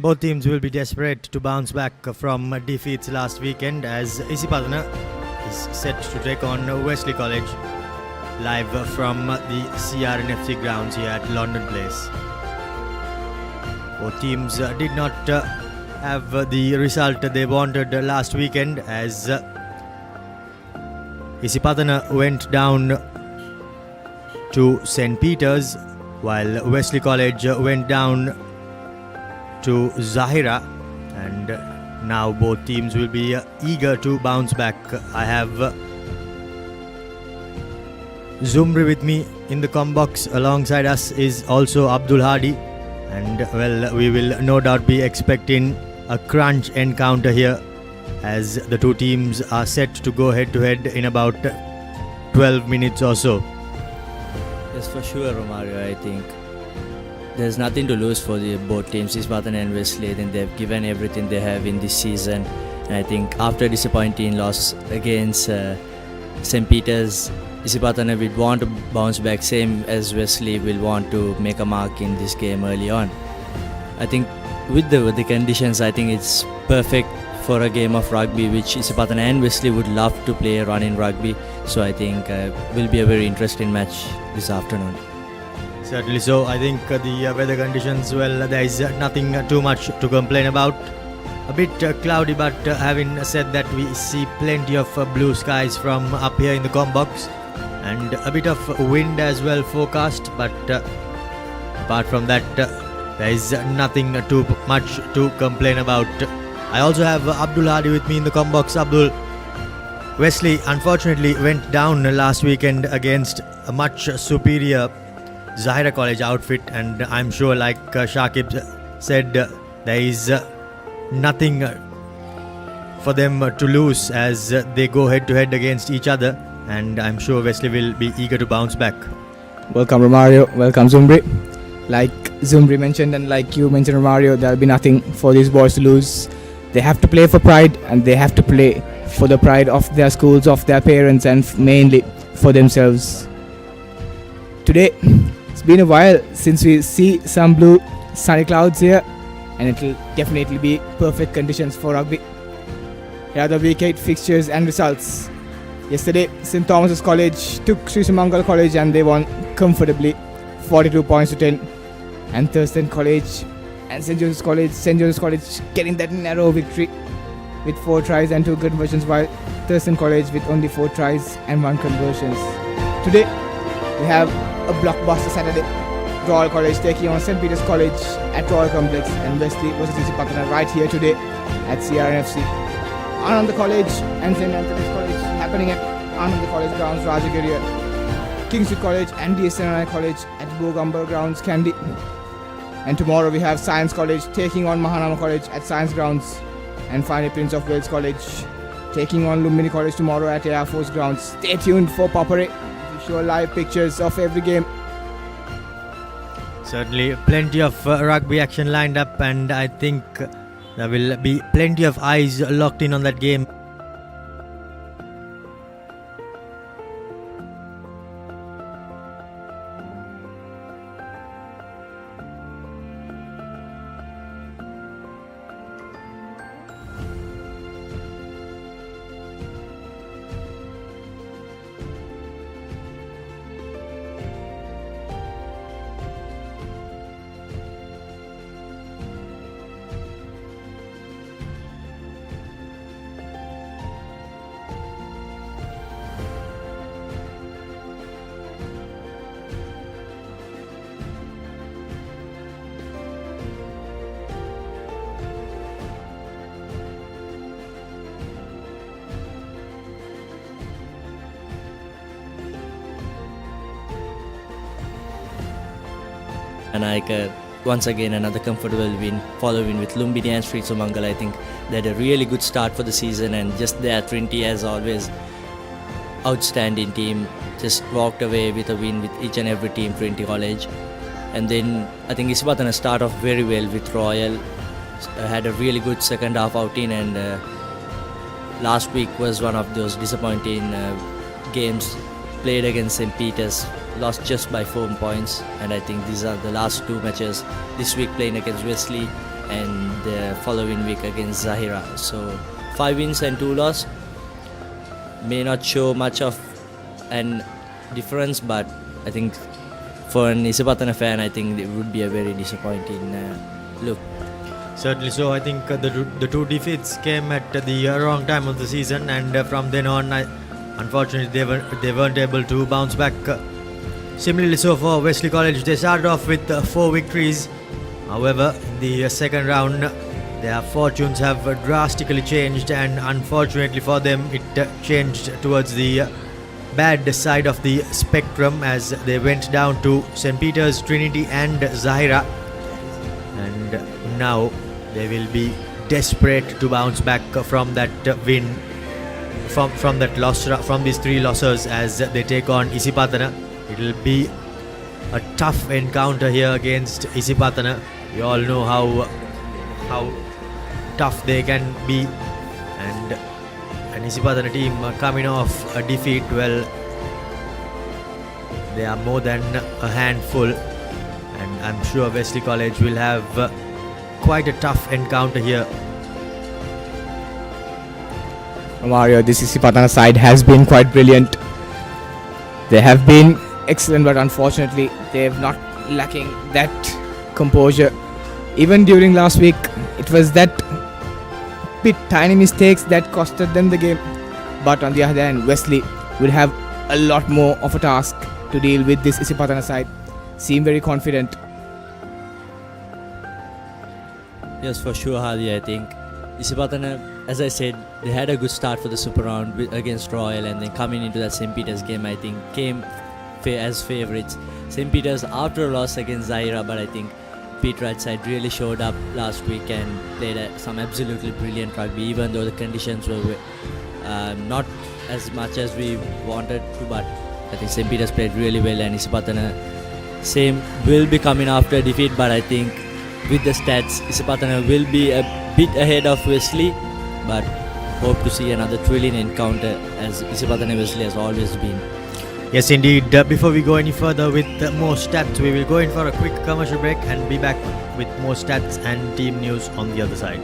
Both teams will be desperate to bounce back from defeats last weekend as Isipathana is set to take on Wesley College live from the CRNFC grounds here at London Place. Both teams did not have the result they wanted last weekend as Isipathana went down to St. Peter's while Wesley College went down to Zahira, and now both teams will be eager to bounce back. I have Zumri with me in the com box. Alongside us is also Abdul Hadi, and well, we will no doubt be expecting a crunch encounter here as the two teams are set to go head to head in about 12 minutes or so. Yes, for sure, Romario. I think there's nothing to lose for both teams, Isipathana and Wesley. I think they've given everything they have in this season. And I think after a disappointing loss against St. Peter's, Isipathana will want to bounce back, same as Wesley will want to make a mark in this game early on. I think with the conditions, I think it's perfect for a game of rugby, which Isipathana and Wesley would love to play a run in rugby. So I think will be a very interesting match this afternoon. Certainly so. I think the weather conditions, well, there is nothing too much to complain about. A bit cloudy, but having said that, we see plenty of blue skies from up here in the com box, and a bit of wind as well forecast. But apart from that, there is nothing too much to complain about. I also have Abdul Hadi with me in the com box. Abdul, Wesley unfortunately went down last weekend against a much superior Zahira College outfit, and I'm sure, like Shakib said, there is nothing for them to lose as they go head to head against each other, and I'm sure Wesley will be eager to bounce back. Welcome, Romario. Welcome, Zumri. Like Zumri mentioned, and like you mentioned, Romario, there'll be nothing for these boys to lose. They have to play for pride, and they have to play for the pride of their schools, of their parents, and mainly for themselves. Today, it's been a while since we see some blue sunny clouds here, and it will definitely be perfect conditions for rugby. Here are the week 8 fixtures and results. Yesterday, St. Thomas's College took Sri Sumangal College and they won comfortably 42 points to 10. And Thurston College and St. Joseph's College getting that narrow victory with 4 tries and 2 conversions, while Thurston College with only 4 tries and 1 conversions. Today, we have a blockbuster Saturday. Royal College taking on St. Peter's College at Royal Complex, and Wesley versus Isipathana right here today at CRNFC. Ananda College and St. Anthony's College happening at Ananda College grounds, Rajagiriya. Kingswood College and DSNI College at Bogamba grounds, Kandy. And tomorrow we have Science College taking on Mahanama College at Science grounds. And finally Prince of Wales College taking on Lumbini College tomorrow at Air Force grounds. Stay tuned for Papare. We show live pictures of every game. Certainly plenty of rugby action lined up, and I think there will be plenty of eyes locked in on that game. And once again another comfortable win, following with Lumbini and Sri Sumangal. I think they had a really good start for the season, and just their Trinity, as always, outstanding team, just walked away with a win with each and every team, Trinity College. And then I think Isipathana start off very well with Royal, had a really good second half outing, and last week was one of those disappointing games played against St. Peter's, lost just by 4 points. And I think these are the last 2 matches this week, playing against Wesley and the following week against Zahira. So 5 wins and 2 losses may not show much of an difference, but I think for an Isipathana fan, I think it would be a very disappointing look. Certainly so. I think the two defeats came at the wrong time of the season, and from then on, unfortunately, they weren't able to bounce back. Similarly so for Wesley College, they started off with 4 victories. However, in the second round, their fortunes have drastically changed, and unfortunately for them, it changed towards the bad side of the spectrum as they went down to St. Peter's, Trinity and Zahira, and now they will be desperate to bounce back from that win, from that loss, from these 3 losses as they take on Isipathana. It will be a tough encounter here against Isipathana. We all know how tough they can be, and an Isipathana team coming off a defeat, well, they are more than a handful, and I'm sure Wesley College will have quite a tough encounter here. Mario, this Isipathana side has been quite brilliant. They have been excellent, but unfortunately they have not lacking that composure. Even during last week, it was that bit tiny mistakes that costed them the game. But on the other hand, Wesley will have a lot more of a task to deal with this Isipathana side. Seem very confident. Yes, for sure, Hadi. I think Isipathana, as I said, they had a good start for the Super Round against Royal, and then coming into that St. Peter's game, I think came as favourites. St. Peter's after a loss against Zahira, but I think Pete Wright's side really showed up last week and played some absolutely brilliant rugby, even though the conditions were not as much as we wanted to, but I think St. Peter's played really well, and Isipathana same will be coming after a defeat, but I think with the stats, Isipathana will be a bit ahead of Wesley, but hope to see another thrilling encounter as Isipathana Wesley has always been. Yes, indeed. Before we go any further with more stats, we will go in for a quick commercial break and be back with more stats and team news on the other side.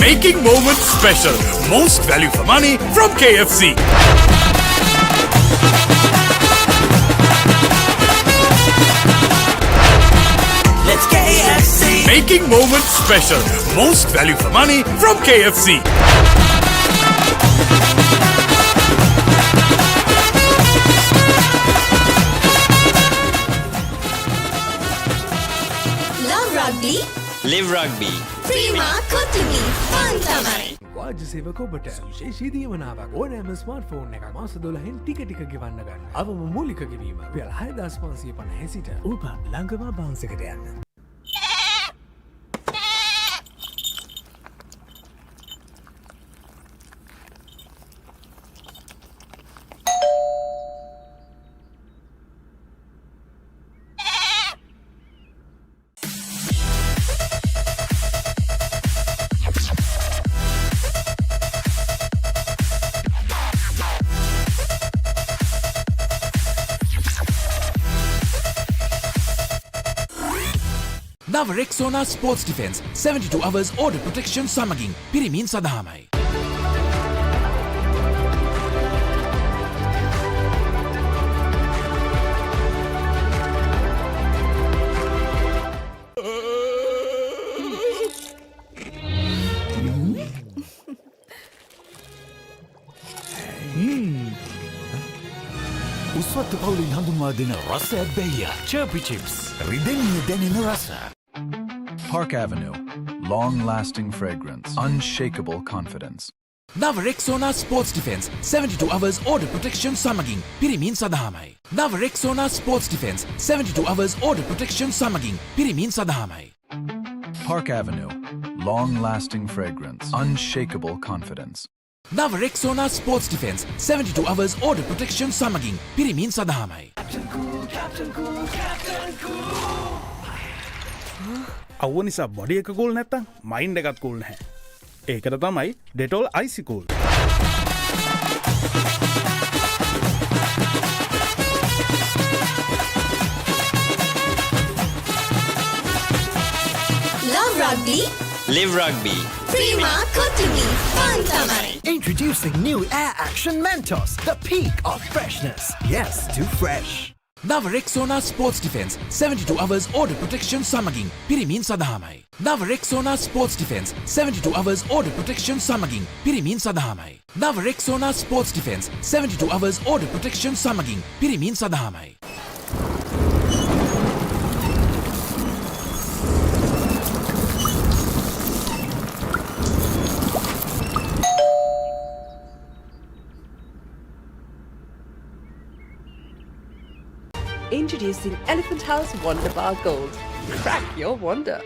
Making moments special. Most value for money from KFC. Let's KFC. Making moments special. Most value for money from KFC. Love rugby. Live rugby. Prima Kotimi. Fun tamai. වාජ්‍ය සේවක ඔබට විශේෂී දීමනාවක් ඕනෑම smartphone එකක් මාස 12න් ටික ගෙවන්න ගන්න. අවම මූලික ගෙවීම රුපියල් 6550 සිට ඔබ ළඟම බවුන්ස් එකට යන්න. නව Rexona sports defence 72 hours order protection සමගින් පිරිමින් සඳහාමයි. උස්වත්තු පවුලින් හඳුන්වා දෙන රසයක් බැයිය. Chirpy Chips. රිදෙන්නේ දැනෙන රස. Park Avenue. Long-lasting fragrance. Unshakable confidence. නව Rexona sports defence 72 hours order protection සමගින් පිරිමින් සඳහාමයි. නව Rexona sports defence 72 hours order protection සමගින් පිරිමින් සඳහාමයි. Park Avenue. Long-lasting fragrance. Unshakable confidence. නව Rexona sports defence 72 hours order protection සමගින් පිරිමින් සඳහාමයි. අවුව නිසා බොඩි එක කූල් නැත්තම් මයින්ඩ් එකත් කූල් නැහැ. ඒකට තමයි Dettol IC cool. Love rugby. Live rugby. Prima Kotimi Pantamai. Introducing new Air Action Mentos, the peak of freshness. Yes, too fresh. නව Rexona sports defence 72 hours order protection සමගින් පිරිමින් සඳහාමයි. නව Rexona sports defence 72 hours order protection සමගින් පිරිමින් සඳහාමයි. නව Rexona sports defence 72 hours order protection සමගින් පිරිමින් සඳහාමයි. Introducing Elephant House Wonder Bar Gold. Crack your wonder.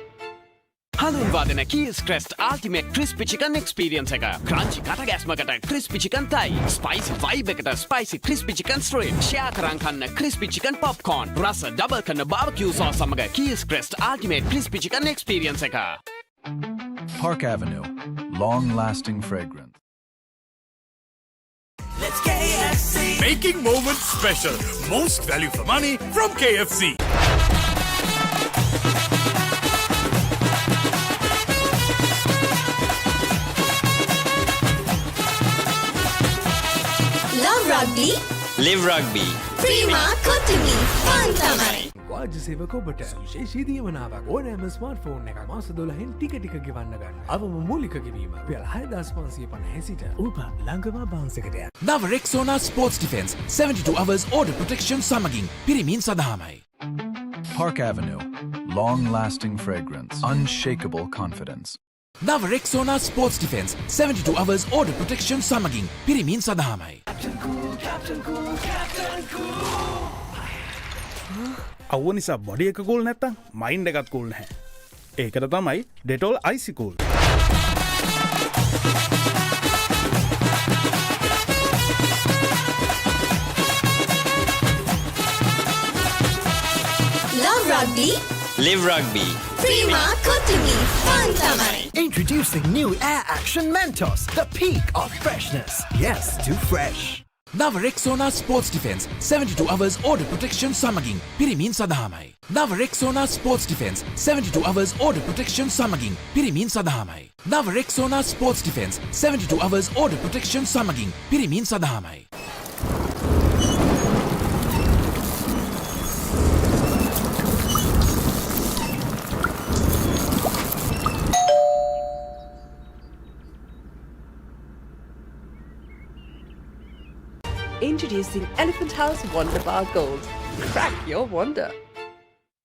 හඳුන්වාදන Keells Krest ultimate crispy chicken experience එක. ක්‍රන්චි කටගැස්මකට ක්‍රිස්පි චිකන් තයි. ස්පයිසි වයිබ් එකට spicy crispy chicken strip. Share කරන් කන්න ක්‍රිස්පි චිකන් පොප්කෝර්න්. රස ඩබල් කරන බාර්බිකියු සෝස් සමග Keells Krest ultimate crispy chicken experience එක. Park Avenue. Long-lasting fragrance. Let's KFC. Making moments special. Most value for money from KFC. Love rugby. Live rugby. Prima Kotimi Pantamai. වාජ්‍ය සේවක ඔබට සුවිශේෂී දීමනාවක් ඕනෑම smartphone එකක් මාස 12න් ටික ගෙවන්න ගන්න. අවම මූලික ගෙවීම රුපියල් 6550 සිට ඔබ ළඟම බවුන්ස් එකට යන්න. නව Rexona sports defence 72 hours order protection සමගින් පිරිමින් සඳහාමයි. Park Avenue. Long-lasting fragrance. Unshakable confidence. නව Rexona sports defence 72 hours order protection සමගින් පිරිමින් සඳහාමයි. අවුව නිසා බොඩි එක කූල් නැත්තම් මයින්ඩ් එකත් කූල් නැහැ. ඒකට තමයි Dettol IC cool. Love rugby. Live rugby. Prima Kotimi Pantamai. Introducing new Air Action Mentos, the peak of freshness. Yes, too fresh. නව Rexona sports defence 72 hours order protection සමගින් පිරිමින් සඳහාමයි. නව Rexona sports defence 72 hours order protection සමගින් පිරිමින් සඳහාමයි. නව Rexona sports defence 72 hours order protection සමගින් පිරිමින් සඳහාමයි. Introducing Elephant House Wonder Bar Gold. Crack your wonder.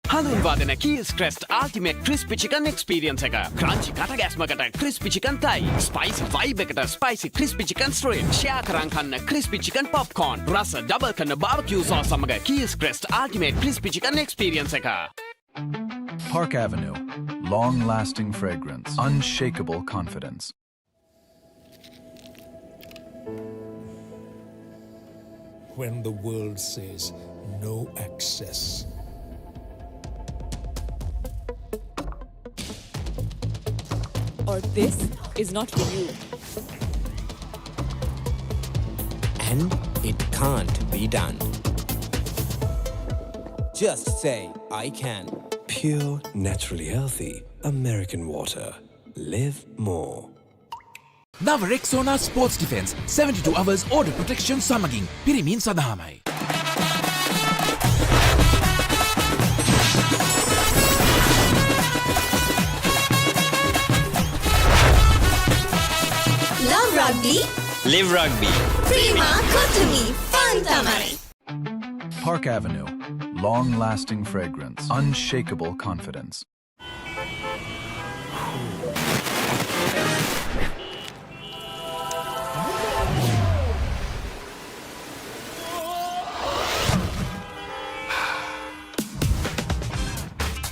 හඳුන්වාදන Keells Krest ultimate crispy chicken experience එක. ක්‍රන්චි කටගැස්මකට ක්‍රිස්පි චිකන් තයි. ස්පයිසි වයිබ් එකට spicy crispy chicken strip. Share කරන් කන්න ක්‍රිස්පි චිකන් පොප්කෝර්න්. රස ඩබල් කරන බාර්බිකියු සෝස් සමග Keells Krest ultimate crispy chicken experience එක. Park Avenue. Long-lasting fragrance. Unshakable confidence. When the world says no access, or this is not for you, and it can't be done. Just say, I can. Pure, naturally healthy American water. Live more. නව Rexona sports defence 72 hours order protection සමගින් පිරිමින් සඳහාමයි. Love rugby. Live rugby. Prima Kotimi Pantamai. Park Avenue. Long-lasting fragrance. Unshakable confidence.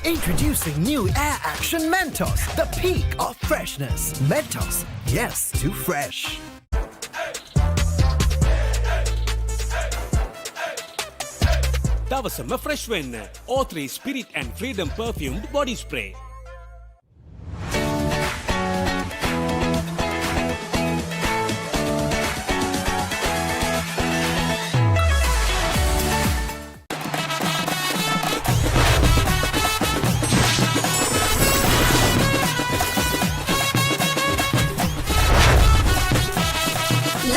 Introducing new Air Action Mentos, the peak of freshness. Mentos, yes, too fresh. දවසම fresh වෙන්න. O3 Spirit and Freedom perfumed body spray.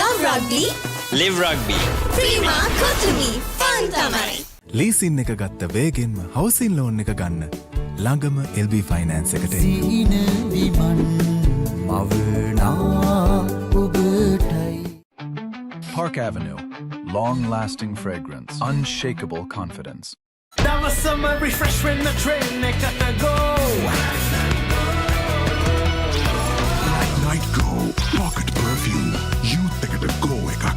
Love rugby. Live rugby. Prima Kotumi. Fun Tamari. Leasing එක ගත්ත වේගෙන්ම හවසින් loan එක ගන්න ළඟම LB finance එකට Park Avenue. Long-lasting fragrance. Unshakable confidence. දවසම refresh වෙන්න train එකට go. Night Go Pocket Perfume Youth එකට go එකක්.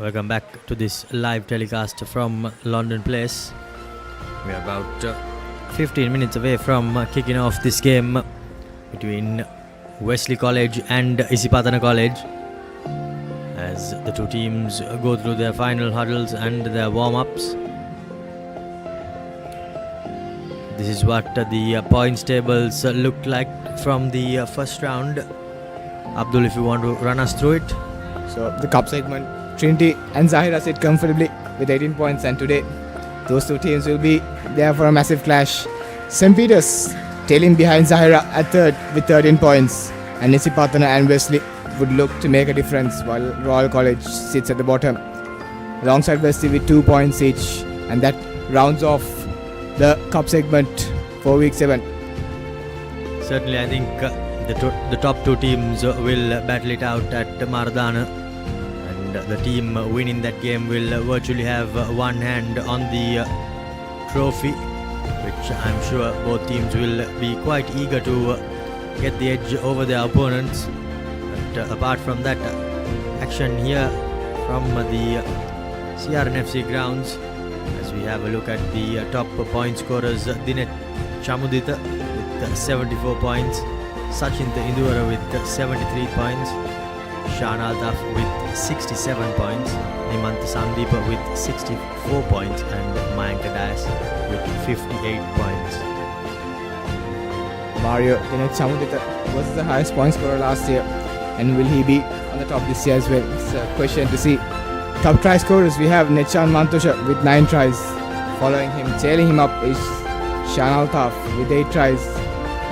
Welcome back to this live telecast from London Place. We are about 15 minutes away from kicking off this game between Wesley College and Isipathana College, as the two teams go through their final huddles and their warm-ups. This is what the points tables look like from the first round. Abdul, if you want to run us through it. So the cup segment, Trinity and Zahira sit comfortably with 18 points, and today those two teams will be there for a massive clash. St. Peter's tailing behind Zahira at third with 13 points, and Isipathana and Wesley would look to make a difference, while Royal College sits at the bottom alongside Wesley with 2 points each, and that rounds off the cup segment for week 7. Certainly, I think the top two teams will battle it out at Mardana, and the team winning that game will virtually have one hand on the trophy, which I'm sure both teams will be quite eager to get the edge over their opponents. But apart from that, action here from the CRNFC grounds, as we have a look at the top point scorers. Dinet Chamudita with 74 points, Sachinta Induvara with 73 points, Shan Altaf with 67 points, Nimant Sandeepa with 64 points, and Mayanka Dias with 58 points. Mario Dinet Chamudita was the highest point scorer last year, and will he be on the top this year as well? It's a question to see. Top try scorers, we have Nechan Mantosha with 9 tries. Following him, tailing him up is Shan Altaf with 8 tries,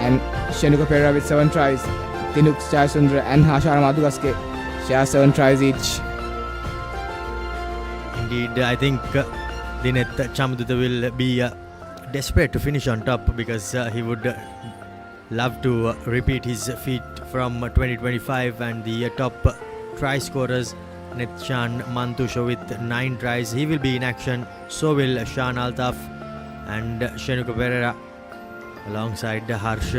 and Shenuka Pera with 7 tries. Tinuk Chayasundra and Hashara Madugaske share 7 tries each. Indeed, I think Dinet Chamudita will be desperate to finish on top, because he would love to repeat his feat from 2025, and the top try scorers, Netchan Mantusha with 9 tries, he will be in action. So will Shan Altaf and Shenuka Pereira, alongside Harsh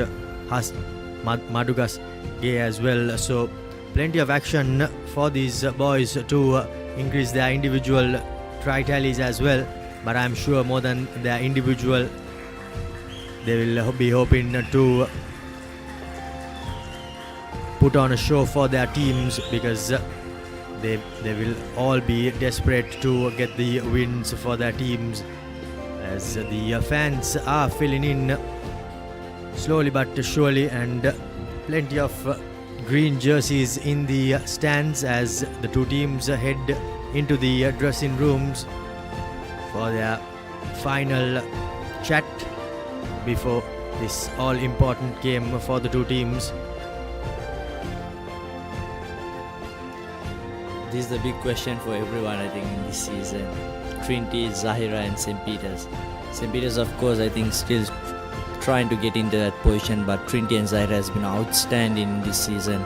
Madugas Gay as well. So plenty of action for these boys to increase their individual try tallies as well. But I'm sure more than their individual, they will be hoping to put on a show for their teams, because they will all be desperate to get the wins for their teams, as the fans are filling in slowly but surely, and plenty of green jerseys in the stands as the two teams head into the dressing rooms for their final chat before this all important game for the two teams. This is the big question for everyone, I think, in this season. Trinity, Zahira and St. Peter's. St. Peter's, of course, I think still trying to get into that position, but Trinity and Zahira has been outstanding this season.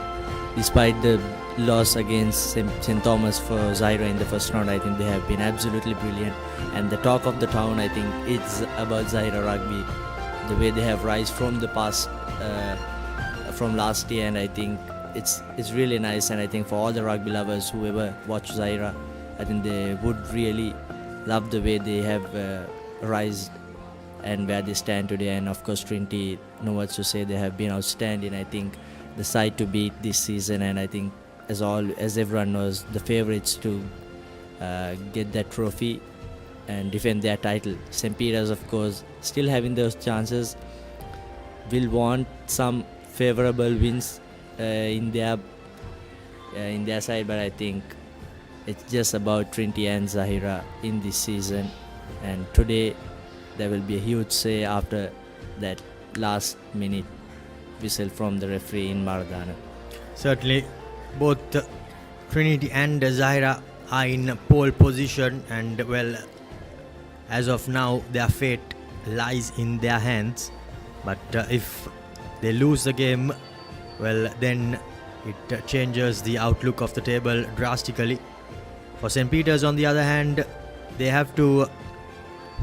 Despite the loss against St. Thomas for Zahira in the first round, I think they have been absolutely brilliant. And the talk of the town, I think, it's about Zahira Rugby. The way they have rise from the past, from last year, and I think it's really nice. And I think for all the rugby lovers who ever watch Zahira, I think they would really love the way they have rised and where they stand today. And of course, Trinity, no words to say, they have been outstanding. I think the side to beat this season, and I think as everyone knows, the favourites to get that trophy and defend their title. St. Peter's, of course, still having those chances, will want some favourable wins in their side, but I think it's just about Trinity and Zahira in this season, and today there will be a huge say after that last minute whistle from the referee in Maradona. Certainly, both Trinity and Zahira are in pole position, and well, as of now their fate lies in their hands. But if they lose the game, well, then it changes the outlook of the table drastically. For St. Peter's, on the other hand, they have to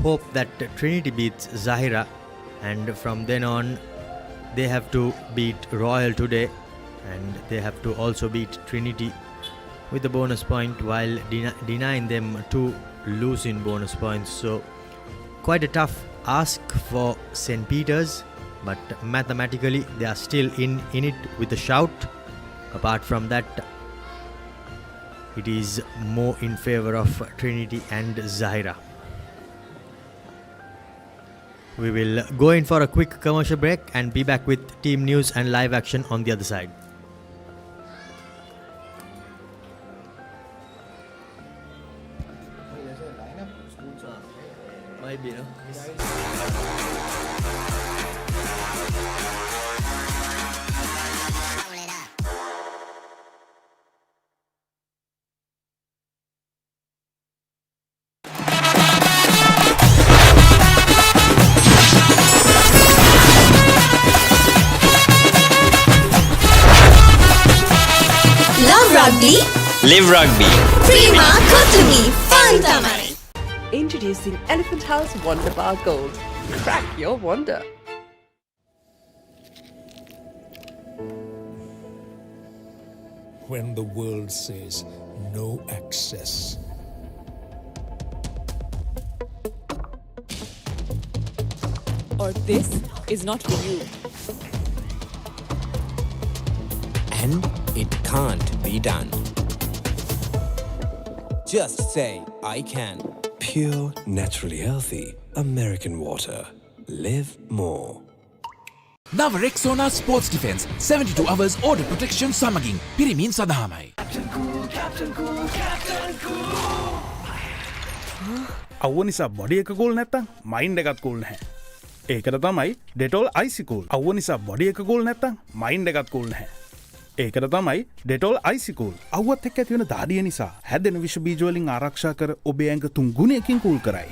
hope that Trinity beats Zahira, and from then on they have to beat Royal today, and they have to also beat Trinity with a bonus point, while denying them 2 losing bonus points. So quite a tough ask for St. Peter's, but mathematically they are still in it with a shout. Apart from that, it is more in favour of Trinity and Zahira. We will go in for a quick commercial break and be back with team news and live action on the other side. Might be, no? Rugby. Live Rugby. Prima Kotumi. Fun Tamari. Introducing Elephant House Wonder Bar Gold. Crack your wonder. When the world says no access, Or this is not for you. And it can't be done. Just say, I can. Pure, naturally healthy American water. Live more. Now Rexona Sports Defense 72 hours order protection සමගින් පිරිමින් සඳහාමයි. අවුව නිසා body එක cool නැත්තම් mind එකත් cool නැහැ. ඒකට තමයි Dettol Icy Cool. අවුව නිසා බොඩි එක කූල් නැත්තම් මයින්ඩ් එකත් කූල් නැහැ. ඒකට තමයි Dettol Icy Cool. අවුවත් එක්ක ඇති වෙන දාඩිය නිසා හැදෙන විෂ බීජ වලින් ආරක්ෂා කර ඔබේ ඇඟ 3 ගුණයකින් කූල් කරයි.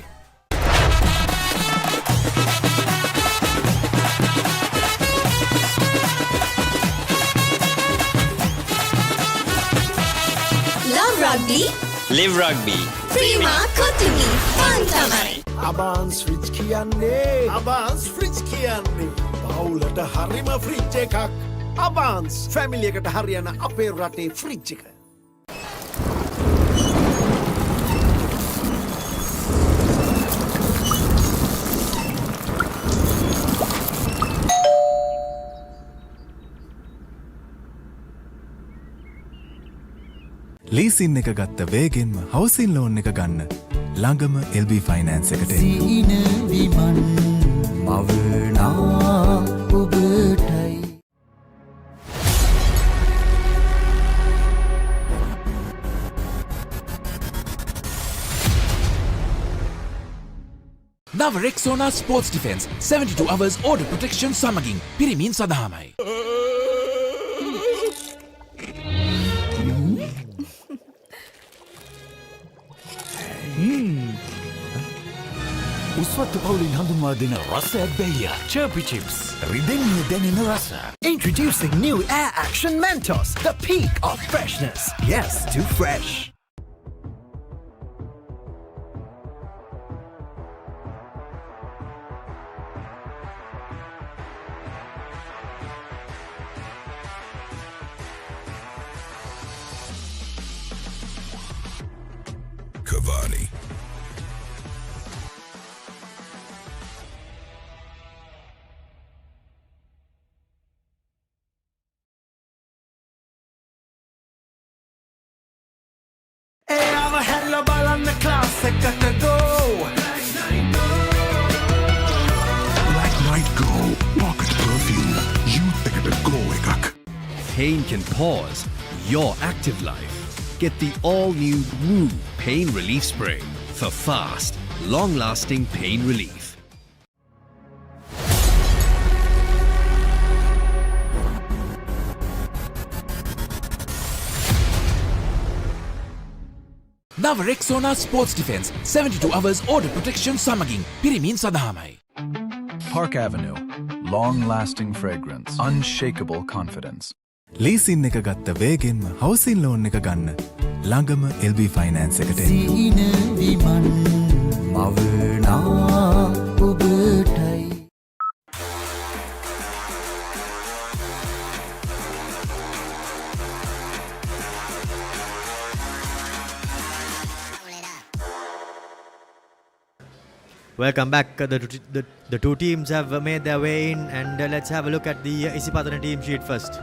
Love Rugby. Live Rugby. Prima Kotumi. Fun Tamari. Abans fridge කියන්නේ Abans fridge කියන්නේ බවුලට හරිම ෆ්‍රිජ් එකක්. Abans family එකට හරියන අපේ රටේ ෆ්‍රිජ් එක. ලීසින් එක ගත්ත වේගෙන්ම හවසින් ලෝන් එක ගන්න ළඟම LB ෆයිනෑන්ස් එකට එන්න. Now Rexona Sports Defense 72 hours order protection සමගින් පිරිමින් සඳහාමයි. උස්වත්තු පවුලින් හඳුන්වා දෙන රසයක් බැයිය. Chirpy Chips. රිදෙන්නේ දැනෙන රස. Introducing new Air Action Mentos. The peak of freshness. Yes, too fresh. මම හැල්ල බලන්න ක්ලාස් එකට go Black Night Go Pocket Perfume Youth එකට go එකක්. Pain can pause your active life. Get the all-new Woo Pain Relief Spray for fast, long-lasting pain relief. නව Rexona sports defence 72 hours order protection සමගින් පිරිමින් සඳහාමයි. Park Avenue. Long-lasting fragrance. Unshakable confidence. Leasing එක ගත්ත වේගෙන්ම හවසින් loan එක ගන්න ළඟම LB finance එකට එන්න. සීන විමන් මවනා ඔබටයි Welcome back. The two teams have made their way in, and let's have a look at the Isipathana team sheet first.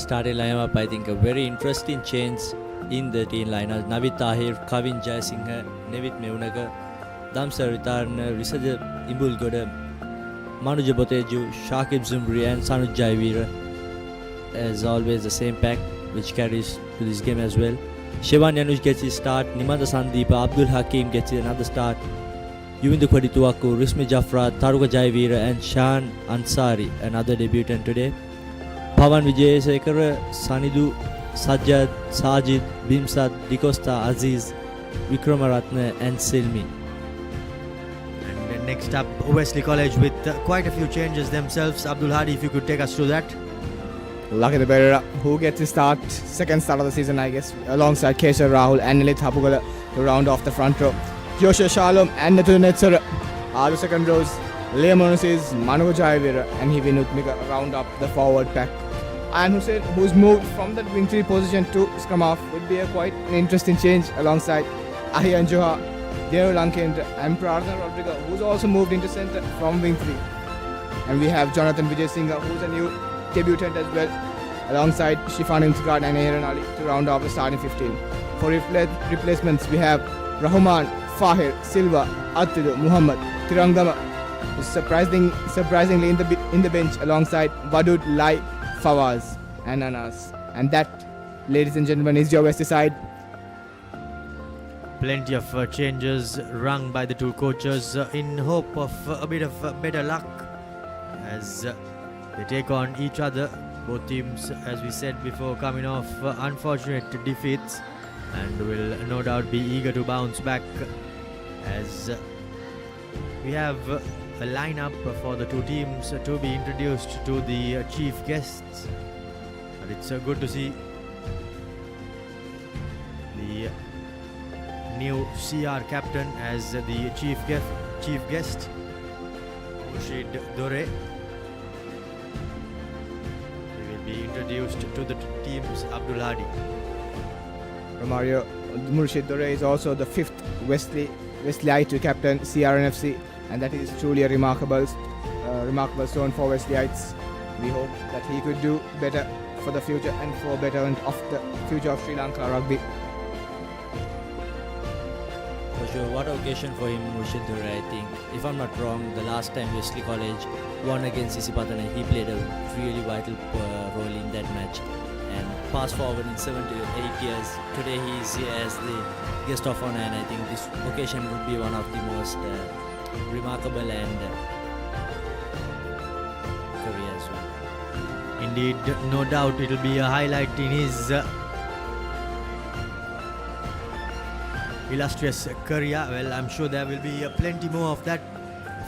Starting lineup, I think a very interesting change in the team lineup. Navid Tahir, Kavin Jayasinghe, Nevit Meunaga, Damsar Ritarna, Risaja Imbulgoda, Manuja Boteju, Shakib Zumbri and Sanuj Jaivira. As always, the same pack which carries to this game as well. Shivan Yanush gets his start, Nimanda Sandeepa, Abdul Hakim gets another start. Yuvindu Kwadituaku, Rismi Jafra, Taruka Jaivira and Shan Ansari, another debutant today. Pawan Vijayasekara, Sanidu, Sajjad, Sajid, Bimsad, Dikosta, Aziz, Vikramaratne and Silmi. And then next up, Wesley College with quite a few changes themselves. Abdul Hadi, if you could take us through that. Lucky the Berera, who gets his second start of the season, I guess, alongside Keshav Rahul and Nilit Hapugala to round off the front row. Joshua Shalom and Nathan Netsara are the second rows. Liam Onosis, Manu Jaivira and Hivi Nutmika round up the forward pack. And Hussein, who's moved from that wing 3 position to scrum half, would be a quite an interesting change alongside Ahi and Joha, Dero Lankendra and Prarthana Rodrigo, who's also moved into centre from wing 3. And we have Jonathan Vijay Singha, who's a new debutant as well, alongside Shifan Intikad and Aaron Ali to round off the starting 15. For replacements, we have Rahman, Fahir, Silva, Atidu, Muhammad, Tirangama, surprisingly in the bench alongside Wadud, Lai, Fawaz and Anas. And that, ladies and gentlemen, is your West side. Plenty of changes rung by the two coaches in hope of a bit of better luck as they take on each other. Both teams, as we said before, coming off unfortunate defeats and will no doubt be eager to bounce back as we have a lineup for the two teams to be introduced to the chief guests. But it's good to see the new CR captain as the chief guest, Mushid Dore. He will be introduced to the teams Abdul Hadi. Romario Murshid Dore is also the 5th Wesley to captain CRNFC, and that is truly a remarkable stone for Wesleyites. We hope that he could do better for the future and for betterment of the future of Sri Lanka rugby. For sure, what an occasion for him, Murshid Dore, I think. If I'm not wrong, the last time Wesley College won against Isipathana, he played a really vital role in that match. And fast forward in 7 to 8 years, today he is here as the guest of honor, and I think this occasion would be one of the most remarkable and career as well. Indeed, no doubt it will be a highlight in his illustrious career. Well, I'm sure there will be plenty more of that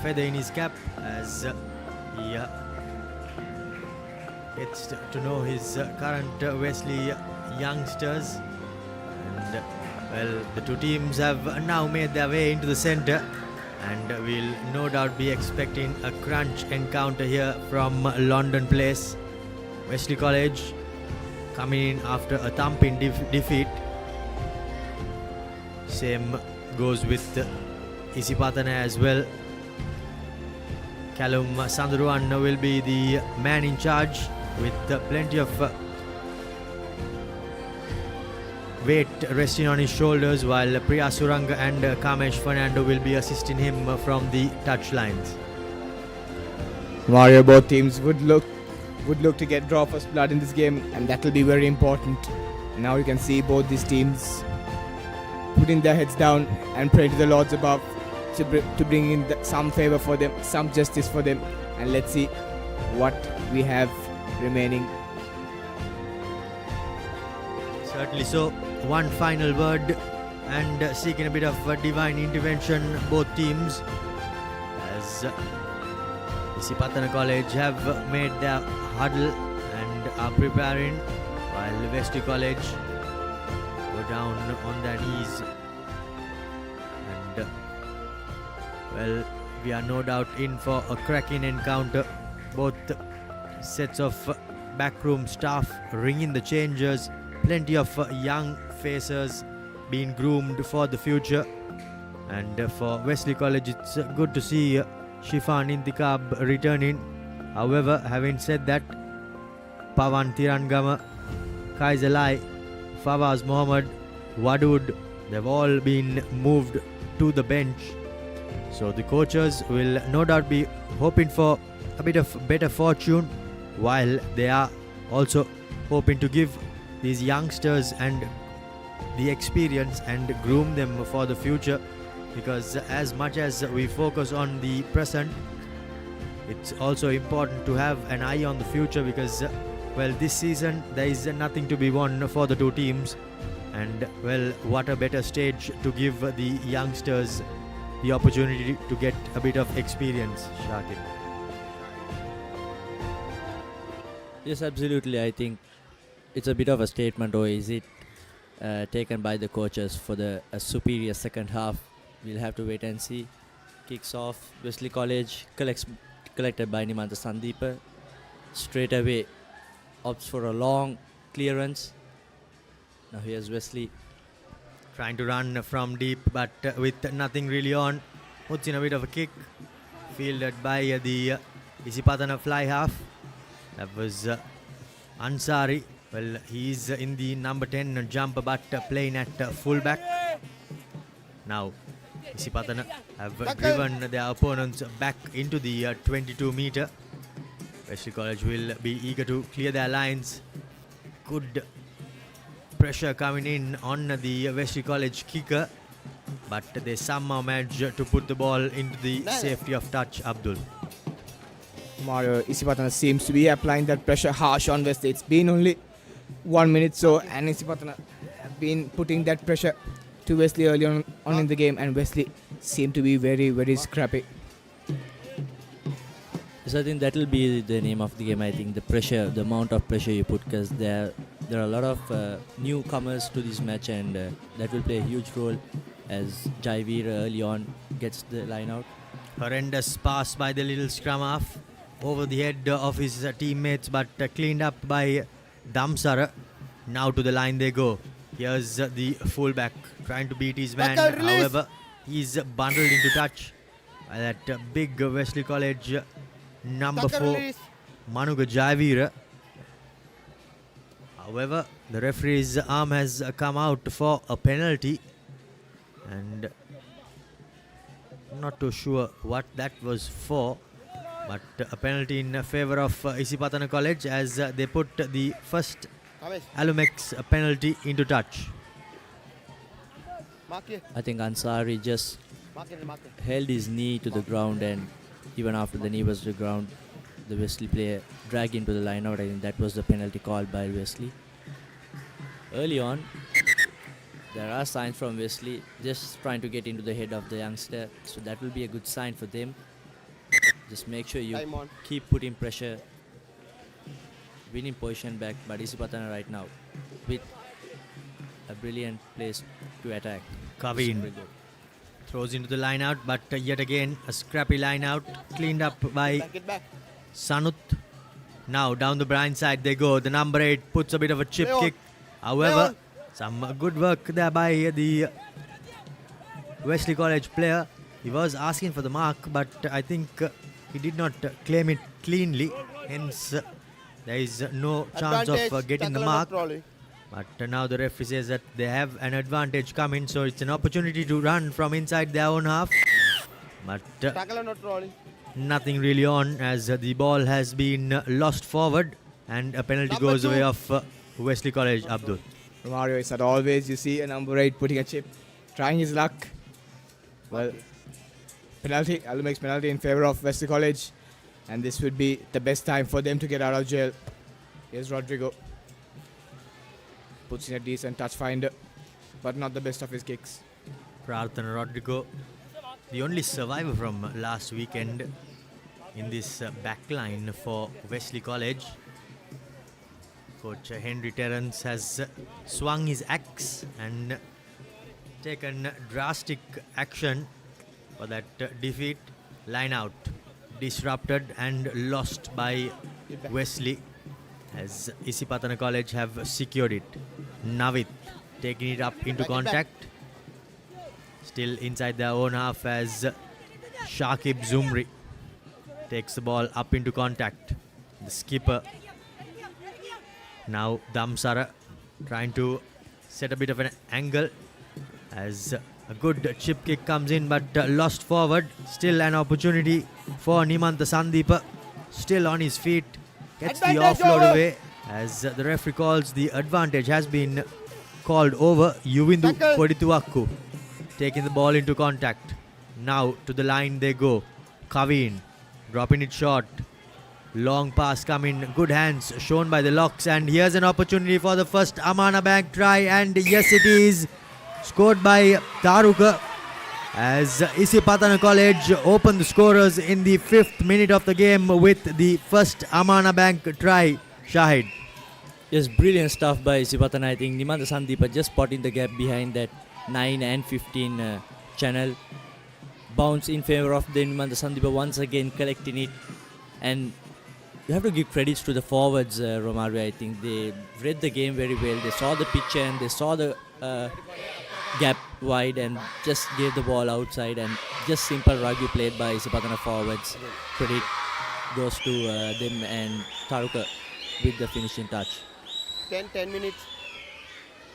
feather in his cap as he gets to know his current Wesley youngsters. And well, the two teams have now made their way into the centre, and we'll no doubt be expecting a crunch encounter here from London Place. Wesley College coming in after a thumping defeat. Same goes with Isipathana as well. Callum Sandruan will be the man in charge with plenty of weight resting on his shoulders, while Priya Suranga and Kamesh Fernando will be assisting him from the touch lines. Mario, both teams would look to get draw first blood in this game, and that will be very important. Now you can see both these teams putting their heads down and pray to the Lords above to bring in some favor for them, some justice for them, and let's see what we have remaining. Certainly so. One final word, and seeking a bit of divine intervention, both teams, as Isipathana College have made their huddle and are preparing, while Wesley College go down on their knees. And well, we are no doubt in for a cracking encounter. Both sets of backroom staff ringing the changers, plenty of young faces being groomed for the future. And for Wesley College, it's good to see Shifan Intikab returning. However, having said that, Pawan Tirangama, Kaisalai, Fawaz Mohammed, Wadud, they've all been moved to the bench. So the coaches will no doubt be hoping for a bit of better fortune, while they are also hoping to give these youngsters and the experience and groom them for the future, because as much as we focus on the present, it's also important to have an eye on the future, because well, this season there is nothing to be won for the two teams, and well, what a better stage to give the youngsters the opportunity to get a bit of experience. Shakib. Yes, absolutely. I think it's a bit of a statement, or is it taken by the coaches for a superior second half? We'll have to wait and see. Kicks off. Wesley College collected by Nimanta Sandeepa. Straight away opts for a long clearance. Now here's Wesley. Trying to run from deep, but with nothing really on. Puts in a bit of a kick. Fielded by the Isipathana fly half. That was Ansari. Well, he's in the number 10 jump, but playing at fullback. Now, Isipathana have driven their opponents back into the 22 meter. Wesley College will be eager to clear their lines. Good pressure coming in on the Wesley College kicker, but they somehow managed to put the ball into the safety of touch. Abdul. Mario, Isipathana seems to be applying that pressure harsh on Wesley. It's been only 1 minute so, and Isipathana have been putting that pressure to Wesley early on in the game, and Wesley seem to be very, very scrappy. So I think that will be the name of the game. I think the pressure, the amount of pressure you put, because there are a lot of newcomers to this match, and that will play a huge role as Jaivir early on gets the line out. Horrendous pass by the little scrum half over the head of his teammates, but cleaned up by Damsara. Now to the line they go. Here's the fullback trying to beat his man. However, he's bundled into touch by that big Wesley College number 4, Manuga Jaivira. However, the referee's arm has come out for a penalty, and I'm not too sure what that was for, but a penalty in favour of Isipathana College, as they put the first Alumex penalty into touch. I think Ansari just held his knee to the ground, and even after the knee was to the ground, the Wesley player dragged into the line out. I think that was the penalty called by Wesley. Early on, there are signs from Wesley just trying to get into the head of the youngster, so that will be a good sign for them. Just make sure you keep putting pressure, winning position back, but Isipathana right now with a brilliant place to attack. Kavin throws into the line out, but yet again a scrappy line out, cleaned up by Sanut. Now down the blind side they go. The number 8 puts a bit of a chip kick. However, some good work there by the Wesley College player. He was asking for the mark, but I think he did not claim it cleanly. Hence, there is no chance of getting the mark. But now the referee says that they have an advantage coming, so it's an opportunity to run from inside their own half. But nothing really on, as the ball has been lost forward and a penalty goes away of Wesley College. Abdul. Romario, is that always you see a number 8 putting a chip, trying his luck. Well, penalty, Alumex penalty in favour of Wesley College, and this would be the best time for them to get out of jail. Here's Rodrigo. Puts in a decent touch finder, but not the best of his kicks. Prarthana Rodrigo, the only survivor from last weekend in this back line for Wesley College. Coach Henry Terrence has swung his axe and taken drastic action for that defeat. Line out disrupted and lost by Wesley, as Isipathana College have secured it. Navit taking it up into contact. Still inside their own half, as Shakib Zumri takes the ball up into contact. The skipper. Now Damsara trying to set a bit of an angle, as a good chip kick comes in but lost forward. Still an opportunity for Nimantha Sandeepa. Still on his feet. Gets the offload away, as the referee calls the advantage has been called over. Yuvindu Kodituakku taking the ball into contact. Now to the line they go. Kaveen dropping it short. Long pass coming. Good hands shown by the Locks. And here's an opportunity for the first Amana Bank try. And yes, it is scored by Taruka, as Isipathana College opened the scorers in the 5th minute of the game with the first Amana Bank try. Shahid. Yes, brilliant stuff by Isipathana. I think Nimantha Sandeepa just spotting the gap behind that 9 and 15 channel. Bounce in favour of the Nimantha Sandeepa, once again collecting it. And you have to give credits to the forwards, Romario. I think they read the game very well. They saw the pitch and they saw the gap wide and just gave the ball outside, and just simple rugby played by Isipathana forwards. Credit goes to them and Taruka with the finishing touch. 10 minutes.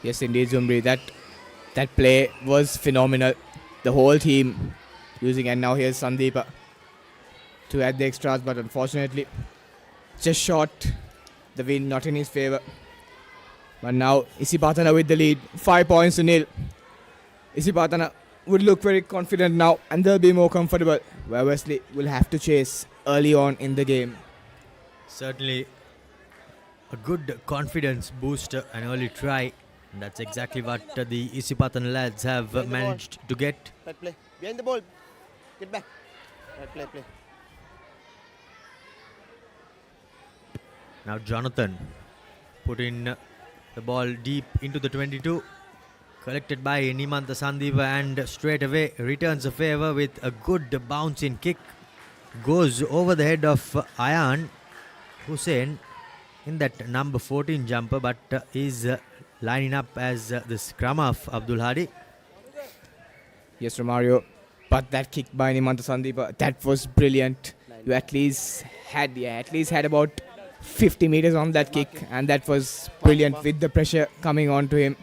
Yes, indeed, Zumri. That play was phenomenal. The whole team using, and now here's Sandeepa to add the extras, but unfortunately just short. The win not in his favour. But now Isipathana with the lead, 5 points to nil. Isipathana would look very confident now, and they'll be more comfortable, where Wesley will have to chase early on in the game. Certainly a good confidence booster, an early try. And that's exactly what the Isipathana lads have managed to get. Play. Behind the ball. Get back. Play. Now Jonathan putting the ball deep into the 22. Collected by Nimantha Sandeepa, and straight away returns a favour with a good bouncing kick. Goes over the head of Ayan Hussain in that number 14 jumper, but is lining up as the scrum of Abdul Hadi. Yes, Romario. But that kick by Nimantha Sandeepa, that was brilliant. You at least had about 50 meters on that kick, and that was brilliant with the pressure coming on to him.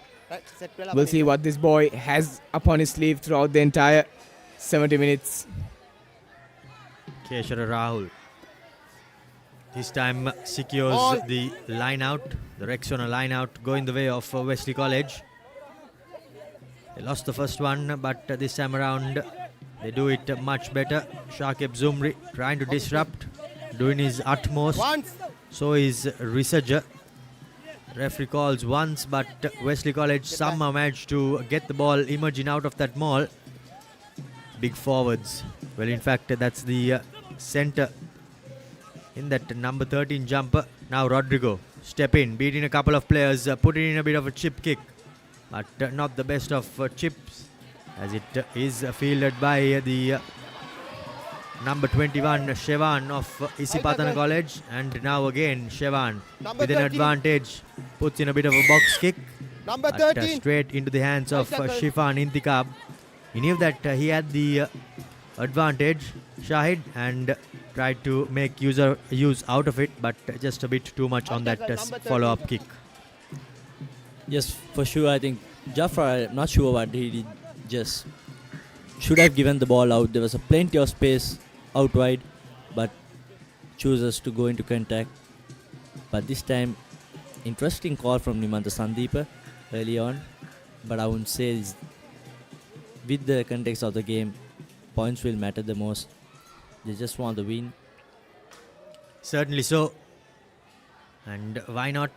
We'll see what this boy has upon his sleeve throughout the entire 70 minutes. Keshara Rahul this time secures the line out, the Rexona line out, going the way of Wesley College. They lost the first one, but this time around they do it much better. Shakib Zumri trying to disrupt, doing his utmost. So is Risaja. Referee calls once, but Wesley College somehow managed to get the ball emerging out of that maul. Big forwards. Well, in fact, that's the centre in that number 13 jumper. Now Rodrigo step in, beating a couple of players, putting in a bit of a chip kick, but not the best of chips, as it is fielded by the number 21 Shevan of Isipathana College. And now again Shevan with an advantage puts in a bit of a box kick, Number but 13 straight into the hands of Shifan Intikab. He knew that he had the advantage, Shahid, and tried to make use out of it, but just a bit too much on that follow-up kick. Yes, for sure. I think Jafra, I'm not sure what he did. Just should have given the ball out. There was a plenty of space out wide, but chooses to go into contact. But this time, interesting call from Nimanta Sandeepa early on. But I wouldn't say with the context of the game, points will matter the most. They just want the win. Certainly so. And why not?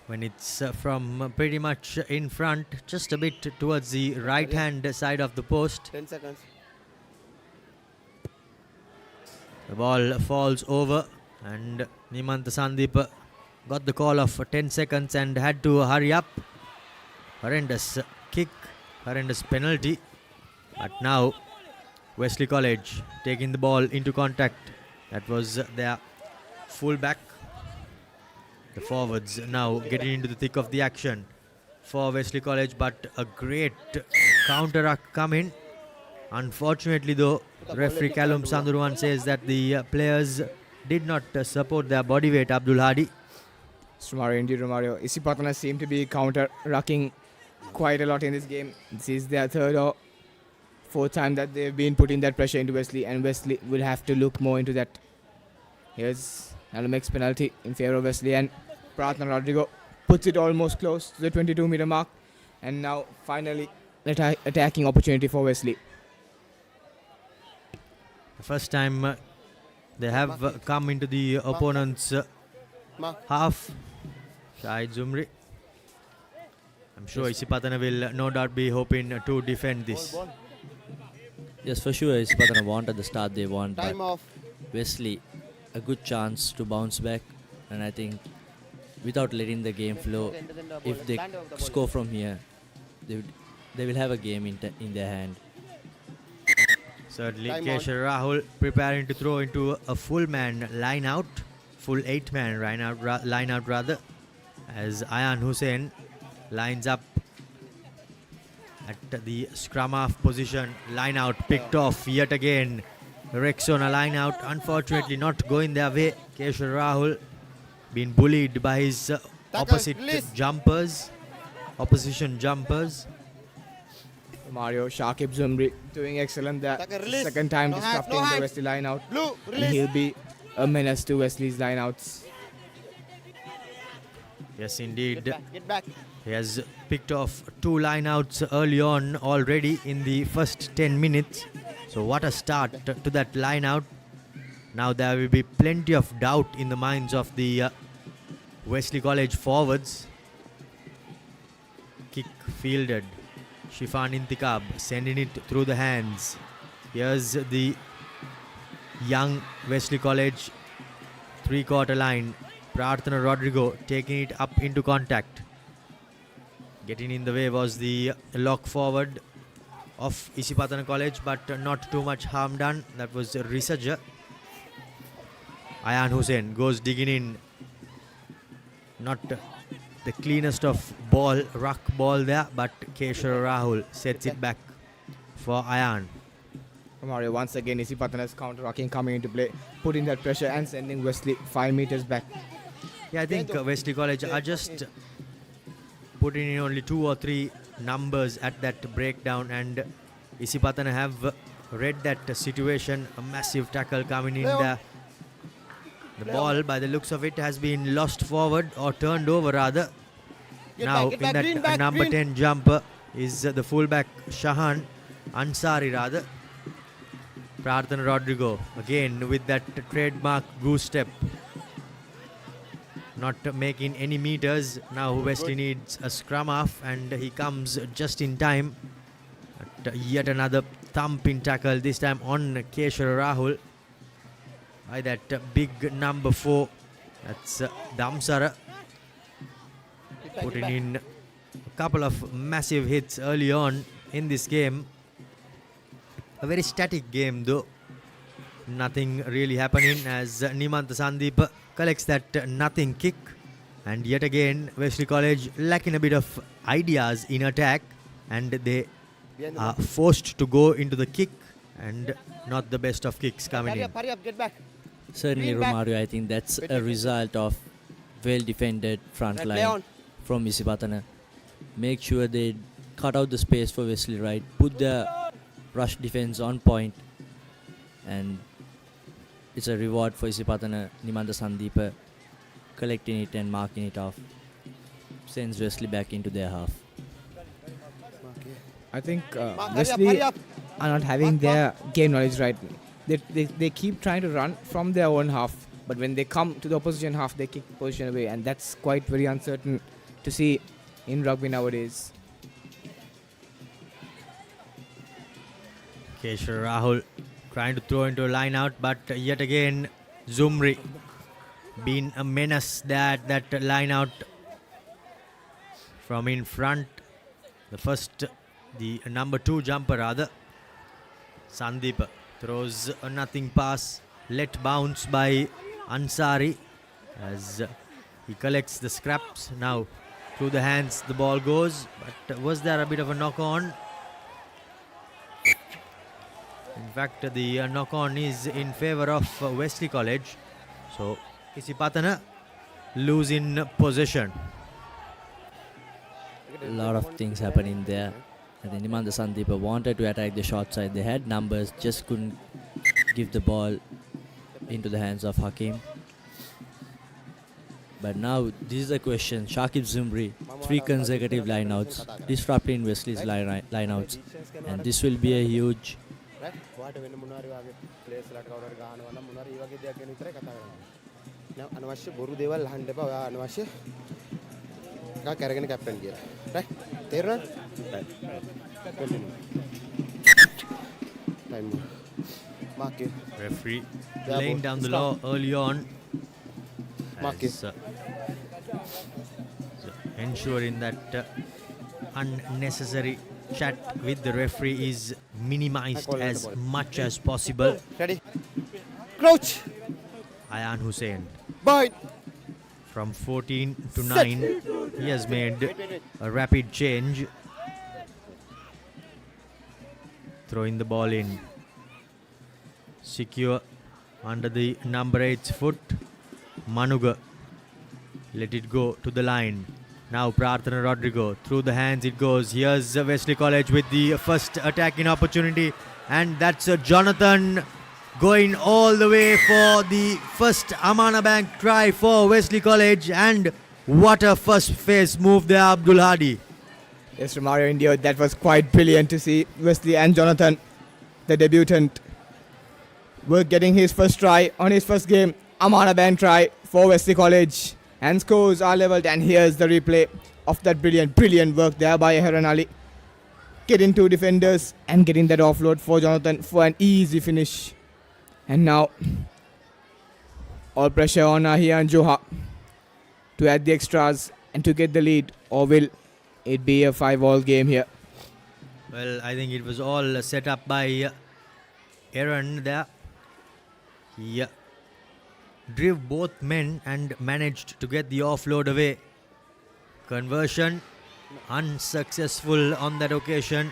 When it's from pretty much in front, just a bit towards the right hand side of the post. 10 seconds. The ball falls over and Nimanta Sandeep got the call of 10 seconds and had to hurry up. Horrendous kick, horrendous penalty. But now Wesley College taking the ball into contact. That was their full-back. The forwards now getting into the thick of the action for Wesley College, but a great counter-attack coming. Unfortunately though, referee Callum Sanduruan says that the players did not support their body weight, Abdul Hadi. Romario, indeed Romario. Isipathana seem to be counter-rucking quite a lot in this game. This is their third or fourth time that they've been putting that pressure into Wesley, and Wesley will have to look more into that. Here's Alamex penalty in favor of Wesley, and Prarthana Rodrigo puts it almost close to the 22-meter mark, and now finally attacking opportunity for Wesley. The first time they have come into the opponent's half. Shahid Zumri. I'm sure Isipathana will no doubt be hoping to defend this. Yes, for sure. Isipathana want at the start they want, Time but off. Wesley a good chance to bounce back, and I think without letting the game flow, if they score from here, they will have a game in their hand. Certainly, Keshav Rahul preparing to throw into a full man line out, full 8-man line out rather, as Ayan Hussain lines up at the scrum half position. Line out picked off yet again. Rexona line out, unfortunately not going their way. Keshav Rahul being bullied by his opposition jumpers. Mario Shakib Zumri doing excellent there. Second time disrupting the Wesley line out. And he'll be a menace to Wesley's line outs. Yes, indeed. Get back. He has picked off 2 line-outs early on already in the first 10 minutes. So what a start to that line-out. Now there will be plenty of doubt in the minds of the Wesley College forwards. Kick fielded. Shifan Intikab sending it through the hands. Here's the young Wesley College 3-quarter line. Prarthana Rodrigo taking it up into contact. Getting in the way was the lock forward of Isipathana College, but not too much harm done. That was Risaja. Ayan Hussain goes digging in. Not the cleanest of ruck ball there, but Keshav Rahul sets it back for Ayan. Mario, once again, Isipathana's counter-rucking coming into play, putting that pressure and sending Wesley 5 meters back. Yeah, I think Wesley College are just putting in only 2 or 3 numbers at that breakdown, and Isipathana have read that situation. A massive tackle coming in there. The ball, by the looks of it, has been lost forward or turned over rather. Now in that number 10 jumper is the fullback Shahan Ansari rather. Prarthana Rodrigo again with that trademark goose step. Not making any meters. Now Wesley needs a scrum half, and he comes just in time. Yet another thumping tackle, this time on Keshav Rahul by that big number 4. That's Damsara. Putting in a couple of massive hits early on in this game. A very static game though. Nothing really happening as Nimanta Sandeep collects that nothing kick, and yet again Wesley College lacking a bit of ideas in attack, and they are forced to go into the kick, and not the best of kicks coming in. Hurry up, get back. Certainly, Romario, I think that's a result of well defended front line from Isipathana. make sure they cut out the space for Wesley, right? Put the rush defense on point, and it's a reward for Isipathana. Nimantha Sandeepa collecting it and marking it off sends Wesley back into their half. I think Wesley are not having their game knowledge right. They keep trying to run from their own half, but when they come to the opposition half, they kick position away, and that's quite very uncertain to see in rugby nowadays. Kesha Rahul trying to throw into a line out, but yet again Zumri been a menace that line out from in front. The number 2 jumper rather. Sandeep throws a nothing pass, let bounce by Ansari as he collects the scraps. Now through the hands the ball goes, but was there a bit of a knock on? In fact, the knock on is in favor of Wesley College, so Isipathana lose in possession. A lot of things happening there. I think Nimantha Sandeepa wanted to attack the short side. They had numbers, just couldn't give the ball into the hands of Hakim. But now this is the question. Shakib Zumri, 3 consecutive lineouts, disrupting Wesley's lineouts, and this will be a huge. Referee laying down the law early on, as, ensuring that unnecessary chat with the referee is minimized as much as possible. Ready? Crouch. Ayan Hussain. Bind. From 14 to 9, he has made a rapid change. Throwing the ball in. Secure under the number 8's foot. Manuga. Let it go to the line. Now Prarthana Rodrigo. Through the hands it goes. Here's Wesley College with the first attacking opportunity. And that's Jonathan going all the way for the first Amana Bank try for Wesley College. And what a first phase move there, Abdul Hadi. Yes, Romario India, that was quite brilliant to see Wesley and Jonathan, the debutant, were getting his first try on his first game. Amana Bank try for Wesley College. And scores are leveled, and here's the replay of that brilliant work there by Heron Ali. Getting 2 defenders and getting that offload for Jonathan for an easy finish. And now, all pressure on Ahia and Joha to add the extras and to get the lead, or will it be a 5-all game here? Well, I think it was all set up by Aaron there. He drove both men and managed to get the offload away. Conversion unsuccessful on that occasion.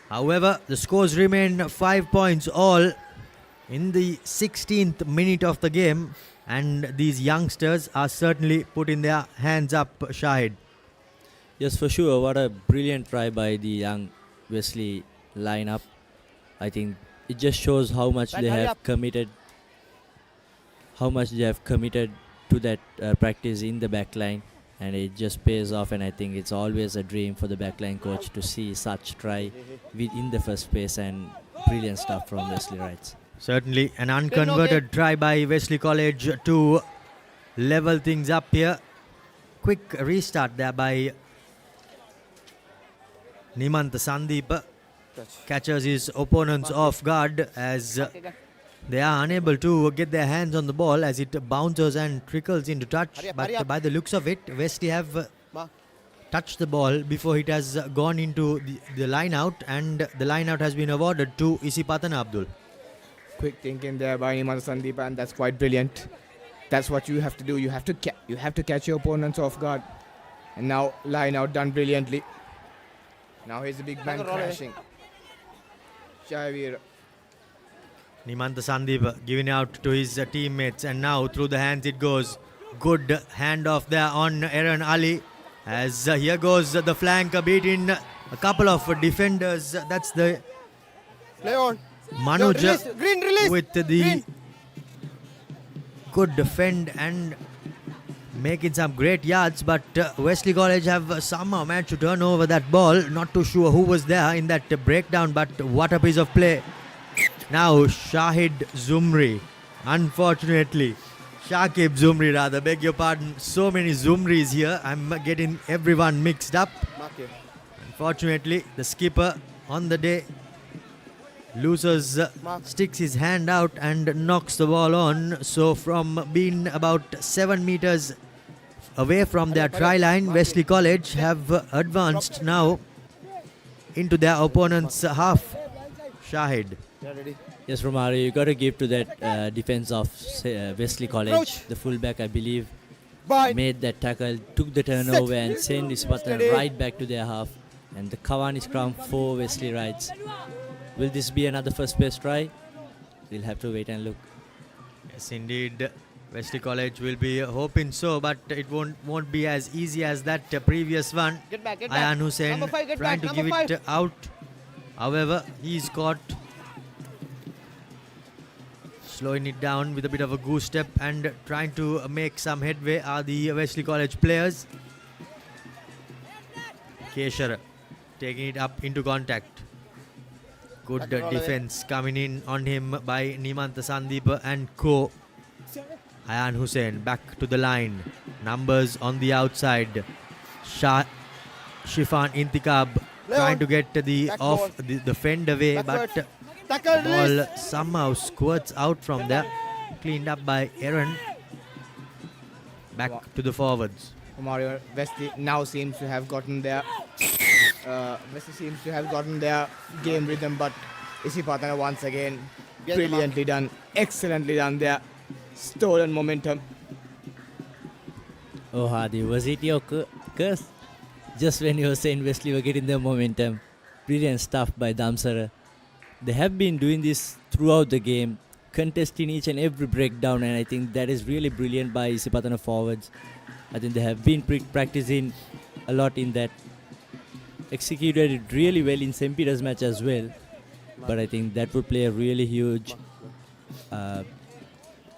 However, the scores remain 5 points all in the 16th minute of the game, and these youngsters are certainly putting their hands up, Shahid. Yes, for sure. What a brilliant try by the young Wesley lineup. I think it just shows how much they have committed. How much they have committed to that practice in the backline, and it just pays off. And I think it's always a dream for the backline coach to see such try in the first place, and brilliant stuff from Wesley Wrights. Certainly an unconverted try by Wesley College to level things up here. Quick restart there by Nimantha Sandeepa. Catches his opponents off guard as they are unable to get their hands on the ball as it bounces and trickles into touch. But by the looks of it, Wesley have touched the ball before it has gone into the line out, and the line out has been awarded to Isipathana Abdul. Quick thinking there by Nimantha Sandeepa, and that's quite brilliant. That's what you have to do. You have to catch your opponents off guard. And now line out done brilliantly. Now here's the big man crashing. Shavir. Nimantha Sandeep giving out to his teammates, and now through the hands it goes. Good handoff there on Aaron Ali. As here goes the flank, beat in a couple of defenders. That's the Play on. Manoj Yo, release. Green, release. with the Green. good defend and making some great yards, but Wesley College have somehow managed to turn over that ball. Not too sure who was there in that breakdown, but what a piece of play. Now Shahid Zumri, unfortunately, Shakib Zumri rather, beg your pardon, so many Zumris here, I'm getting everyone mixed up. Unfortunately, the skipper on the day sticks his hand out and knocks the ball on. So from being about 7 meters away from their try line, Wesley College have advanced now into their opponent's half. Shahid. Yes, Romario, you got to give to that defense of Wesley College. Approach. The fullback, I believe, Bind. made that tackle, took the turnover and sent Isipathana Steady. right back to their half. And the Kawani scrum for Wesley rides. Will this be another first best try? We'll have to wait and look. Yes, indeed. Wesley College will be hoping so, but it won't be as easy as that previous one. Get back. Ayan Hussain Number 5, get trying back. to give Number it out. However, he's caught. Slowing it down with a bit of a goose step and trying to make some headway are the Wesley College players. Keshar taking it up into contact. Good defense coming in on him by Nimanta Sandeep and co. Ayan Hussain back to the line. Numbers on the outside. Shifan Intikab trying to get the fend away, but the ball somehow squirts out from there. Cleaned up by Aaron. Back to the forwards. Mario, Wesley now seems to have gotten their game rhythm, but Isipathana once again brilliantly done, excellently done there. Stolen momentum. Oh, Hadi, was it your curse? Just when you were saying Wesley were getting the momentum. Brilliant stuff by Damsara. They have been doing this throughout the game, contesting each and every breakdown, and I think that is really brilliant by Isipathana forwards. I think they have been practicing a lot in that. Executed it really well in St. Peter's match as well, but I think that would play a really huge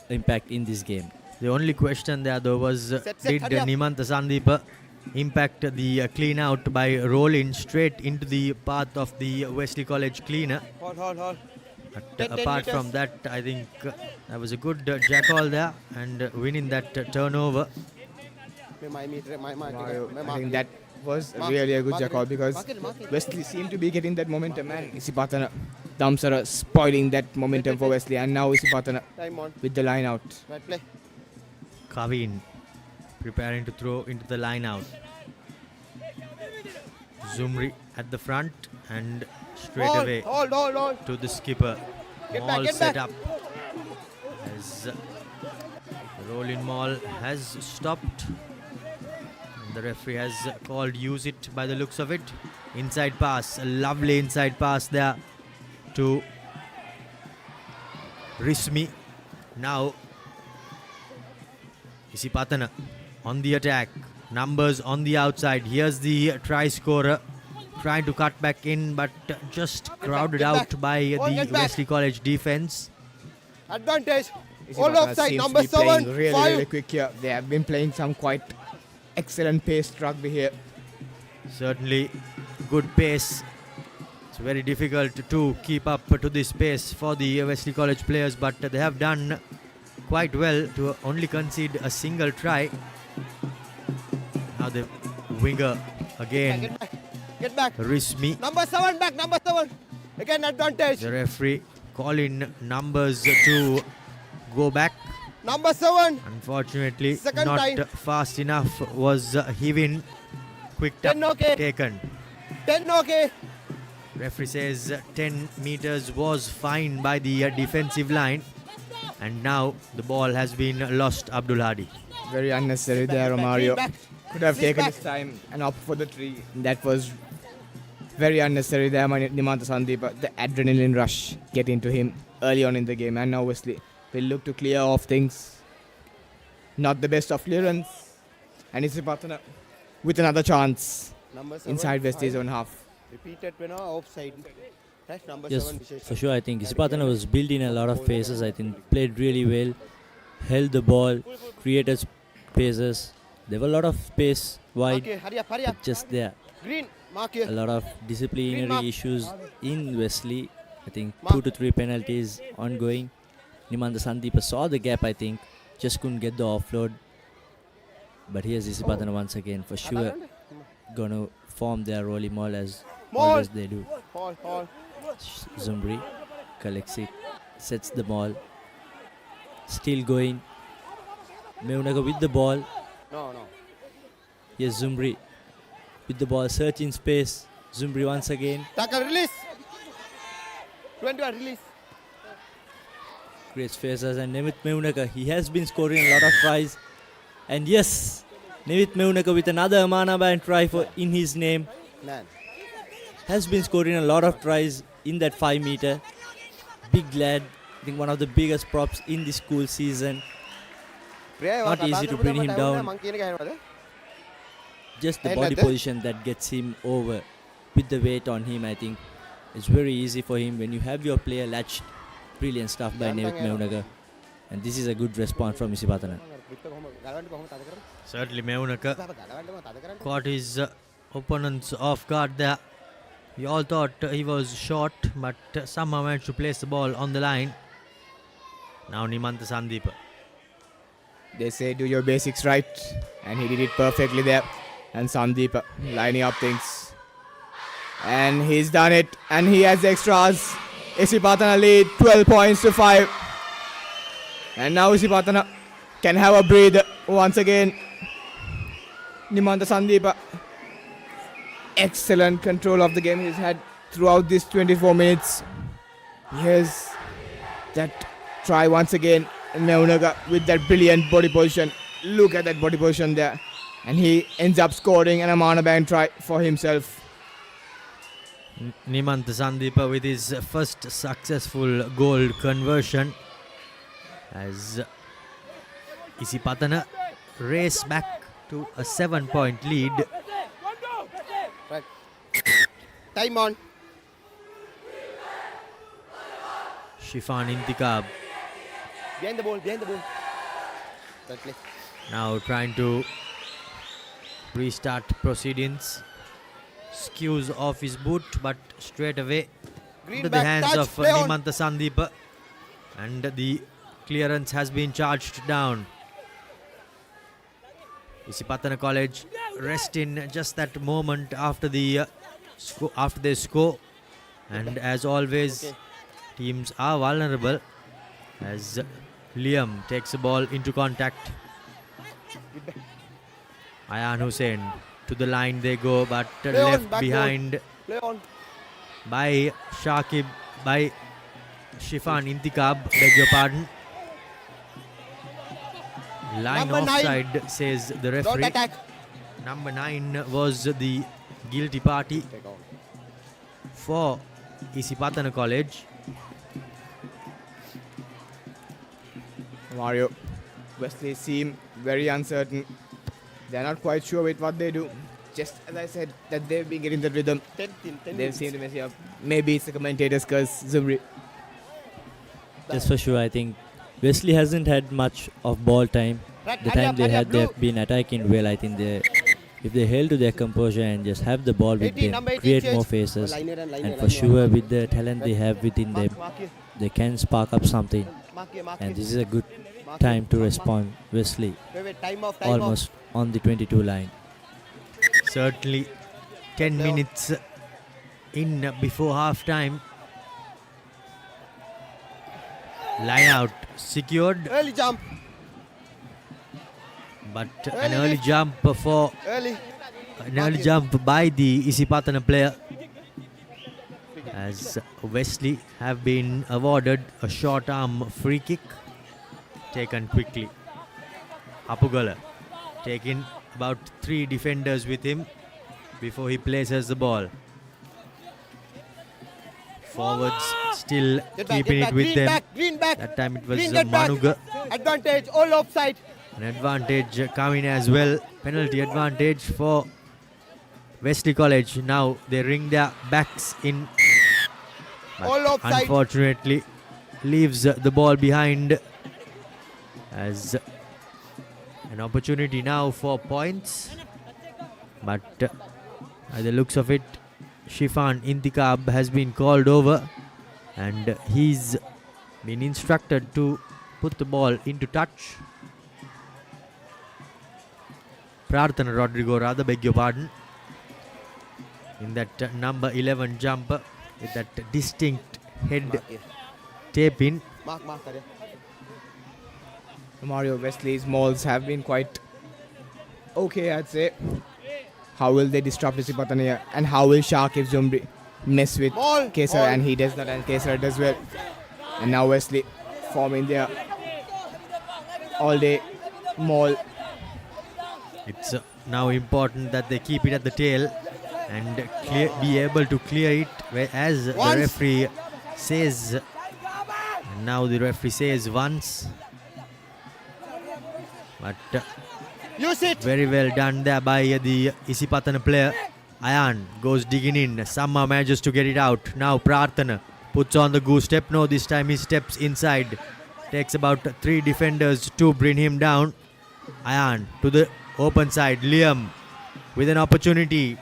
impact in this game. The only question there though was did Nimanta Sandeep impact the clean out by rolling straight into the path of the Wesley College cleaner. Hold. But apart from that, I think that was a good jack call there and winning that turnover. I think that was really a good jack call because Wesley seemed to be getting that momentum and Isipathana, Damsara spoiling that momentum for Wesley, and now Isipathana with the line out. Kavin preparing to throw into the line out. Zumri at the front and straight away to the skipper. Maul set up as the rolling maul has stopped. The referee has called use it by the looks of it. Inside pass, a lovely inside pass there to Rismi. Now Isipathana on the attack. Numbers on the outside. Here's the try scorer trying to cut back in, but just crowded out by the Wesley College defense. Advantage. All offside. Number 7. Really quick here. They have been playing some quite excellent paced rugby here. Certainly good pace. It's very difficult to keep up to this pace for the Wesley College players, but they have done quite well to only concede a single try. Now the winger again. Get back. Rismi. Number 7 back. Number 7. Again advantage. The referee calling Numbers to go back. Number 7. Unfortunately, Second not time. fast enough was Hivin. Quick tap taken. 10 okay. Referee says 10 meters was fine by the defensive line. And now the ball has been lost, Abdul Hadi. Very unnecessary there, Romario. Could have taken his time and opt for the tree. That was very unnecessary there, Nimanta Sandeep. The adrenaline rush get into him early on in the game, and now Wesley will look to clear off things. Not the best of clearance. And Isipathana with another chance Number 7, inside Wesley's 5. own half. Repeated offside. That's number Yes, 7. Vishesh. for sure. I think Isipathana was built in a lot of phases. I think played really well, held the ball, created spaces. There were a lot of space wide, Okay, hurry up, hurry up. but just there. Green, mark here. A lot of disciplinary Green mark. issues in Wesley. I think Mark. 2 to 3 penalties ongoing. Nimanda Sandeepa saw the gap, I think, just couldn't get the offload. But here's Isipathana once again, for sure, gonna form their rolling maul as always they do. Paul. Zumbri collects it, sets the ball, still going. Meunaga with the ball. No. Yes, Zumbri with the ball, searching space. Zumbri once again. Tackle, release. 21, release. Creates spaces, and Nemith Meunaga, he has been scoring a lot of tries. And yes, Nemith Meunaga with another Amana Band try for in his name. Man. Has been scoring a lot of tries in that 5 meter. Big lad, I think one of the biggest props in the school season. Not easy to bring him down. Just the body position that gets him over with the weight on him, I think. It's very easy for him when you have your player latched. Brilliant stuff by Nemith Meunaga. And this is a good response from Isipathana. Certainly Meunaga caught his opponents off guard there. We all thought he was short, but somehow managed to place the ball on the line. Now Nimanta Sandeepa. They say do your basics right, and he did it perfectly there. And Sandeep lining up things. And he's done it, and he has extras. Isipathana lead 12 points to 5. And now Isipathana can have a breather once again. Nimanta Sandeep, excellent control of the game he's had throughout this 24 minutes. Here's that try once again. Meunaga with that brilliant body position. Look at that body position there. And he ends up scoring an Amana Band try for himself. Nimanta Sandeepa with his first successful goal conversion as Isipathana race back to a 7-point lead. Right. Time on. Shifan Intikab Behind the ball. Right play. now trying to restart proceedings. Skews off his boot, but straight away Green into the back, hands touch, of play on. Nimanta Sandeepa, and the clearance has been charged down. Isipathana College rest in just that moment after the after they score, and as always, teams are vulnerable as Liam takes the ball into contact. Ayan Hussain to the line they go, but left behind by Shakib, by Shifan Intikab, beg your pardon. Line Number offside, 9. says the referee. Don't attack. Number 9 was the guilty party for Isipathana College. Mario, Wesley seem very uncertain. They're not quite sure with what they do. Just as I said, that they've been getting the rhythm. They seem to mess it up. Maybe it's the commentators' curse, Zumri. That's for sure. I think Wesley hasn't had much of ball time. The time they had, they've been attacking well. I think if they held to their composure and just have the ball with them, create more faces, and for sure with the talent they have within them, they can spark up something. And this is a good time to respond. Wesley almost on the 22 line. Certainly 10 minutes in before half time. Line out secured, Early jump. but an early jump for an early jump by the Isipathana player, as Wesley have been awarded a short arm free kick taken quickly. Apugala taking about 3 defenders with him before he places the ball. Forwards still keeping it with them. Green back. That time it was Green get back. Manuga. Advantage. All offside. An advantage coming as well. Penalty advantage for Wesley College. Now they ring their backs in. But unfortunately leaves the ball behind as an opportunity now for points. But by the looks of it, Shifan Intikab has been called over and he's been instructed to put the ball into touch. Prarthana Rodrigo, rather, beg your pardon, in that number 11 jumper with that distinct head tape in. Mario Wesley's mauls have been quite okay, I'd say. How will they disrupt Isipathana and how will Shakib Zumri mess with Kesar? And he does not, and Kesar does well. And now Wesley forming their all-day maul. It's now important that they keep it at the tail and be able to clear it as the referee says. And now the referee says once. But very well done there by the Isipathana player. Ayan goes digging in. Somehow manages to get it out. Now Prarthana puts on the goose step. No, this time he steps inside. Takes about 3 defenders to bring him down. Ayan to the open side. Liam with an opportunity.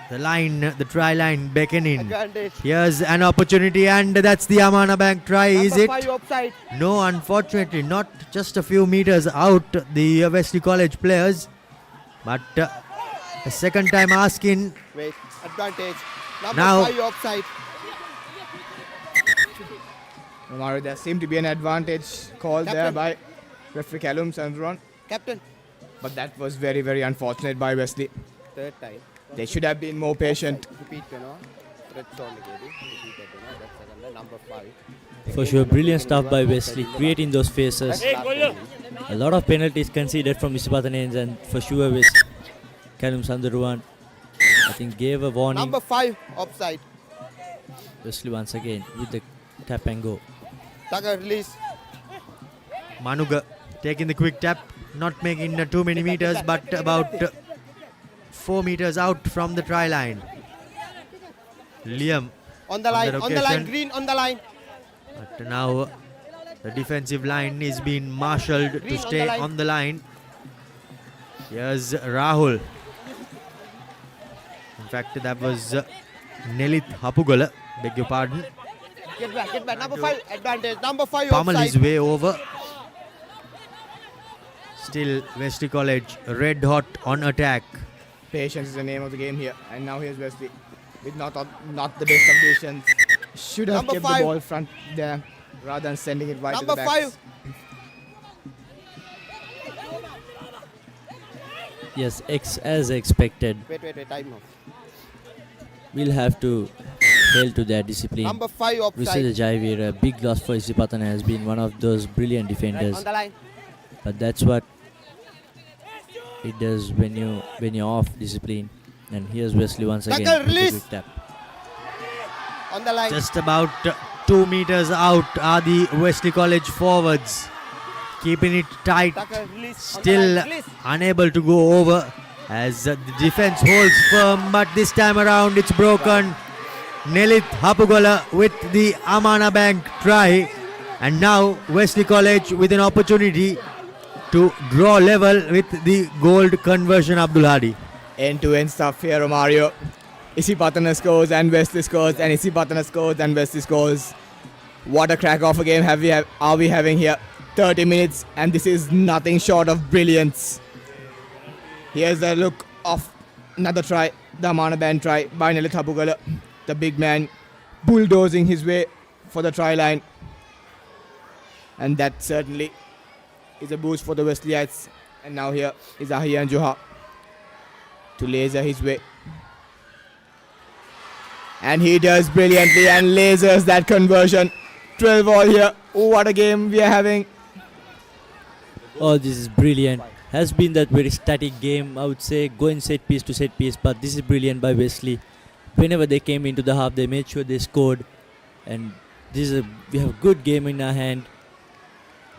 The try line beckoning. Advantage. Here's an opportunity and that's the Amana Bank try, is it? 5 offside. No, unfortunately, not just a few meters out, the Wesley College players. But the second time asking. Wait, advantage. Now, 5 offside. Mario, there seemed to be an advantage called there by referee Callum Sandron. Captain. But that was very, very unfortunate by Wesley. 3rd time. They should have been more patient. Repeat, red zone that's number 5. For sure, brilliant stuff by Wesley, creating those faces. A lot of penalties conceded from Isipathana and for sure with Callum Sandruan, I think gave a warning. Number 5 offside. Wesley once again with the tap and go. Tucker release. Manuga taking the quick tap, not making too many meters, but about 4 meters out from the try line. Liam on the line, green on the line. But now the defensive line is being marshaled to stay on the line. Here's Rahul. In fact, that was Nelith Hapugala, beg your pardon. Get back. Number 5 advantage. Number 5 Pummel offside. his way over. Still Wesley College red hot on attack. Patience is the name of the game here. And now here's Wesley with not the best of patience. Should have kept the ball front there rather than sending it right to the backs. Number 5. Yes, as expected. Wait, time off. We'll have to hail to their discipline. Number 5 offside. Risha Jaivir, a big loss for Isipathana, has been one of those brilliant defenders. On the line. But that's what it does when you're off discipline. And here's Wesley once again. Tackle, release. Quick tap. On the line. Just about 2 meters out are the Wesley College forwards. Keeping it tight. Tackle, release. Still unable to go over as the defense holds firm. But this time around it's broken. Nelith Hapugala with the Amana Bank try. And now Wesley College with an opportunity to draw level with the gold conversion, Abdul Hadi. End-to-end stuff here, Mario. Isipathana scores and Wesley scores, and Isipathana scores and Wesley scores. What a crack of a game are we having here. 30 minutes, and this is nothing short of brilliance. Here's the look of another try, the Amana Band try by Nelith Hapugala. The big man bulldozing his way for the try line. And that certainly is a boost for the Wesleyites. And now here is Ahian Johar to laser his way. And he does brilliantly and lasers that conversion. 12 all here. Oh, what a game we are having. Oh, this is brilliant. Has been that very static game, I would say, going set piece to set piece. But this is brilliant by Wesley. Whenever they came into the half, they made sure they scored. And we have a good game in our hand.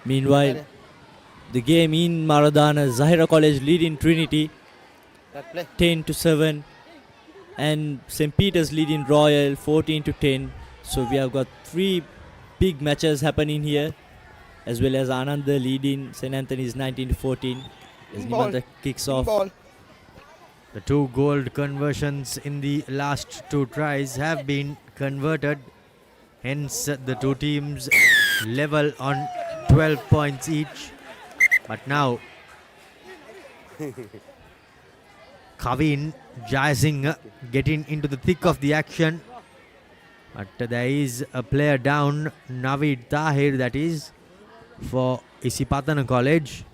Meanwhile, the game in Maradana. Zahira College lead in Trinity, 10-7, and St. Peter's lead in Royal, 14-10. So we have got 3 big matches happening here, as well as Ananda lead in St. Anthony's 19-14. As Nimanta kicks off. The 2 gold conversions in the last 2 tries have been converted. Hence, the 2 teams level on 12 points each. But now, Kavin Jayasingh getting into the thick of the action. But there is a player down, Naveed Tahir, that is, for Isipathana College.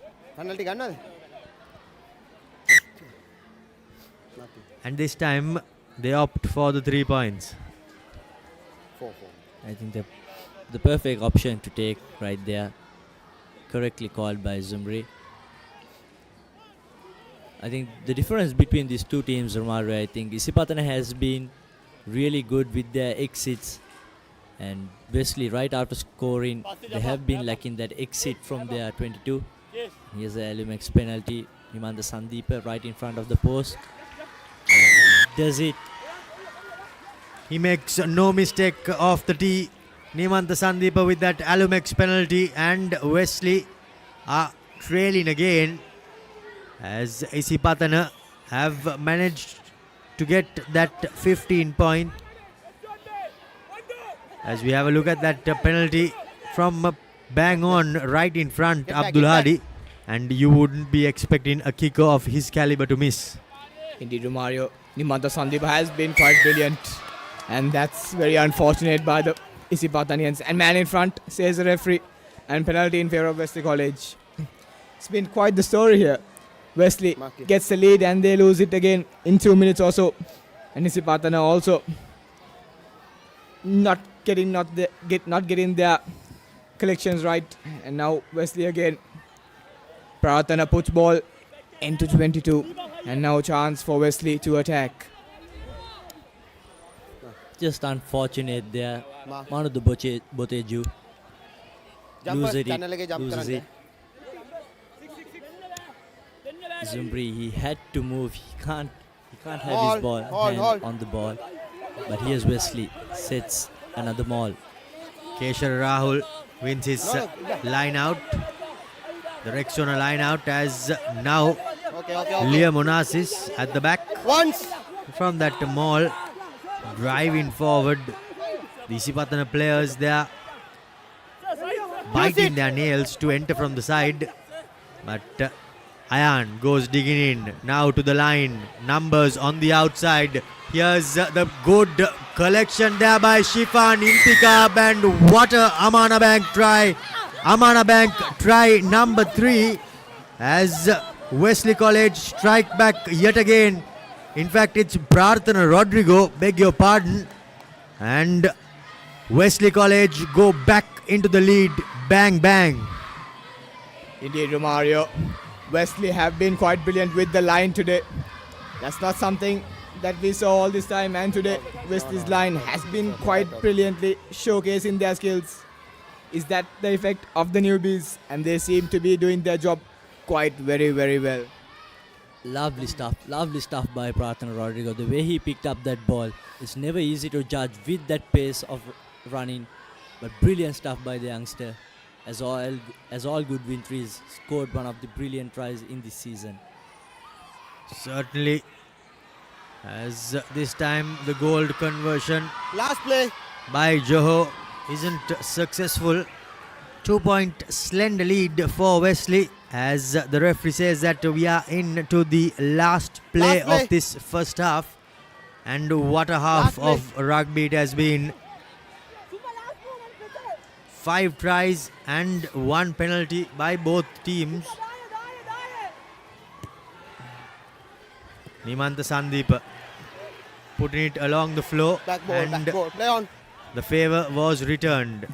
And this time, they opt for the 3 points. 4-4. I think the perfect option to take right there. Correctly called by Zumri. I think the difference between these 2 teams, Romario, I think Isipathana has been really good with their exits, and Wesley, right after scoring, they have been lacking that exit from their 22. Here's the Alumex penalty. Nimanta Sandeepa right in front of the post. Does it? He makes no mistake off the tee. Nimanta Sandeepa with that Alumex penalty, and Wesley are trailing again, as Isipathana have managed to get that 15 point. As we have a look at that penalty from bang on right in front, Abdul Hadi, and you wouldn't be expecting a kicker of his caliber to miss. Indeed, Romario. Nimanta Sandeepa has been quite brilliant, and that's very unfortunate by the Isipathanians. And man in front, says the referee, and penalty in favour of Wesley College. It's been quite the story here. Wesley gets the lead and they lose it again in 2 minutes or so. And Isipathana also not getting their collections right. And now Wesley again. Prathana puts ball into 22. And now chance for Wesley to attack. Just unfortunate there. Manu the Boteju loses it. Zumbri, he had to move. He can't have his hand on the ball. But here's Wesley, sets another maul. Keshar Rahul wins his line out. The Rexona line out, as now Liam Onassis at the back. From that maul, driving forward. The Isipathana players, they are biting their nails to enter from the side. But Ayan goes digging in, now to the line, numbers on the outside. Here's the good collection there by Shifan Intikab, and what a Amana Bank try. Amana Bank try number 3, as Wesley College strike back yet again. In fact, it's Prathana Rodrigo, beg your pardon, and Wesley College go back into the lead. Bang, bang. Indeed, Romario. Wesley have been quite brilliant with the line today. That's not something that we saw all this time, and today Wesley's line has been quite brilliantly showcasing their skills. Is that the effect of the newbies? And they seem to be doing their job quite very, very well. Lovely stuff by Prathana Rodrigo. The way he picked up that ball, it's never easy to judge with that pace of running, but brilliant stuff by the youngster. As all good wintries, scored one of the brilliant tries in this season. Certainly, as this time the gold conversion last play by Joho isn't successful. 2-point slender lead for Wesley, as the referee says that we are into the last play of this first half. And what a half of rugby it has been. 5 tries and 1 penalty by both teams. Nimanta Sandeepa putting it along the floor, and play on. The favour was returned.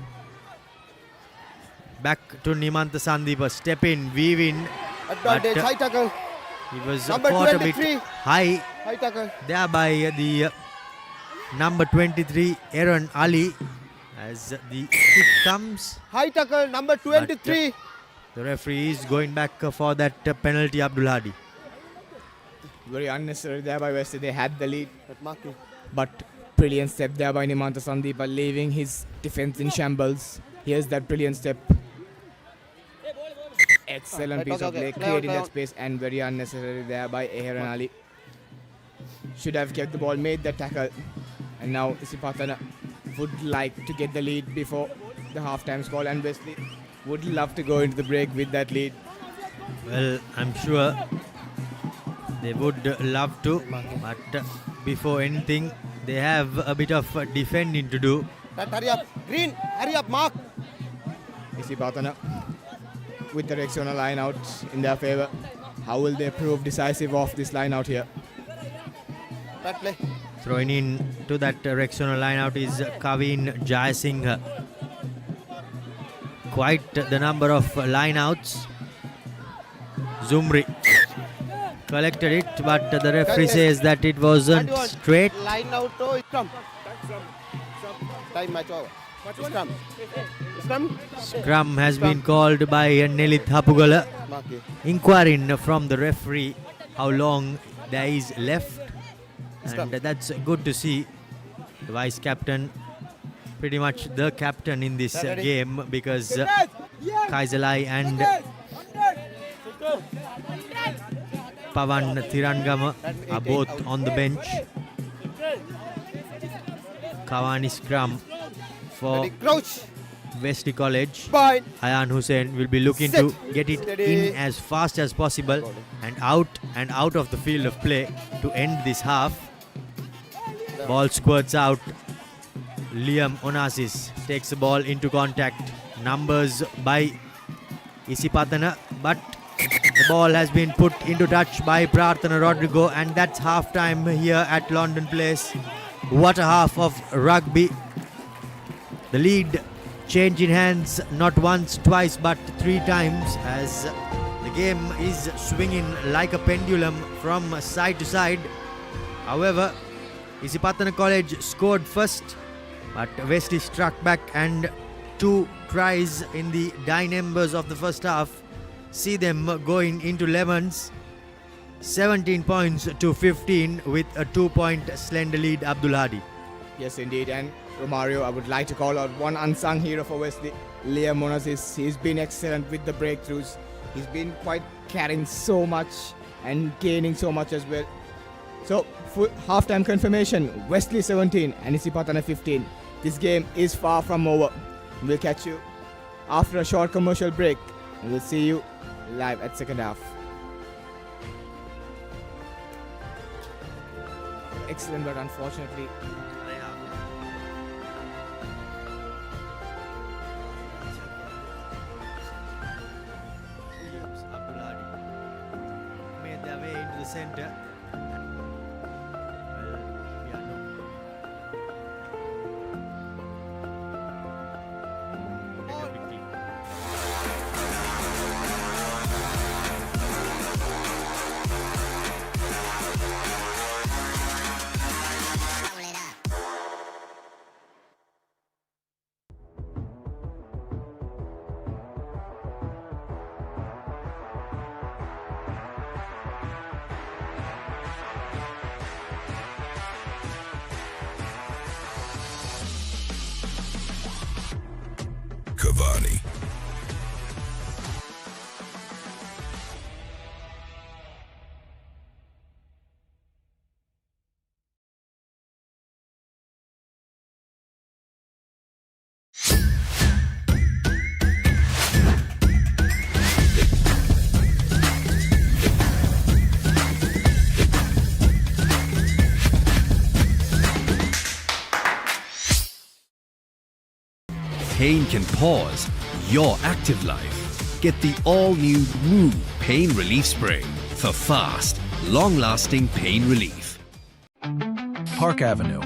Back to Nimanta Sandeepa, step in, weave in. Advantage, high tackle. He was Number caught 23. a bit high Tackle. there by the number 23 Aaron Ali, as the kick comes. High tackle, number 23. The referee is going back for that penalty, Abdul Hadi. Very unnecessary there by Wesley. They had the lead. But brilliant step there by Nimanta Sandeepa, leaving his defense in shambles. Here's that brilliant step. Excellent piece of play, creating that space, and very unnecessary there by Eheran Ali. Should have kept the ball, made the tackle. And now Isipathana would like to get the lead before the half-time score, and Wesley would love to go into the break with that lead. Well, I'm sure they would love to, but before anything, they have a bit of defending to do. Hurry up, Green, hurry up, Mark. Isipathana with the Rexona line out in their favour. How will they prove decisive of this line out here? That play. Throwing in to that Rexona line out is Kavin Jayasinghe. Quite the number of line outs. Zumri collected it, but the referee says that it wasn't straight. Line out to scrum. Time match over. Scrum. Scrum. Scrum has been called by Nelith Hapugala, inquiring from the referee how long there is left, and that's good to see. The vice captain, pretty much the captain in this game, because Kaisalai and Pavan Thirangama are both on the bench. Kawani scrum for Wesley College. Ayan Hussain will be looking to get it in as fast as possible and out of the field of play to end this half. Ball squirts out. Liam Onassis takes the ball into contact. Numbers by Isipathana, but the ball has been put into touch by Prarthana Rodrigo, and that's half time here at London Place. What a half of rugby. The lead changing hands not once, twice, but 3 times, as the game is swinging like a pendulum from side to side. However, Isipathana College scored first, but Wesley struck back, and 2 tries in the dying embers of the first half see them going into lemons. 17 points to 15 with a 2-point slender lead, Abdul Hadi. Yes, indeed. And Romario, I would like to call out one unsung hero for Wesley, Liam Onassis. He's been excellent with the breakthroughs. He's been quite carrying so much and gaining so much as well. So, for halftime confirmation, Wesley 17 and Isipathana 15. This game is far from over. We'll catch you after a short commercial break, and we'll see you live at second half. Excellent, but unfortunately made their way into the center. Cavani. Pain can pause your active life. Get the all-new Move Pain Relief Spray for fast, long-lasting pain relief. Park Avenue.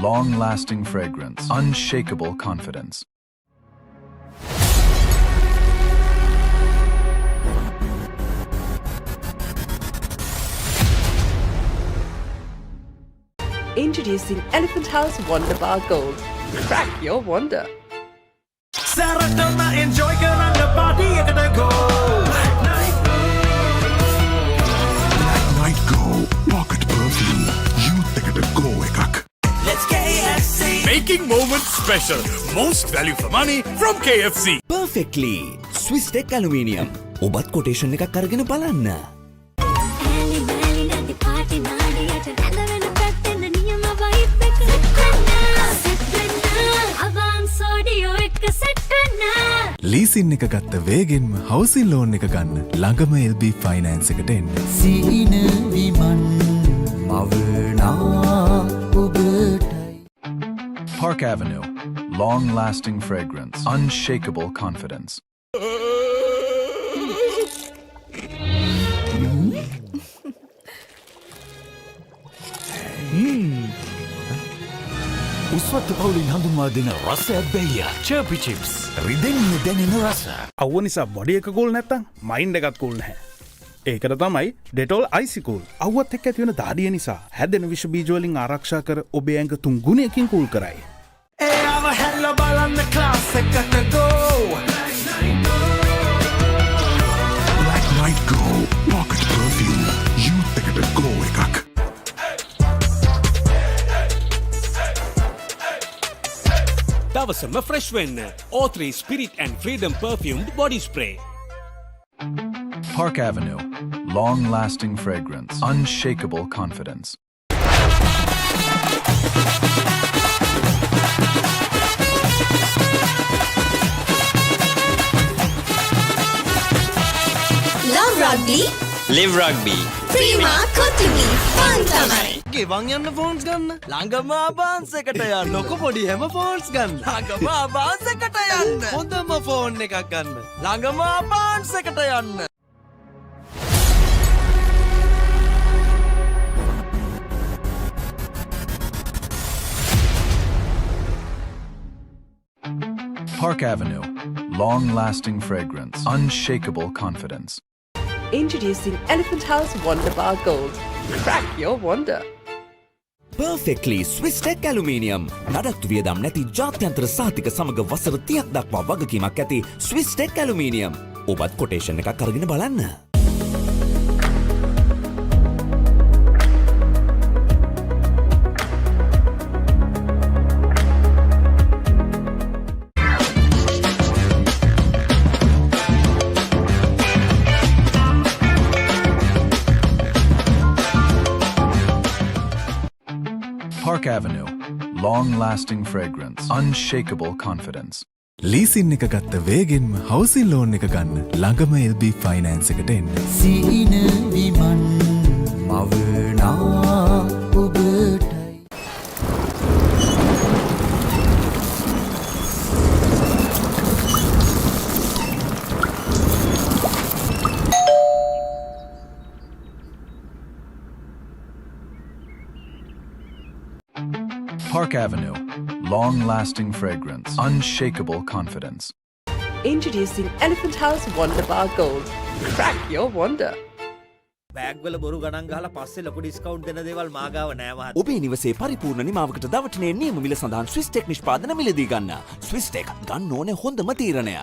Long-lasting fragrance. Unshakable confidence. Introducing Elephant House Wonder Bar Gold. Crack your wonder. Saratama enjoy kerana party ekata go. Night Go Pocket Perfume Youth එකට go එකක්. Let's KFC. Making moments special. Most value for money from KFC. Perfectly. Swiss Tech Aluminium. ඔබත් quotation එකක් අරගෙන බලන්න. Leasing එක ගත්ත වේගෙන්ම හවසින් loan එක ගන්න ළඟම LB ෆයිනෑන්ස් එකට එන්න. සීන විමන් මවනා ඔබටයි. Park Avenue. Long-lasting fragrance. Unshakable confidence. උස්වත්ත පවුලින් හඳුන්වා දෙන රසයක් බැයිය චර්පි චිප්ස් රිදෙන්න දැනෙන රස. අව්ව නිසා බොඩි එක කූල් නැත්තම් මයින්ඩ් එකත් කූල් නැහැ. ඒකට තමයි ඩෙටෝල් අයිසිකූල්. අව්වත් එක්ක ඇති වෙන දාඩිය නිසා හැදෙන විෂ බීජ වලින් ආරක්ෂා කර ඔබේ ඇඟ 3 ගුණයකින් කූල් කරයි. එයාව හැල්ල බලන්න ක්ලාස් එකට go. Black Night Go Pocket Perfume Youth එකට go එකක්. දවසම ෆ්‍රෙෂ් වෙන්න O3 Spirit and Freedom Perfumed Body Spray. Park Avenue. Long-lasting fragrance. Unshakable confidence. Love Rugby. Live Rugby. Prima Kotumi. Fun තමයි. ගෙවන් යන්න ෆෝන්ස් ගන්න. ළඟම ආබාන්ස් එකට යන්න. ලොකු පොඩි හැම ෆෝන්ස් ගන්න. ළඟම ආබාන්ස් එකට යන්න. හොඳම ෆෝන් එකක් ගන්න. ළඟම ආබාන්ස් එකට යන්න. Park Avenue. Long-lasting fragrance. Unshakable confidence. Introducing Elephant House Wonder Bar Gold. Crack your wonder. Perfectly Swiss Tech Aluminium. නඩත්තු වියදම් නැති ජාත්‍යන්තර සහතික සමග වසර 30ක් දක්වා වගකීමක් ඇති Swiss Tech Aluminium. ඔබත් quotation එකක් අරගෙන බලන්න. Park Avenue. Long-lasting fragrance. Unshakable confidence. Leasing එක ගත්ත වේගෙන්ම හවසින් ලෝන් එක ගන්න ළඟම LB ෆයිනෑන්ස් එකට එන්න. සීන විමන් මවනා ඔබටයි. Park Avenue. Long-lasting fragrance. Unshakable confidence. Introducing Elephant House Wonder Bar Gold. Crack your wonder. Bag වල බොරු ගණන් ගහලා පස්සේ ලොකු ඩිස්කවුන්ට් දෙන දේවල් මාගාව නෑ මහත්තයා. ඔබේ නිවසේ පරිපූර්ණ නිමාවකට දවටනේ නියම මිල සඳහන් Swiss Tech නිෂ්පාදන මිලදී ගන්න. Swiss Tech ගන්න ඕනේ හොඳම තීරණය.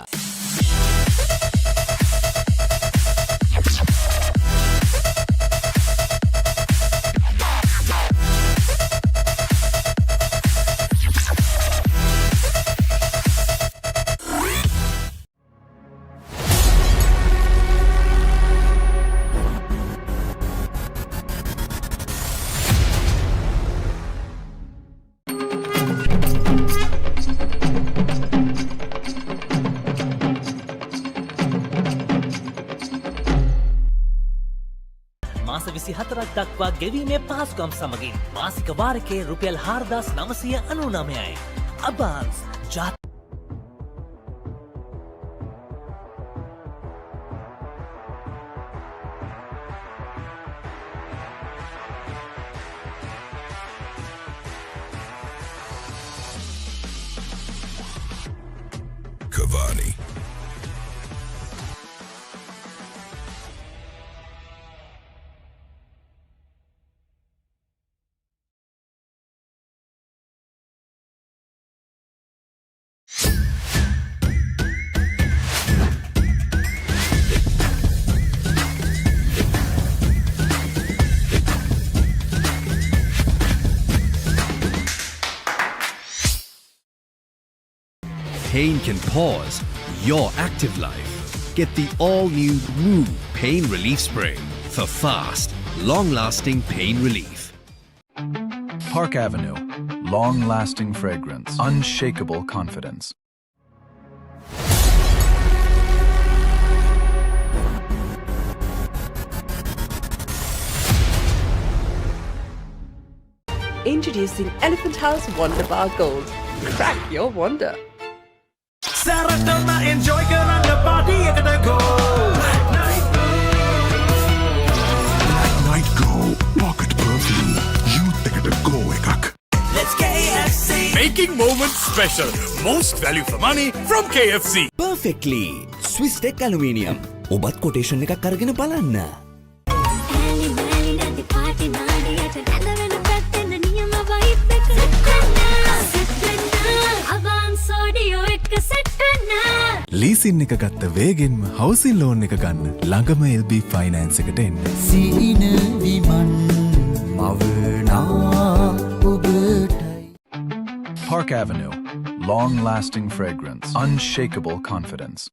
මාස 24ක් දක්වා ගෙවීමේ පහසුකම් සමගින් මාසික වාරිකයේ රුපියල් 4999යි. Abans Cavani. pain can pause your active life. Get the all-new Woo Pain Relief Spray for fast, long-lasting pain relief. Park Avenue. Long-lasting fragrance. Unshakable confidence. Introducing Elephant House Wonder Bar Gold. Crack your wonder. Saratona enjoy kerana party ekata go. Night Glow Pocket Perfume. Youth ekata go ekak. Let's KFC. Making moments special. Most value for money from KFC. Perfectly. Swiss Tech Aluminium. ඔබත් quotation එකක් අරගෙන බලන්න. Leasing එක ගත්ත වේගෙන්ම හවසින් loan එක ගන්න ළඟම LB finance එකට එන්න. සීන විමන් මවනා ඔබටයි. Park Avenue. Long-lasting fragrance. Unshakable confidence.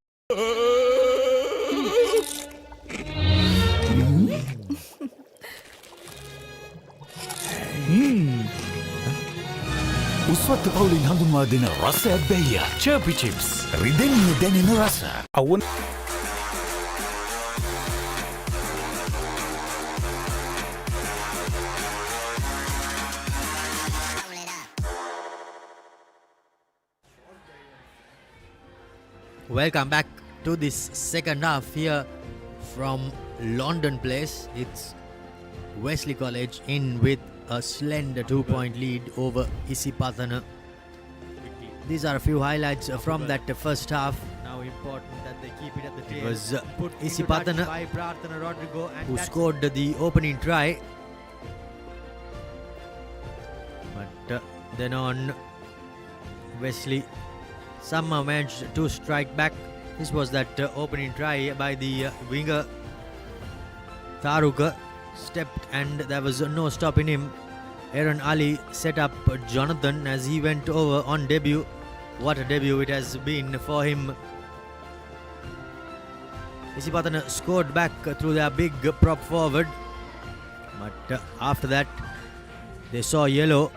උස්වත්ත පවුලින් හඳුන්වා දෙන රසයක් බැයියා චර්පි චිප්ස් රිදෙන්නේ දැනෙන රස. අවුන් Welcome back to this second half here from London Place. It's Wesley College in with a slender 2-point lead over Isipathana. These are a few highlights from that first half. Now important that they keep it at the tail. It was Put into Isipathana touch by Prarthana Rodrigo and who that's scored the opening try. But then on, Wesley somehow managed to strike back. This was that opening try by the winger. Taruka stepped and there was no stopping him. Aaron Ali set up Jonathan as he went over on debut. What a debut it has been for him. Isipathana scored back through their big prop forward. But after that, they saw yellow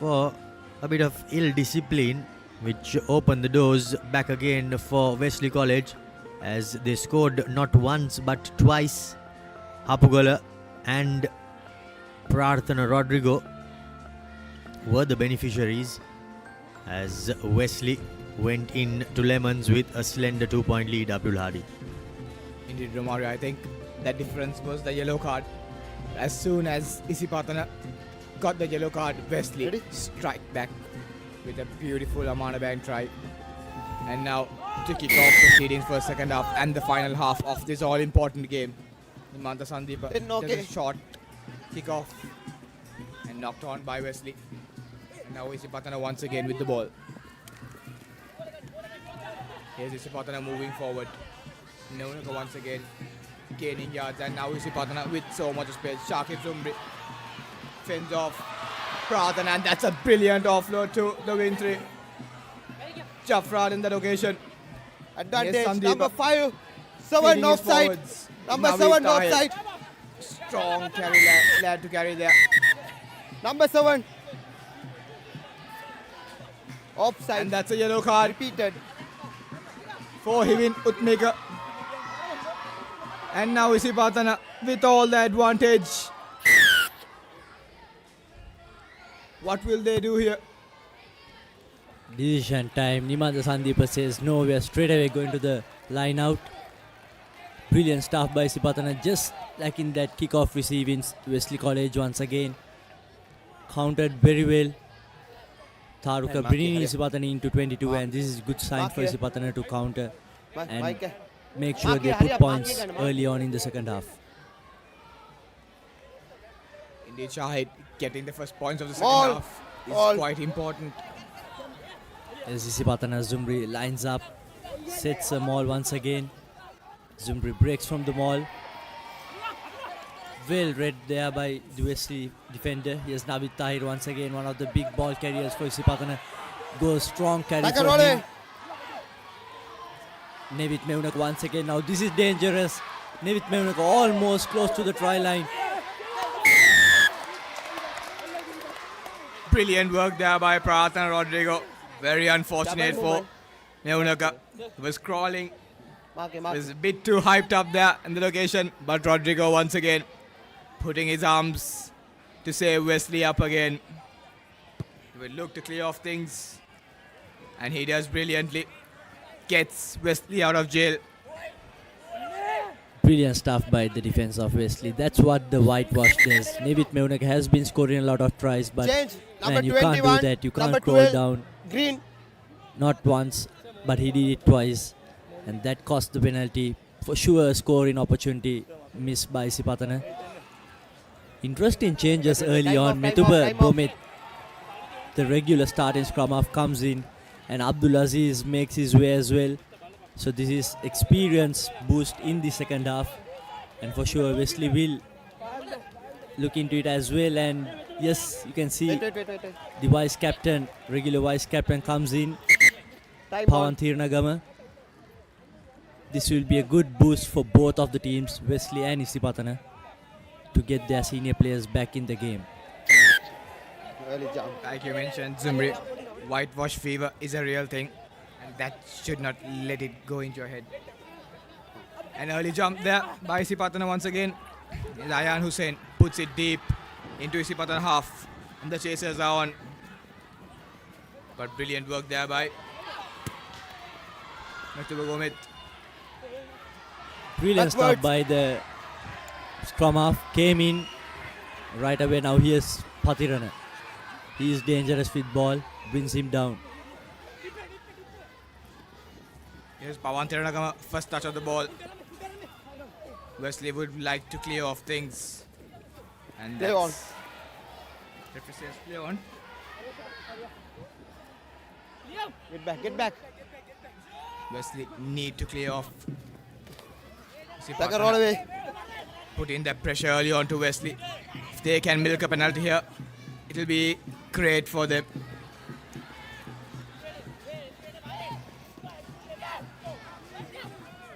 for a bit of ill discipline, which opened the doors back again for Wesley College as they scored not once but twice. Hapugala and Prarthana Rodrigo were the beneficiaries as Wesley went in to Lemons with a slender 2-point lead. Abdul Hadi. Indeed, Romario, I think that difference was the yellow card. As soon as Isipathana got the yellow card, Wesley strike back with a beautiful Amana Band try. And now to kick off proceedings for the second half and the final half of this all-important game. Nimanta Sandeepa does a short kick off and knocked on by Wesley. And now Isipathana once again with the ball. Here's Isipathana moving forward. Naunaka once again gaining yards, and now Isipathana with so much space. Shakib Zumri fends off Prarthana, and that's a brilliant offload to the wing three. Jafrad in that occasion. Advantage, number 5, 7 offside. Number 7 offside. Strong carry lad to carry there. Number 7. Offside. And that's a yellow card. Repeated. For Hivin Utmeka. And now Isipathana with all the advantage. What will they do here? Decision time. Nimanta Sandeepa says no, we are straight away going to the line out. Brilliant stuff by Isipathana, just like in that kickoff receive in Wesley College once again. Countered very well. Taruka bringing Isipathana into 22, and this is a good sign for Isipathana to counter and make sure they put points early on in the second half. Indeed, Shahid getting the first points of the second half is quite important. As Isipathana Zumri lines up, sets a maul once again. Zumri breaks from the maul. Well read there by the Wesley defender. Here's Navid Tahir once again, one of the big ball carriers for Isipathana. Goes strong carry for him. Nevit Meunak once again. Now this is dangerous. Nevit Meunak almost close to the try line. Brilliant work there by Prathana Rodrigo. Very unfortunate for Meunaka. He was crawling. Was a bit too hyped up there in the location. But Rodrigo once again putting his arms to save Wesley up again. He will look to clear off things. And he does brilliantly. Gets Wesley out of jail. Brilliant stuff by the defense of Wesley. That's what the whitewash does. Nevit Meunak has been scoring a lot of tries, but man, you can't do that. You can't crawl down. Green. Not once, but he did it twice. And that cost the penalty. For sure, a scoring opportunity missed by Isipathana. Interesting changes early on. Metuba Bomit, the regular starting scrum half, comes in, and Abdul Aziz makes his way as well. So this is experience boost in the second half, and for sure Wesley will look into it as well. And yes, you can see the vice captain, regular vice captain, comes in, Pawan Thirnagama. This will be a good boost for both of the teams, Wesley and Isipathana, to get their senior players back in the game. Like you mentioned, Zumri, whitewash fever is a real thing. And that should not let it go into your head. An early jump there by Isipathana once again. Ayan Hussain puts it deep into Isipathana half. And the chasers are on. But brilliant work there by Metuba Gomit. Brilliant stuff by the scrum half. Came in right away. Now here's Patirana. He is dangerous with ball. Brings him down. Here's Pawan Thirnagama, first touch of the ball. Wesley would like to clear off things. And play on. Referee says play on. Get back. Wesley need to clear off. Take a roll away. Put in that pressure early on to Wesley. If they can milk a penalty here, it will be great for them.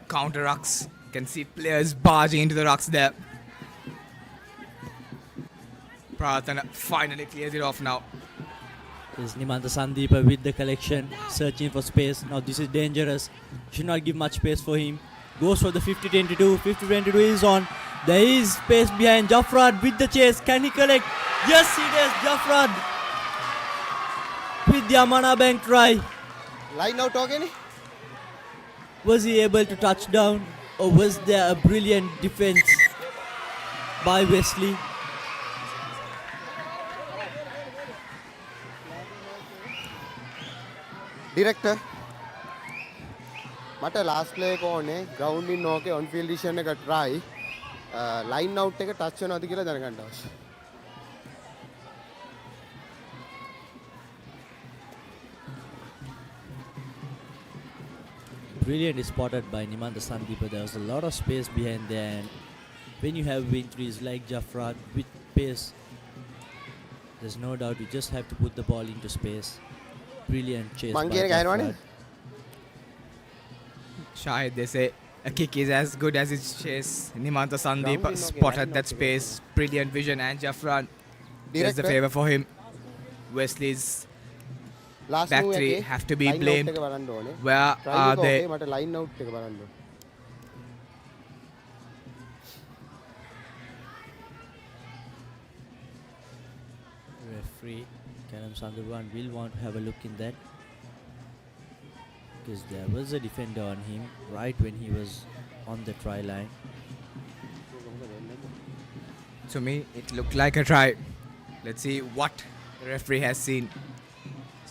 Counter rucks. Can see players barging into the rucks there. Prathana finally clears it off now. Is Nimanta Sandeepa with the collection, searching for space. Now this is dangerous. Should not give much space for him. Goes for the 50-22. 50-22 is on. There is space behind Jaffrad with the chase. Can he collect? Yes, he does. Jaffrad with the Amana Bank try. Line out again. Was he able to touch down, or was there a brilliant defense by Wesley? Director, මට last play එක ඕනේ ground in okay on field decision එක try line out එක touch වෙනවද කියලා දැනගන්න අවශ්‍යයි. Brilliant spotted by Nimanta Sandeepa. There was a lot of space behind there, and when you have wintries like Jaffrad with pace, there's no doubt you just have to put the ball into space. Brilliant chase by Jaffrad. Shahid, they say a kick is as good as its chase. Nimanta Sandeepa spotted that space. Brilliant vision, and Jaffrad does the favor for him. Wesley's back three have to be blamed. Where are they? Line out එක බලන්න. Referee Karam Sandurwan will want to have a look in that, because there was a defender on him right when he was on the try line. To me, it looked like a try. Let's see what the referee has seen.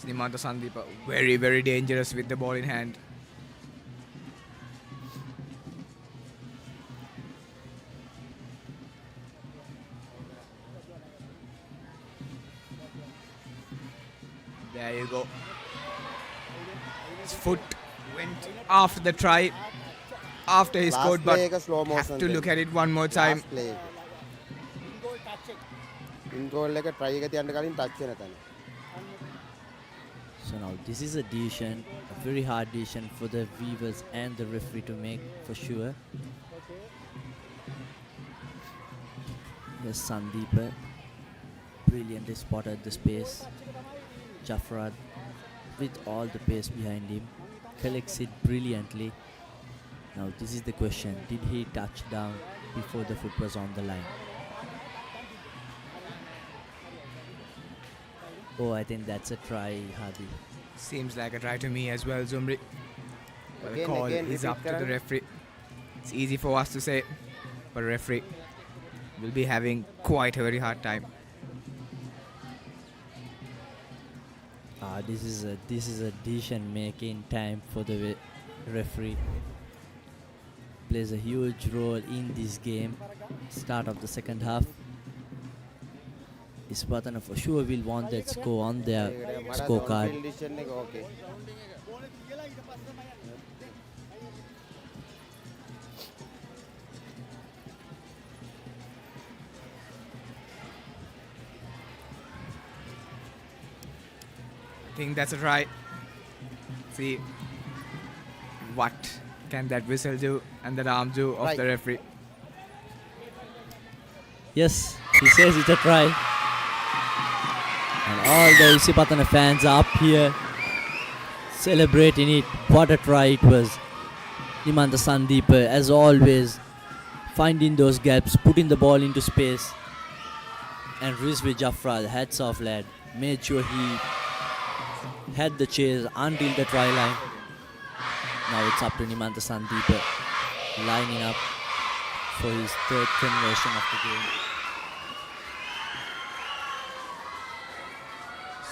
Nimanta Sandeepa very, very dangerous with the ball in hand. There you go. His foot went after the try, after he scored, but have to look at it one more time. In goal එක try එක තියන්න කලින් touch වෙන තැන. So So now this is a decision, a very hard decision for the viewers and the referee to make for sure. There's Sandeep, brilliantly spotted the space. Jafrad with all the pace behind him, collects it brilliantly. Now this is the question, did he touch down before the foot was on the line? Oh, I think that's a try, Hadi. Seems like a try to me as well, Zumri. But the Again, call again, is repeat, up to the Karan. referee. It's easy for us to say, but the referee will be having quite a very hard time. This is a decision making time for the referee. Plays a huge role in this game. Start of the second half. Isipathana for sure will want that score on their scorecard. Okay. I think that's a try. See what can that whistle do and that arm do of Right. the referee. Yes, he says it's a try. And all the Isipathana fans are up here celebrating it. What a try it was. Nimantha Sandeep, as always, finding those gaps, putting the ball into space. And Rizvi Jafra, hats off lad, made sure he had the chase until the try line. Now it's up to Nimantha Sandeep lining up for his third conversion of the game.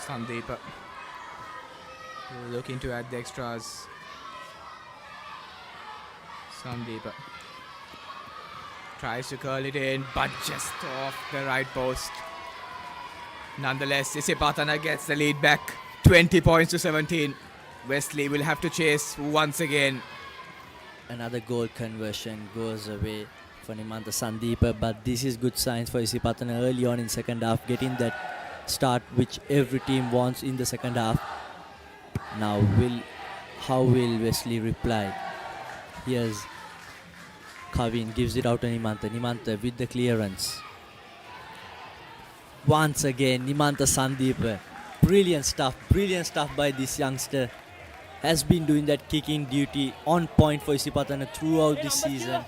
Sandeep looking to add the extras. Sandeep tries to curl it in, but just off the right post. Nonetheless, Isipathana gets the lead back, 20 points to 17. Wesley will have to chase once again. Another goal conversion goes away for Nimantha Sandeep, but this is good signs for Isipathana early on in second half, getting that start which every team wants in the second half. Now how will Wesley reply? Here's Kavin, gives it out to Nimantha. Nimantha with the clearance. Once again, Nimantha Sandeep. Brilliant stuff by this youngster. Has been doing that kicking duty on point for Isipathana throughout this season.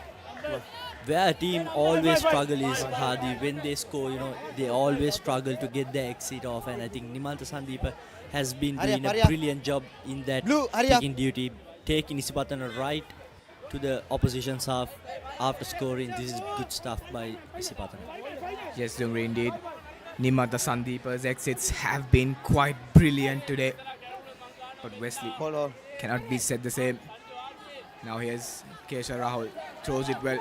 Where a team always struggle is Hadi. When they score, they always struggle to get their exit off. And I think Nimantha Sandeep has been doing a brilliant job in that kicking duty, taking Isipathana right to the opposition's half after scoring. This is good stuff by Isipathana. Yes, Dumri, indeed. Nimantha Sandeep's exits have been quite brilliant today. But Wesley cannot be said the same. Now here's Kesha Rahul. Throws it well.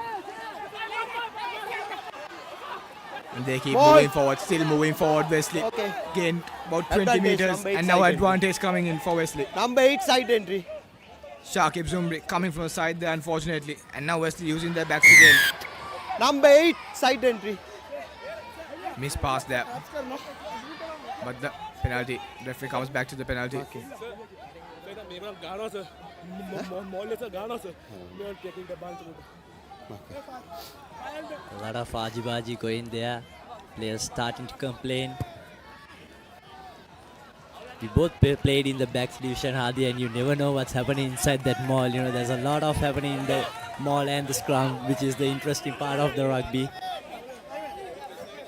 And they keep moving forward. Still moving forward, Wesley. Gained about 20 Advantage, meters. number 8 And now side advantage coming in for Wesley. Number 8 side entry. Shakib Zumri coming from the side there, unfortunately. And now Wesley using their backs again. Number 8 side entry. Miss pass there. But the penalty. Referee comes back to the penalty. A lot of ajibaji going there. Players starting to complain. We both played in the backs division, Hadi, and you never know what's happening inside that mall. There's a lot of happening in the mall and the scrum, which is the interesting part of the rugby.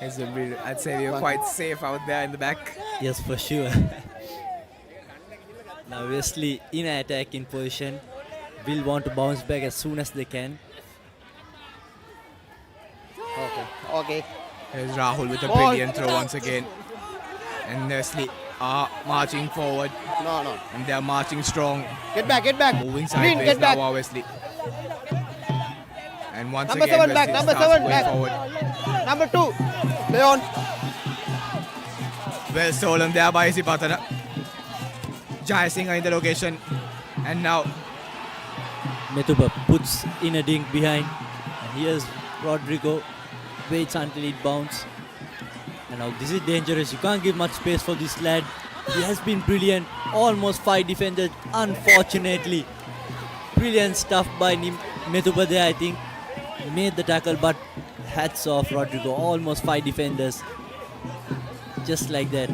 Yes, I'd say we're quite safe out there in the back. Yes, for sure. Now Wesley in an attacking position will want to bounce back as soon as they can. Okay. Here's Rahul with a brilliant throw once again. And Wesley are marching forward. No. And they're marching strong. Get back. Moving Green, sideways get back. now are Wesley. And once Number again 7 back. Wesley Number starts 7 going back. forward. Number 2. Leon. Well stolen there by Isipathana. Jai Singh in the location. And now Metuba puts in a dink behind. And here's Rodrigo. Waits until it bounces. And now this is dangerous. You can't give much space for this lad. He has been brilliant. Almost 5 defenders, unfortunately. Brilliant stuff by Methupa there, I think. Made the tackle, but hats off Rodrigo. Almost 5 defenders. Just like that.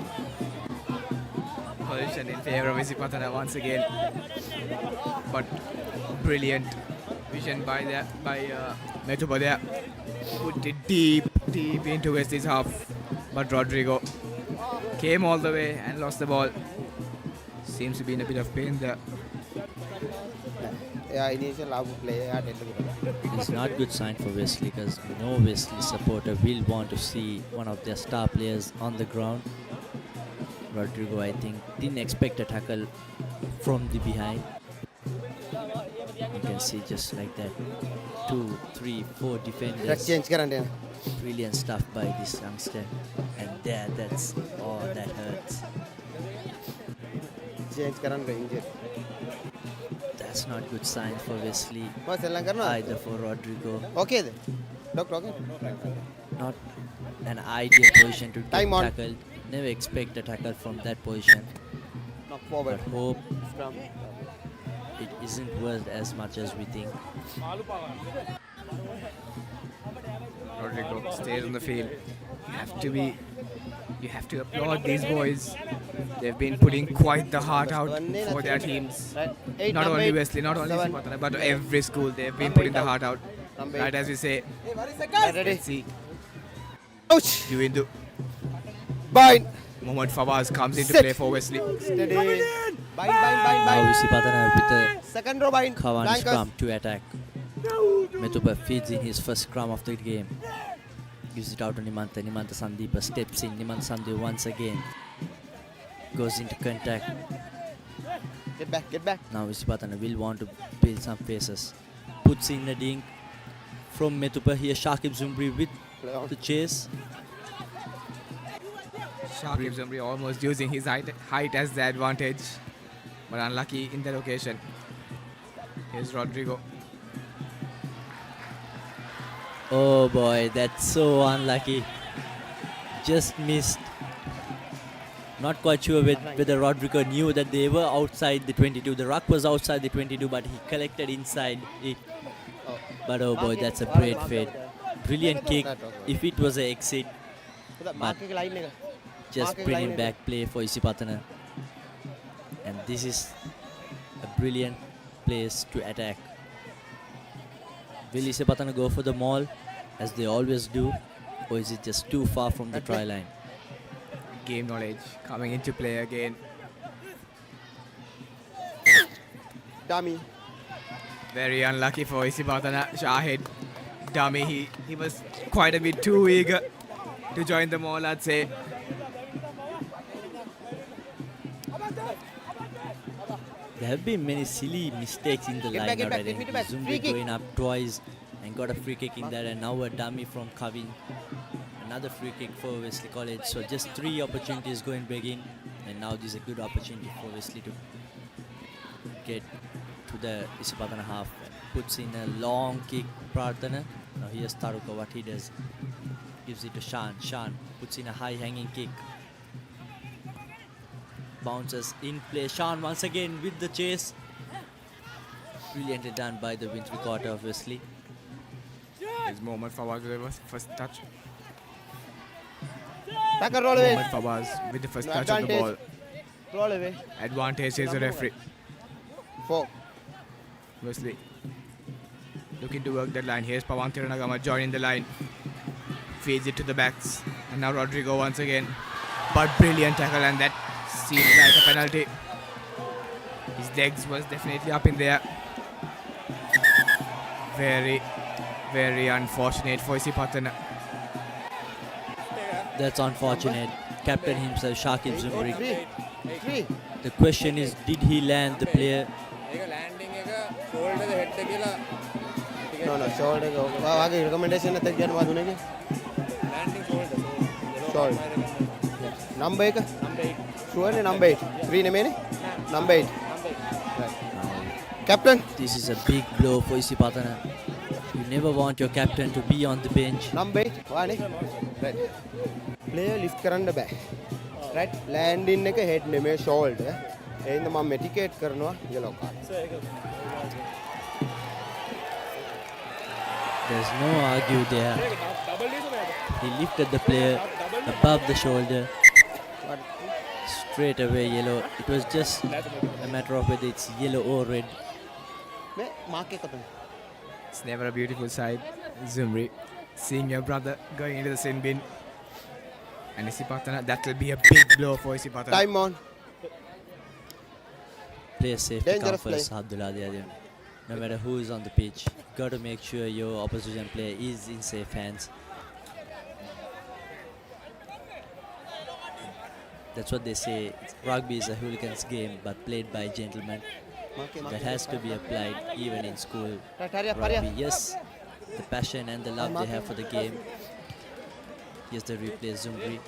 Position in favor of Isipathana once again. But brilliant vision by Methupa there. Put it deep into Wesley's half. But Rodrigo came all the way and lost the ball. Seems to be in a bit of pain there. It's not good sign for Wesley because we know Wesley supporter will want to see one of their star players on the ground. Rodrigo, I think, didn't expect a tackle from the behind. You can see just like that. 2, 3, 4 defenders. Brilliant stuff by this youngster. And that's all that hurts. That's not good sign for Wesley. Either for Rodrigo. Okay then. Doctor, okay. Not an ideal position to get tackled. Never expect a tackle from that position. Knock forward. But hope it isn't worth as much as we think. Rodrigo stays on the field. You have to applaud these boys. They've been putting quite the heart out for their teams. Not only Wesley, not only Isipathana, but every school they've been putting the heart out. Right as we say. Let's see. Ouch! You into Bind. Mohammad Fawaz comes into play for Wesley. Steady. Bind. Now Isipathana with the Second row bind. Kawan scrum to attack. Methupa feeds in his first scrum of the game. Gives it out to Nimantha. Nimantha Sandeepa steps in. Nimantha Sandeep once again goes into contact. Get back. Now Isipathana will want to build some paces. Puts in a dink from Methupa here. Shakib Zumbri with the chase. Shakib Zumbri almost using his height as the advantage, but unlucky in that occasion. Here's Rodrigo. Oh boy, that's so unlucky. Just missed. Not quite sure whether Rodrigo knew that they were outside the 22. The ruck was outside the 22, but he collected inside it. But oh boy, that's a great fade. Brilliant kick if it was an exit. But just brilliant back play for Isipathana. And this is a brilliant place to attack. Will Isipathana go for the maul as they always do, or is it just too far from the try line? Game knowledge coming into play again. Dummy. Very unlucky for Isipathana. Shahid, dummy. He was quite a bit too eager to join the maul, I'd say. There have been many silly mistakes in the line already. Zumbri going up twice and got a free kick in there, and now a dummy from Kavin. Another free kick for Wesley College. So just 3 opportunities going begin, and now this is a good opportunity for Wesley to get to the Isipathana half. Puts in a long kick, Prarthana. Now here's Taruka, what he does. Gives it to Shan. Shan puts in a high hanging kick. Bounces in play. Shan once again with the chase. Brilliantly done by the win three-quarter of Wesley. There's Mohammad Fawaz with the first touch. Tackle roll away. Mohammad Fawaz with the first touch of the ball. Roll away. Advantage is the referee. 4. Wesley looking to work that line. Here's Pawan Thiranagama joining the line. Feeds it to the backs. And now Rodrigo once again. But brilliant tackle, and that seems like a penalty. His legs was definitely up in there. Very, very unfortunate for Isipathana. That's unfortunate. Captain himself, Shakib Zumbri. 3. The question is, did he land the player? No, shoulder. Recommendation is landing shoulder. Number 8. Sure, number 8. 3 name. Number 8. Right. Captain. This is a big blow for Isipathana. You never want your captain to be on the bench. Number 8. Right. Player lift karanda back. right landing එක head නෙමෙයි shoulder ඒ හින්දා මම medicate කරනවා yellow card. There's no argue there. He lifted the player above the shoulder. Straight away yellow. It was just a matter of whether it's yellow or red. It's never a beautiful sight, Zumri, seeing your brother going into the sin bin. And Isipathana, that will be a big blow for Isipathana. Time on. Play safe to come Dangerous first, Abdullah Diadem. No matter who is on the pitch, got to make sure your opposition player is in safe hands. That's what they say. Rugby is a hooligan's game, but played by gentlemen. That has to be applied even in school. Rugby, yes, the passion and the love they have for the game. Yes, the replay Zumri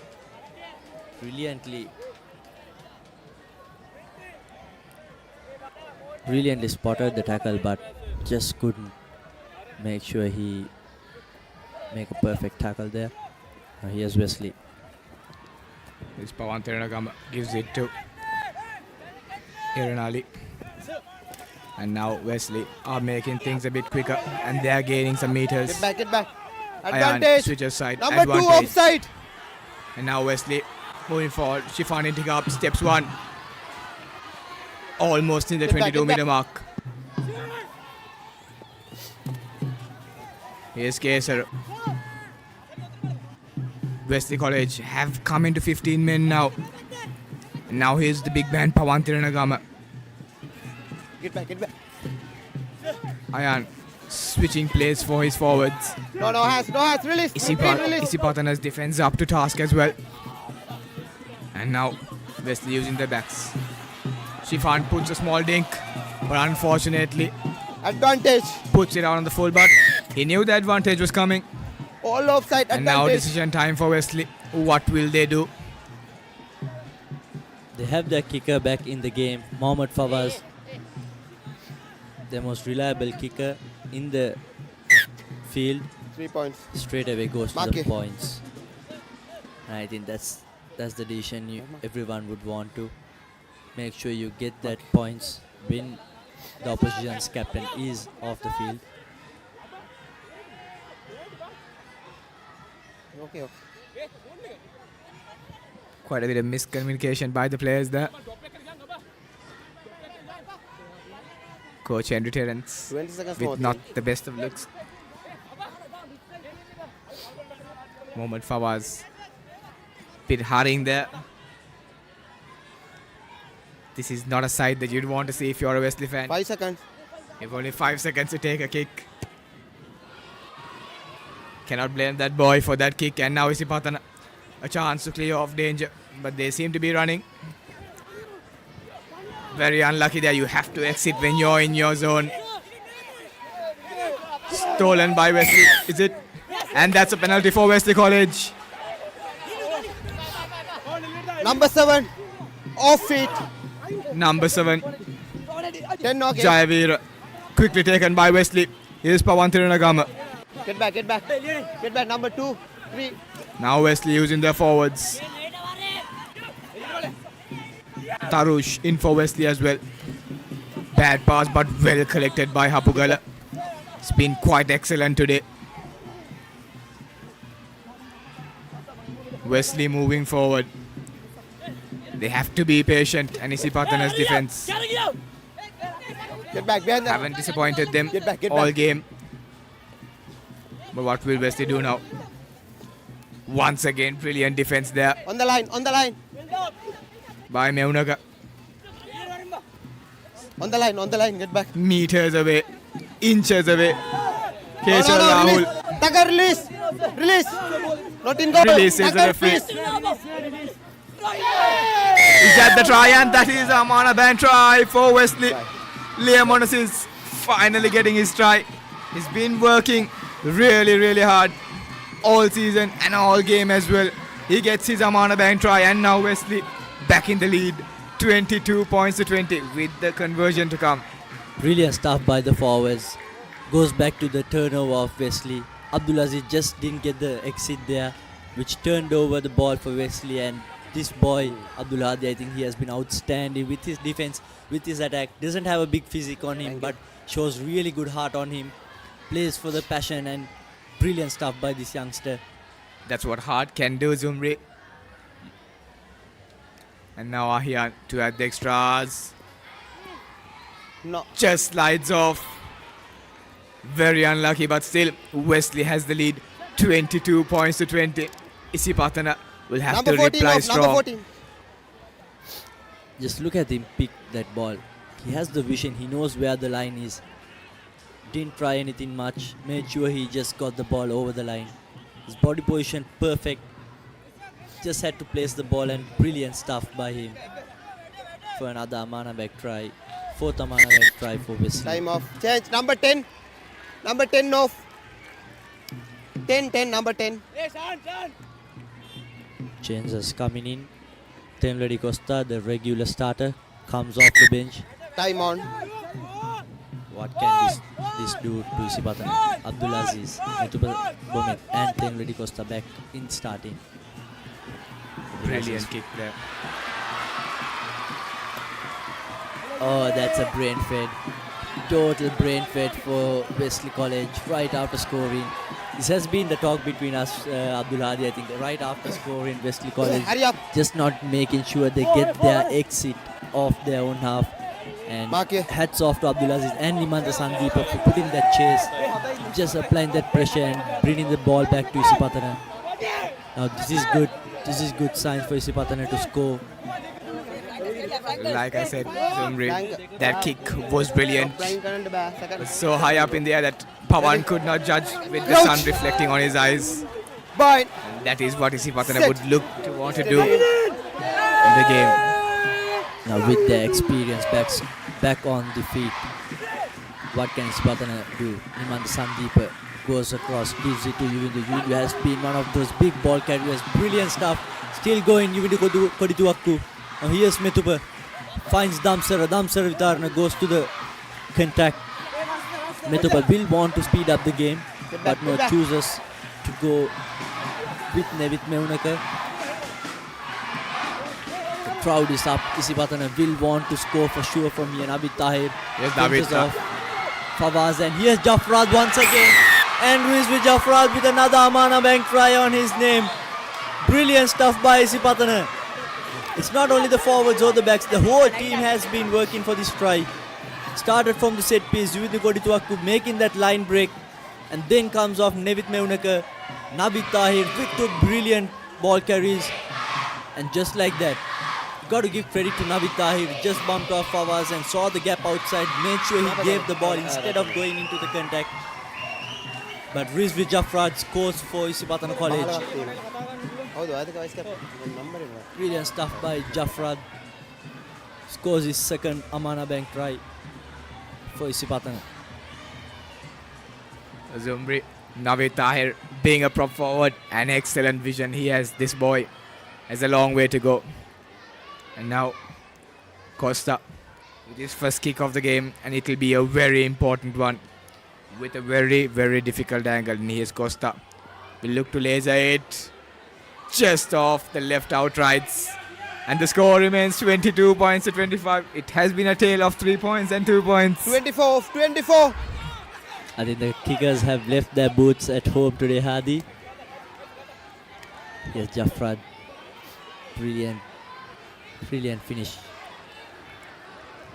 brilliantly spotted the tackle, but just couldn't make sure he make a perfect tackle there. Now here's Wesley. This Pawantiranagama gives it to Iranali. And now Wesley are making things a bit quicker and they are gaining some meters. Get back. Ayan Advantage. switches side. Number advantage. 2 offside. And now Wesley moving forward. Shifan into up. Steps 1. Almost in the 22 meter mark. Here's Kesar. Wesley College have come into 15 men now. And now here's the big man Pawantiranagama. Get back. Ayan switching plays for his forwards. No has, release. Isipathana's defense up to task as well. And now Wesley using the backs. Shifan puts a small dink, but unfortunately advantage. Puts it out on the full, but he knew the advantage was coming. All offside and advantage. Now decision time for Wesley. What will they do? They have their kicker back in the game, Mohammad Fawaz, the most reliable kicker in the field. 3 points. Straight away goes to the points. And I think that's the decision everyone would want to. Make sure you get that points when the opposition's captain is off the field. Okay. Quite a bit of miscommunication by the players there. Coach Henry Terrence 20 seconds with more. not the best of looks. Mohammad Fawaz bit hurrying there. This is not a sight that you'd want to see if you're a Wesley fan. 5 seconds. You've only 5 seconds to take a kick. Cannot blame that boy for that kick. And now Isipathana a chance to clear off danger. But they seem to be running. Very unlucky there. You have to exit when you're in your zone. Stolen by Wesley. Is it? And that's a penalty for Wesley College. Number 7. Off feet. Number 7. 10 knock. Jayavir quickly taken by Wesley. Here's Pawantiranagama. Get back. Number 2, 3. Now Wesley using their forwards. Tarush in for Wesley as well. Bad pass but well collected by Hapugala. It's been quite excellent today. Wesley moving forward. They have to be patient and Isipathana's defense Get back behind them. haven't disappointed them Get back. all game. But what will Wesley do now? Once again, brilliant defense there On the line. by Meunaga. On the line. Get back. Meters away, inches away. Keshav Rahul Release. Not in goal. releases the referee. Is that the try? And that is a Mana Ban try for Wesley. Liam Onus is finally getting his try. He's been working really hard all season and all game as well. He gets his Amana Bank try and now Wesley back in the lead. 22 points to 20 with the conversion to come. Brilliant stuff by the forwards. Goes back to the turnover of Wesley. Abdulaziz just didn't get the exit there, which turned over the ball for Wesley and this boy, Abdul Hadi, I think he has been outstanding with his defense, with his attack. Doesn't have a big physique on him, but shows really good heart on him. Plays for the passion and brilliant stuff by this youngster. That's what heart can do, Zumri. And now Ahian to add the extras. No. Just slides off. Very unlucky, but still Wesley has the lead. 22 points to 20. Isipathana will have Number to 14 reply off, strong. number 14. Just look at him pick that ball. He has the vision. He knows where the line is. Didn't try anything much. Made sure he just got the ball over the line. His body position perfect. Just had to place the ball, and brilliant stuff by him for another Amana back try. Fourth Amana back try for Wesley. Time off. Change. Number 10. Number 10 off. 10, number 10. Changes coming in. Temladi Costa, the regular starter, comes off the bench. Time on. What can this do to Isipathana? Abdulaziz, Methupa Bomet and Temladi Costa back in starting. Brilliant kick there. Oh, that's a brain fed. Total brain fed for Wesley College right after scoring. This has been the talk between us, Abdul Hadi, I think, right after scoring Wesley College. Hurry up. Just not making sure they get their exit off their own half. And hats off to Abdulaziz and Nimanta Sandeepa for putting that chase, just applying that pressure and bringing the ball back to Isipathana. Now this is good. This is good sign for Isipathana to score. Like I said, Zumri, that kick was brilliant. It was so high up in the air that Pawan could not judge with the sun reflecting on his eyes. And that is what Isipathana would look to want to do in the game. Now with their experience back on the feet, what can Isipathana do? Nimanta Sandeepa goes across, gives it to Yuvindu. Yuvindu has been one of those big ball carriers. Brilliant stuff. Still going, Yuvindu Kodituakku. Now here's Methupa. Finds Damsara. Damsara Vitarna goes to the contact. Methupa will want to speed up the game, but no, chooses to go with Nevit Meunaka. The crowd is up. Isipathana will want to score for sure from here. Navid Tahir finishes off Fawaz, and here's Jafrad once again. And Rizvi Jafrad with another Amana Bank try on his name. Brilliant stuff by Isipathana. It's not only the forwards or the backs, the whole team has been working for this try. Started from the set piece, Yuvindu Kodituakku making that line break, and then comes off Nevit Meunaka, Navid Tahir with two brilliant ball carries, and just like that, got to give credit to Navid Tahir, just bumped off Fawaz and saw the gap outside, made sure he gave the ball instead of going into the contact. But Rizvi Jafrad scores for Isipathana College. Brilliant stuff by Jafrad. Scores his second Amana Bank try for Isipathana. Zumri, Navid Tahir being a prop forward, an excellent vision he has. This boy has a long way to go. And now Costa with his first kick of the game, and it will be a very important one with a very, very difficult angle. And here's Costa. Will look to laser it just off the left outrights. And the score remains 22 points to 25. It has been a tale of 3 points and 2 points. 24. I think the kickers have left their boots at home today, Hadi. Here's Jafrad. Brilliant finish.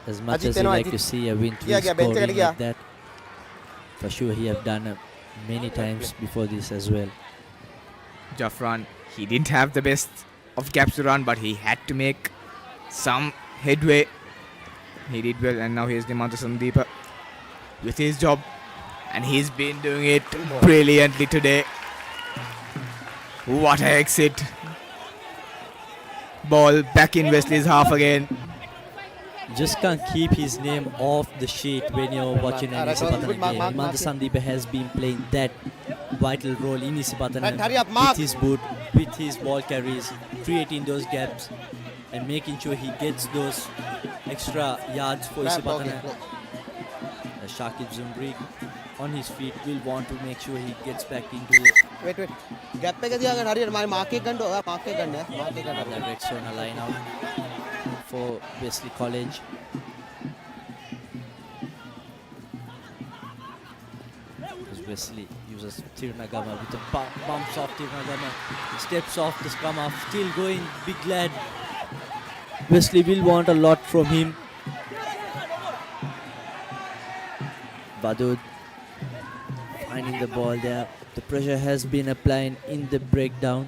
As much as you like to see a win scoring like that, for sure he have done many times before this as well. Jafran, he didn't have the best of gaps to run, but he had to make some headway. He did well, and now here's Nimanta Sandeepa with his job, and he's been doing it brilliantly today. What an exit. Ball back in Wesley's half again. Just can't keep his name off the sheet when you're watching an Isipathana game. Nimanta Sandeepa has been playing that vital role in Isipathana with his boot, with his ball carries, creating those gaps and making sure he gets those extra yards for Isipathana. Shakib Zumbri on his feet will want to make sure he gets back into wait. Gap එක තියාගන්න හරියට මම mark එක ගන්න ඔයා mark එක ගන්න mark එක ගන්න. The Rexona line out for Wesley College. As Wesley uses Tirunagama with the bumps off Tirunagama, steps off the scrum half, still going, big lad. Wesley will want a lot from him. Badud finding the ball there. The pressure has been applied in the breakdown.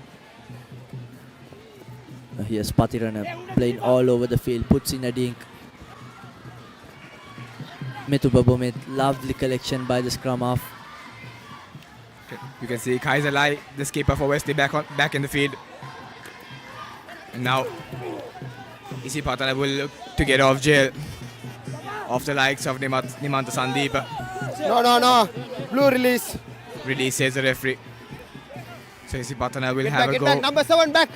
Here's Patirana playing all over the field, puts in a dink. Metu Babomit, lovely collection by the scrum half. You can see Kaiserlai, the skipper for Wesley, back in the field. And now Isipathana will look to get off jail of the likes of Nimanta Sandeep. No. Blue release. Release, says the referee. So Isipathana will Get have back, a go. Back. Number 7 back.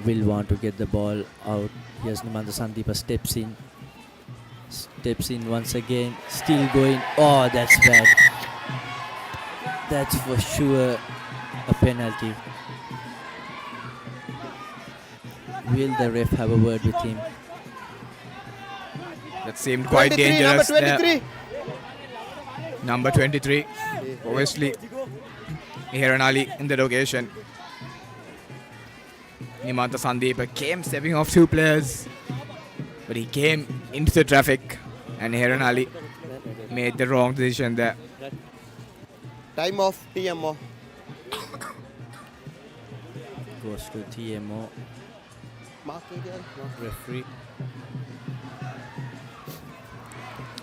Will want to get the ball out. Here's Nimanta Sandeepa steps in once again, still going. Oh, that's bad. That's for sure a penalty. Will the ref have a word with him? That seemed quite dangerous. Number 23. Number 23 for Wesley. Heron Ali in the location. Nimanta Sandeep came stepping off 2 players, but he came into the traffic and Heron Ali made the wrong decision there. Time off TMO. Goes to TMO. Referee.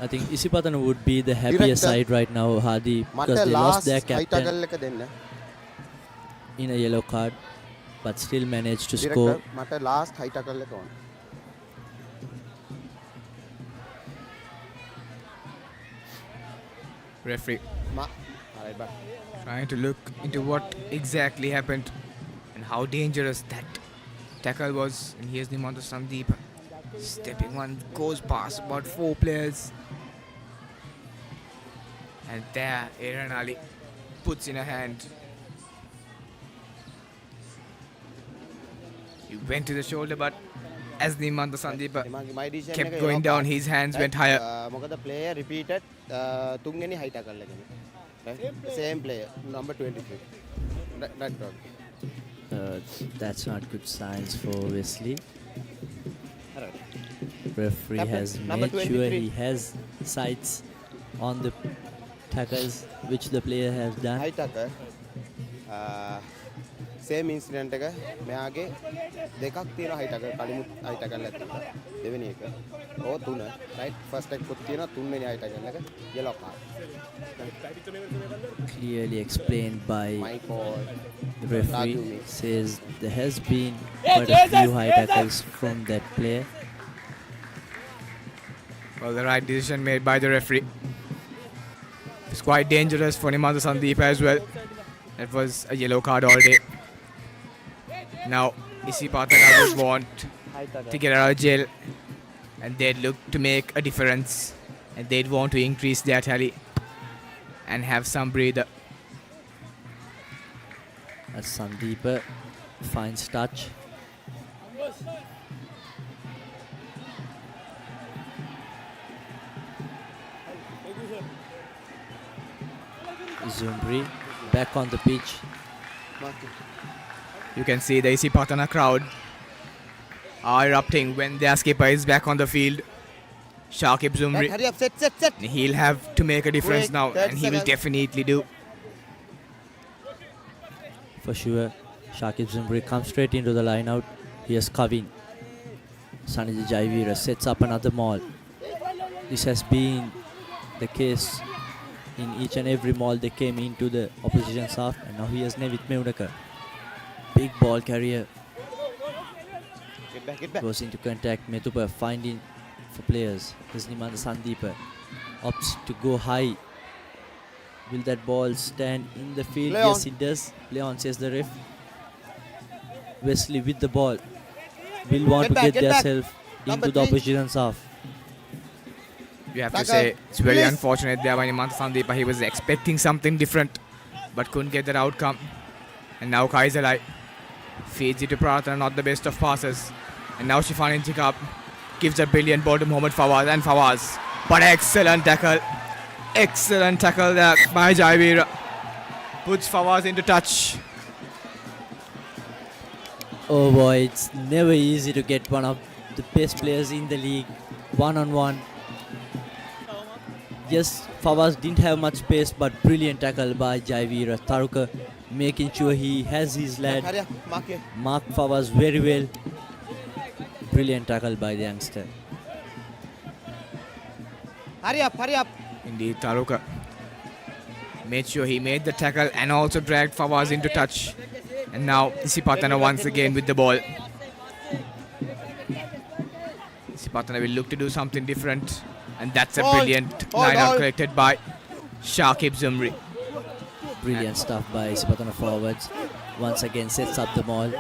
I think Isipathana would be the happier side right now, Hadi, because they lost their captain in a yellow card, but still managed to score. Mata last high tackle එක ඕන. Referee trying to look into what exactly happened and how dangerous that tackle was. And here's Nimanta Sandeep stepping one, goes past about 4 players. And there, Aaron Ali puts in a hand. He went to the shoulder, but as Nimanta Sandeep kept going down, his hands went higher. මොකද player repeated තුන්වෙනි high tackle එකනේ. Right? Same player, number 23. Right. That's not good signs for Wesley. Referee has made sure he has sights on the tackles which the player has done. High tackle. Same incident එක මෙයාගේ දෙකක් තියෙනවා high tackle. කලිමුත් high tackle එකක් තිබ්බා. දෙවෙනි එක. ඕ 3. right? First එක පුත් තියෙනවා තුන්වෙනි high tackle එක yellow card. Clearly explained by the referee. Says there has been quite a few high tackles from that player. Well, the right decision made by the referee. It's quite dangerous for Nimanta Sandeep as well. That was a yellow card all day. Now Isipathana would want to get out of jail, and they'd look to make a difference, and they'd want to increase their tally and have some breather. As Sandeep finds touch. Zumbri back on the pitch. You can see the Isipathana crowd are erupting when their skipper is back on the field. Shakib Zumri. Hurry up, set. He'll have to make a difference now, and he will definitely do. For sure, Shakib Zumbri comes straight into the line out. Here's Kavin. Sanidhi Jaivira sets up another maul. This has been the case in each and every maul they came into the opposition half, and now here's Nevit Meunaka. Big ball carrier. Get back. Goes into contact. Metupa finding for players. Here's Nimanta Sandeep opts to go high. Will that ball stand in the field? Play yes, on. it does. Play on, says the ref. Wesley with the ball. Will want Get to get back. themselves Number into the 3. opposition half. You have Back to say up. it's very Please. unfortunate there by Nimanta Sandeep. He was expecting something different. but couldn't get that outcome. And now Kaisalai feeds it to Prathana, not the best of passes. And now Shifan Intikab gives a brilliant ball to Mohammad Fawaz, and Fawaz. But excellent tackle. Excellent tackle there by Jaivir. Puts Fawaz into touch. Oh boy, it's never easy to get one of the best players in the league one-on-one. Yes, Fawaz didn't have much pace, but brilliant tackle by Jaivir Taruka, making sure he has his lad mark Fawaz very well. Brilliant tackle by the youngster. Hurry up. Indeed, Taruka made sure he made the tackle and also dragged Fawaz into touch. And now Isipathana once again with the ball. Isipathana will look to do something different. And that's a brilliant line-out collected by Shakib Zumri. Brilliant stuff by Isipathana forwards. Once again sets up the ball.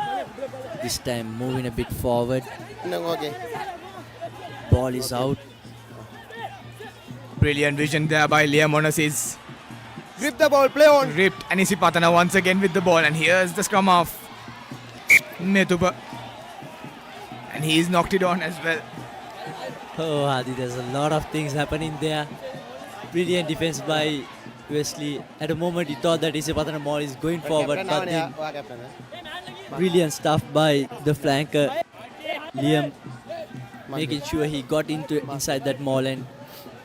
This time moving a bit forward. Ball is out. Brilliant vision there by Liam Onassis. Grip the ball, play on. Ripped, and Isipathana once again with the ball. And here's the scrum half. Metupa. And he's knocked it on as well. Oh, Hadi, there's a lot of things happening there. Brilliant defense by Wesley. At the moment, he thought that Isipathana ball is going forward, but then brilliant stuff by the flanker, Liam, making sure he got inside that maul, and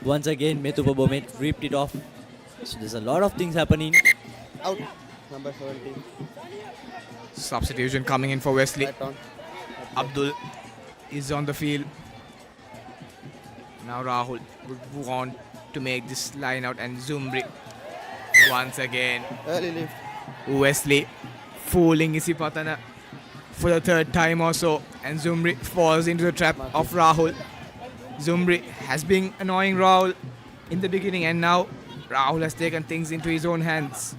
once again, Metupa Bomet ripped it off. So there's a lot of things happening. Out. Number 17. Substitution coming in for Wesley. Abdul is on the field. Now Rahul would want to make this line out, and Zumri once again. Early lift. Wesley fooling Isipathana for the third time or so, and Zumri falls into the trap of Rahul. Zumri has been annoying Rahul in the beginning, and now Rahul has taken things into his own hands.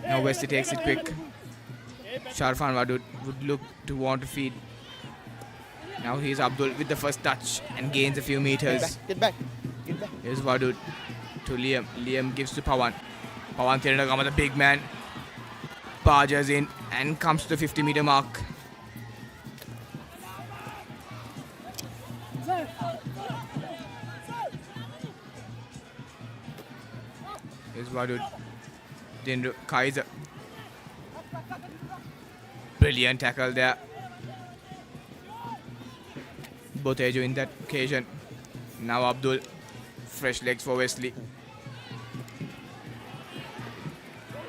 Now Wesley takes it quick. Sharfan Wadud would look to want to feed. Now here's Abdul with the first touch and gains a few meters. Get back. Here's Wadud to Liam. Liam gives to Pawan. Pawan Thirinagama, the big man, barges in and comes to the 50-meter mark. Here's Wadud. Dindru Kaiser. Brilliant tackle there. Botejo in that occasion. Now Abdul. Fresh legs for Wesley.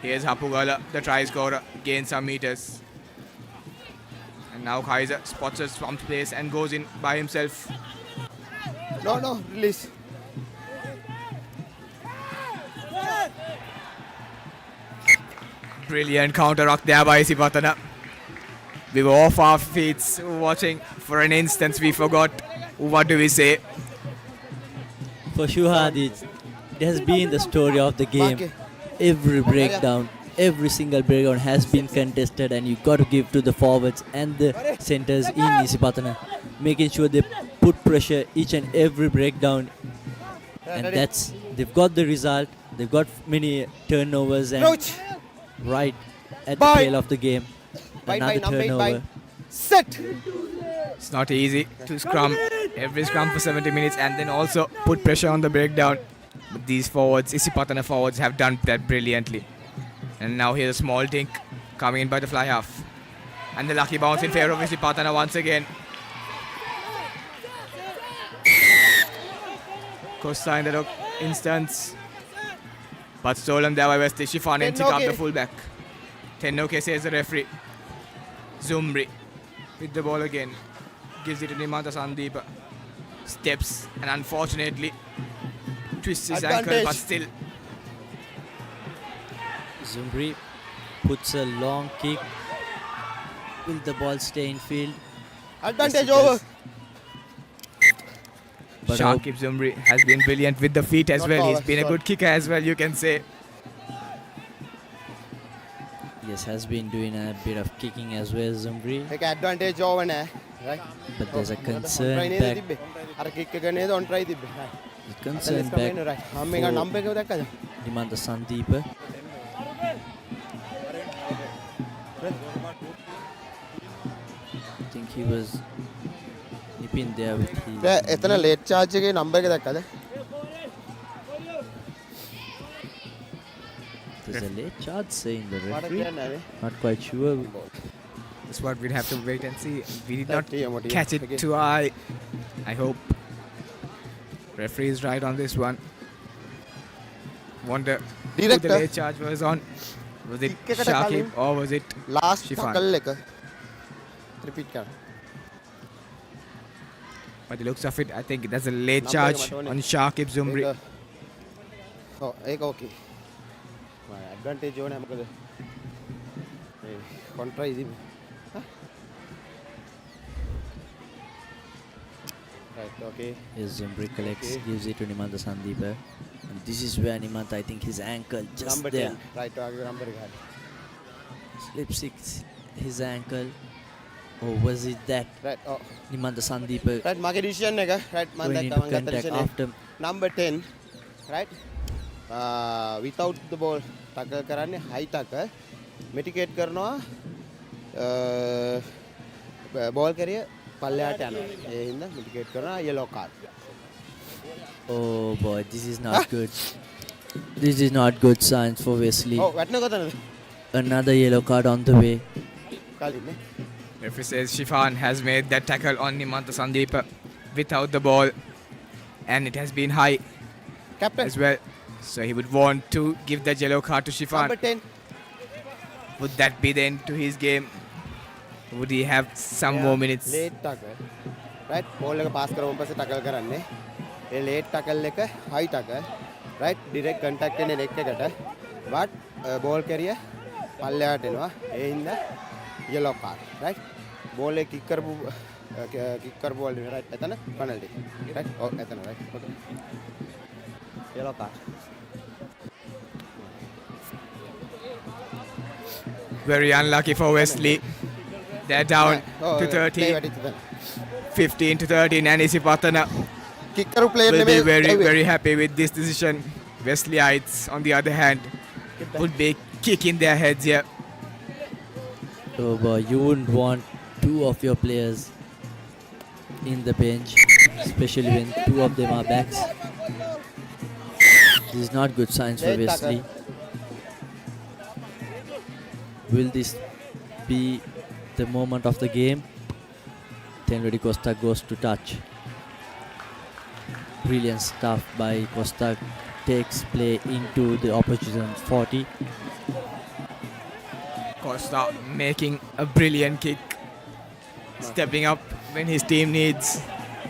Here's Hapugala, the try scorer. Gains some meters. And now Kaiser spots a swamped place and goes in by himself. No, release. Brilliant counter rock there by Isipathana. We were off our feet watching. For an instant we forgot. What do we say? For sure, Hadi, it has been the story of the game. Every breakdown, every single breakdown has been contested, and you got to give to the forwards and the centers in Isipathana, making sure they put pressure each and every breakdown. And they've got the result. They've got many turnovers, and right at the tail of the game, another turnover. Set. It's not easy to scrum every scrum for 70 minutes and then also put pressure on the breakdown. But these forwards, Isipathana forwards, have done that brilliantly. And now here's a small dink coming in by the fly half. And the lucky bounce in favour of Isipathana once again. Costa in that instance. But stolen there by Wesley. Shifan Intikab, the fullback. 10-OK says the referee. Zumri with the ball again. Gives it to Nimanta Sandeep. Steps and unfortunately twists his ankle, but still. Zumri puts a long kick. Will the ball stay in field? Advantage over. Shakib Zumri has been brilliant with the feet as well. He's been a good kicker as well, you can say. Yes, has been doing a bit of kicking as well, Zumri. Take advantage over now, right? But there's a concern back. The concern back for Nimanta Sandeep. he was nipping there with his. එතන late charge එකේ number එක දැක්කද? There's a late charge saying the මට referee. කියන්න ආවේ. Not quite sure. That's what we'll have to wait and see. We did not Motive. catch it Okay. to eye. I hope referee is right on this one. Wonder who the Director. late charge was on. Was it Kick එකට Shakib කලින් or was it last Shifan? tackle එක repeat කරන්න. By the looks of it, I think that's a late Number charge එක මට ඕනේ. on Shakib Zumri. ඔව් ඒක ඕකේ. මම ඇඩ්වාන්ටේජ් ඕනේ මොකද? මේ කොන්ට්‍රා ඉදි. Right, okay. Yes, Zumbri collects, Okay. gives it to Nimanta Sandeepa. And this is where Nimanta, I think his ankle just Number there. 10. Right, ආගේ number එක හරි. Slip six, his ankle. Or was it that? Right, oh. Nimanta Sandeepa. Right, මාගේ decision එක. Right, මම going දැක්කා into මම ගත්ත contact decision එක. after. Number 10. Right. Without the ball tackle කරන්නේ high tackle. Mitigate කරනවා ball carrier පල්ලෙහාට යනවා. ඒ හින්දා mitigate කරනවා yellow card. Oh boy, this is not good. This is not good signs for Wesley. Oh, වැටෙන කොතනද? Another yellow card on the way. කලින් නේ. Referee says Shifan has made that tackle on Nimanta Sandeepa without the ball, and it has been high Captain. as well. So he would want to give the yellow card to Shifan. Number 10. Would that be the end to his game? Would he have some more minutes? Late tackle. Right, ball එක pass කරවුම් පස්සේ tackle කරන්නේ. ඒ late tackle එක high tackle. Right, direct contact වෙන leg එකට. But ball carrier පල්ලෙහාට එනවා. ඒ හින්දා yellow card. Right, ball එක kick කරපු ball right එතන penalty. Right, oh එතන right. Okay. Yellow card. Very unlucky for Wesley. They're down to 30. 15 to 13, and Isipathana will be very, very happy with this decision. Wesleyites, on the other hand, would be kicking their heads here. Oh boy, you wouldn't want two of your players in the bench, especially when two of them are backs. This is not good signs for Wesley. Will this be the moment of the game? Tenredi Costa goes to touch. Brilliant stuff by Costa. Takes play into the opposition 40. Costa making a brilliant kick. Stepping up when his team needs.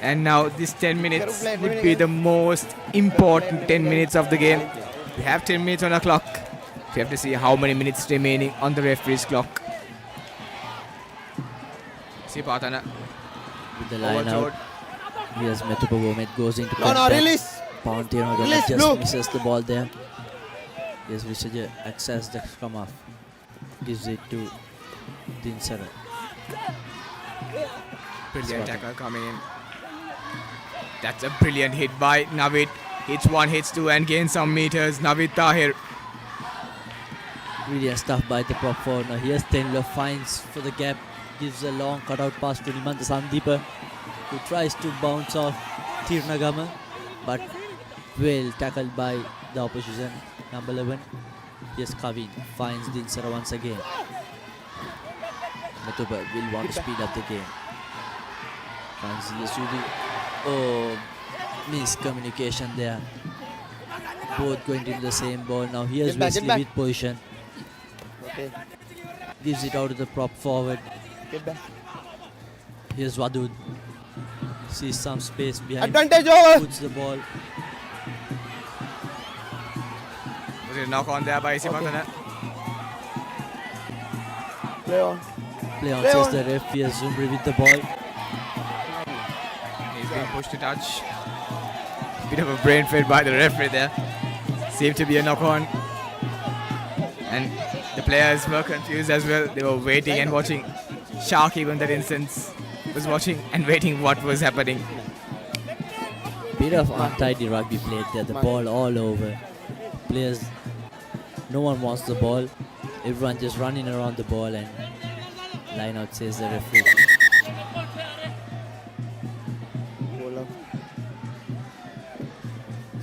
And now this 10 minutes would be the most important 10 minutes of the game. We have 10 minutes on our clock. We have to see how many minutes remaining on the referee's clock. Isipathana With the line out. Here's Metupa Gomet goes into No, contact. release. Pountiano Release, just blue. misses the ball there. Yes, Visaja access the scrum off. Gives it to Dinsara. Brilliant tackle coming in. That's a brilliant hit by Navid. Hits one, hits two, and gains some meters. Navid Tahir. Brilliant stuff by the prop forward. Now here's Tenlo, finds for the gap. Gives a long cutout pass to Nimanta Sandeepa, who tries to bounce off Tirnagama, but well tackled by the opposition. Number 11. Yes, Kavin finds Dinsara once again. Metuba will want to speed up the game. Finds Yasudi. Oh, miscommunication there. Both going into the same ball. Now here's Wesley with position. Okay. Gives it out to the prop forward. Get back. Here's Wadud. Sees some space behind. Advantage over. Puts the ball. Was it a knock on there by Isipathana? Play on. Play on, Play says on. the ref. Here's Zumbri with the ball. He's being pushed to touch. Bit of a brain fade by the referee there. Seemed to be a knock on. And the players were confused as well. They were waiting and watching. Shark, even that instance, was watching and waiting what was happening. Bit of untidy rugby played there. The ball all over. Players, no one wants the ball. Everyone just running around the ball, and line out, says the referee.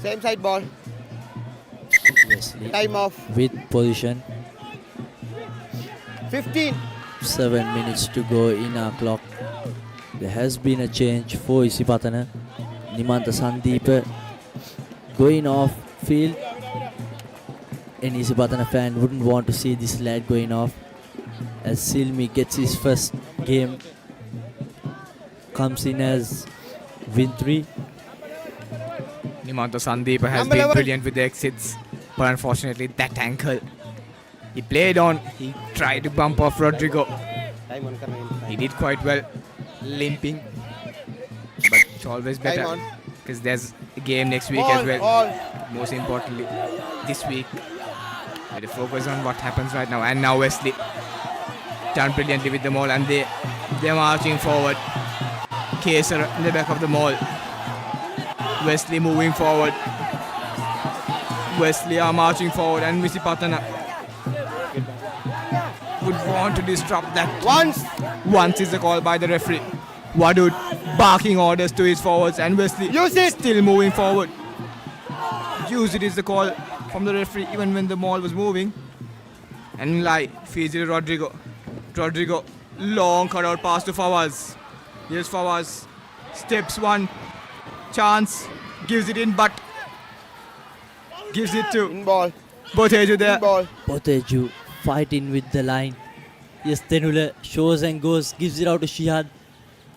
Same side ball. Wesley Time off. with position. 15. 7 minutes to go in our clock. There has been a change for Isipathana. Nimantha Sandeepa going off field. Any Isipathana fan wouldn't want to see this lad going off, as Silmi gets his first game, comes in as win 3. Nimantha Sandeepa has Number been 11. brilliant with the exits, but unfortunately that ankle he played on. He tried to bump off Rodrigo. Time on karna. He did quite well, limping, but it's always Time better on. because there's a game next week Ball, as well. ball. Most importantly, this week, we have to focus on what happens right now. And now Wesley done brilliantly with the maul, and they're marching forward. Kesar in the back of the maul. Wesley moving forward. Wesley are marching forward, and Isipathana would want to disrupt that. Once is the call by the referee. Wadud barking orders to his forwards, and Wesley still moving forward. Use it is the call from the referee even when the ball was moving. And feeds it to Rodrigo. Rodrigo, long cut out pass to Fawaz. Here's Fawaz. Steps one. Chance. Gives it in, but gives it to Boteju there. Boteju fighting with the line. Yes, Tenula shows and goes, gives it out to Shihad.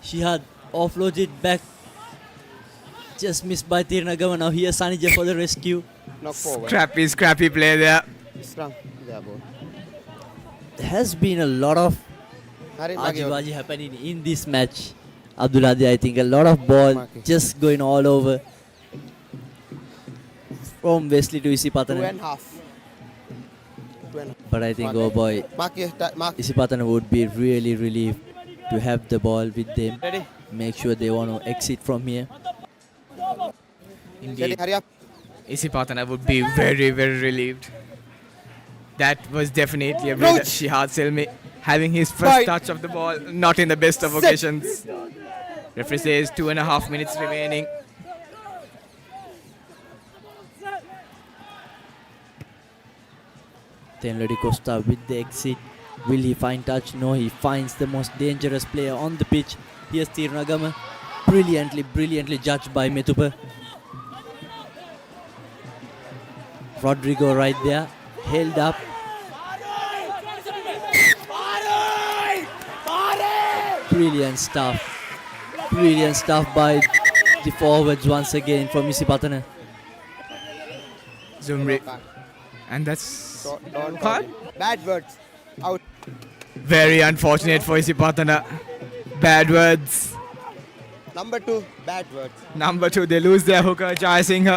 Shihad offloads it back. Just missed by Tirnagama. Now here's Sanija for the rescue. Scrappy play there. There has been a lot of ajibaji happening in this match. Abdulhadi, I think a lot of ball just going all over from Wesley to Isipathana. 2.5. But I think, oh boy, Isipathana would be really relieved to have the ball with them. Ready? Make sure they want to exit from here. Indeed. Isipathana would be very relieved. That was definitely a brilliant Shihad Selmi having his first touch of the ball, not in the best of occasions. Referee says 2.5 minutes remaining. Then Lodi Costa with the exit. Will he find touch? No, he finds the most dangerous player on the pitch. Here's Tirnagama. Brilliantly judged by Metupa. Rodrigo right there, held up. Brilliant stuff by the forwards once again from Isipathana. Zumri. And that's caught. Bad words. Out. Very unfortunate for Isipathana. Bad words. Number 2, bad words. Number 2, they lose their hooker, Jai Singh.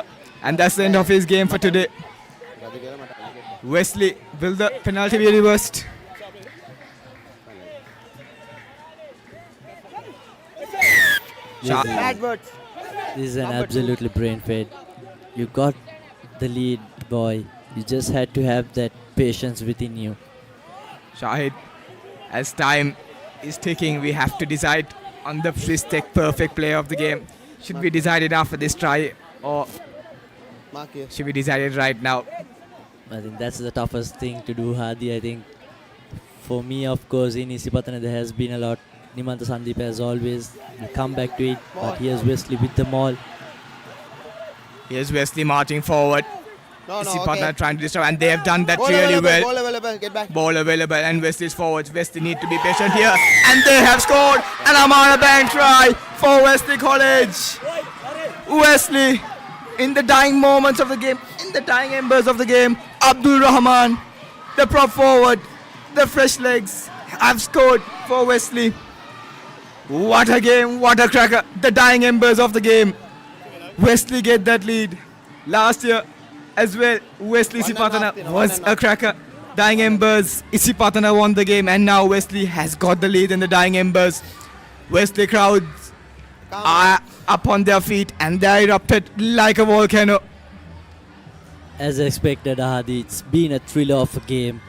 And that's the end of his game for today. Wesley, will the penalty be reversed? Bad words. This is an absolutely brain fade. You got the lead, boy. You just had to have that patience within you. Shahid, as time is ticking, we have to decide on the perfect player of the game. Should we decide it after this try, or should we decide it right now? I think that's the toughest thing to do, Hadi. I think for me, of course, in Isipathana there has been a lot. Nimantha Sandeepa as always will come back to it, but here's Wesley with the maul. Here's Wesley marching forward. Isipathana trying to disturb, and they have done that Ball really available, well. Ball available, get back. Ball available, and Wesley's forwards. Wesley need to be patient here, and they have scored an Amara Bank try for Wesley College. Wesley, in the dying moments of the game, in the dying embers of the game, Abdul Rahman, the prop forward, the fresh legs, have scored for Wesley. What a game, what a cracker. The dying embers of the game. Wesley get that lead. Last year as well, Wesley Isipathana was a cracker. Dying embers, Isipathana won the game, and now Wesley has got the lead in the dying embers. Wesley crowds are up on their feet, and they erupted like a volcano. As expected, Hadi, it's been a thriller of a game.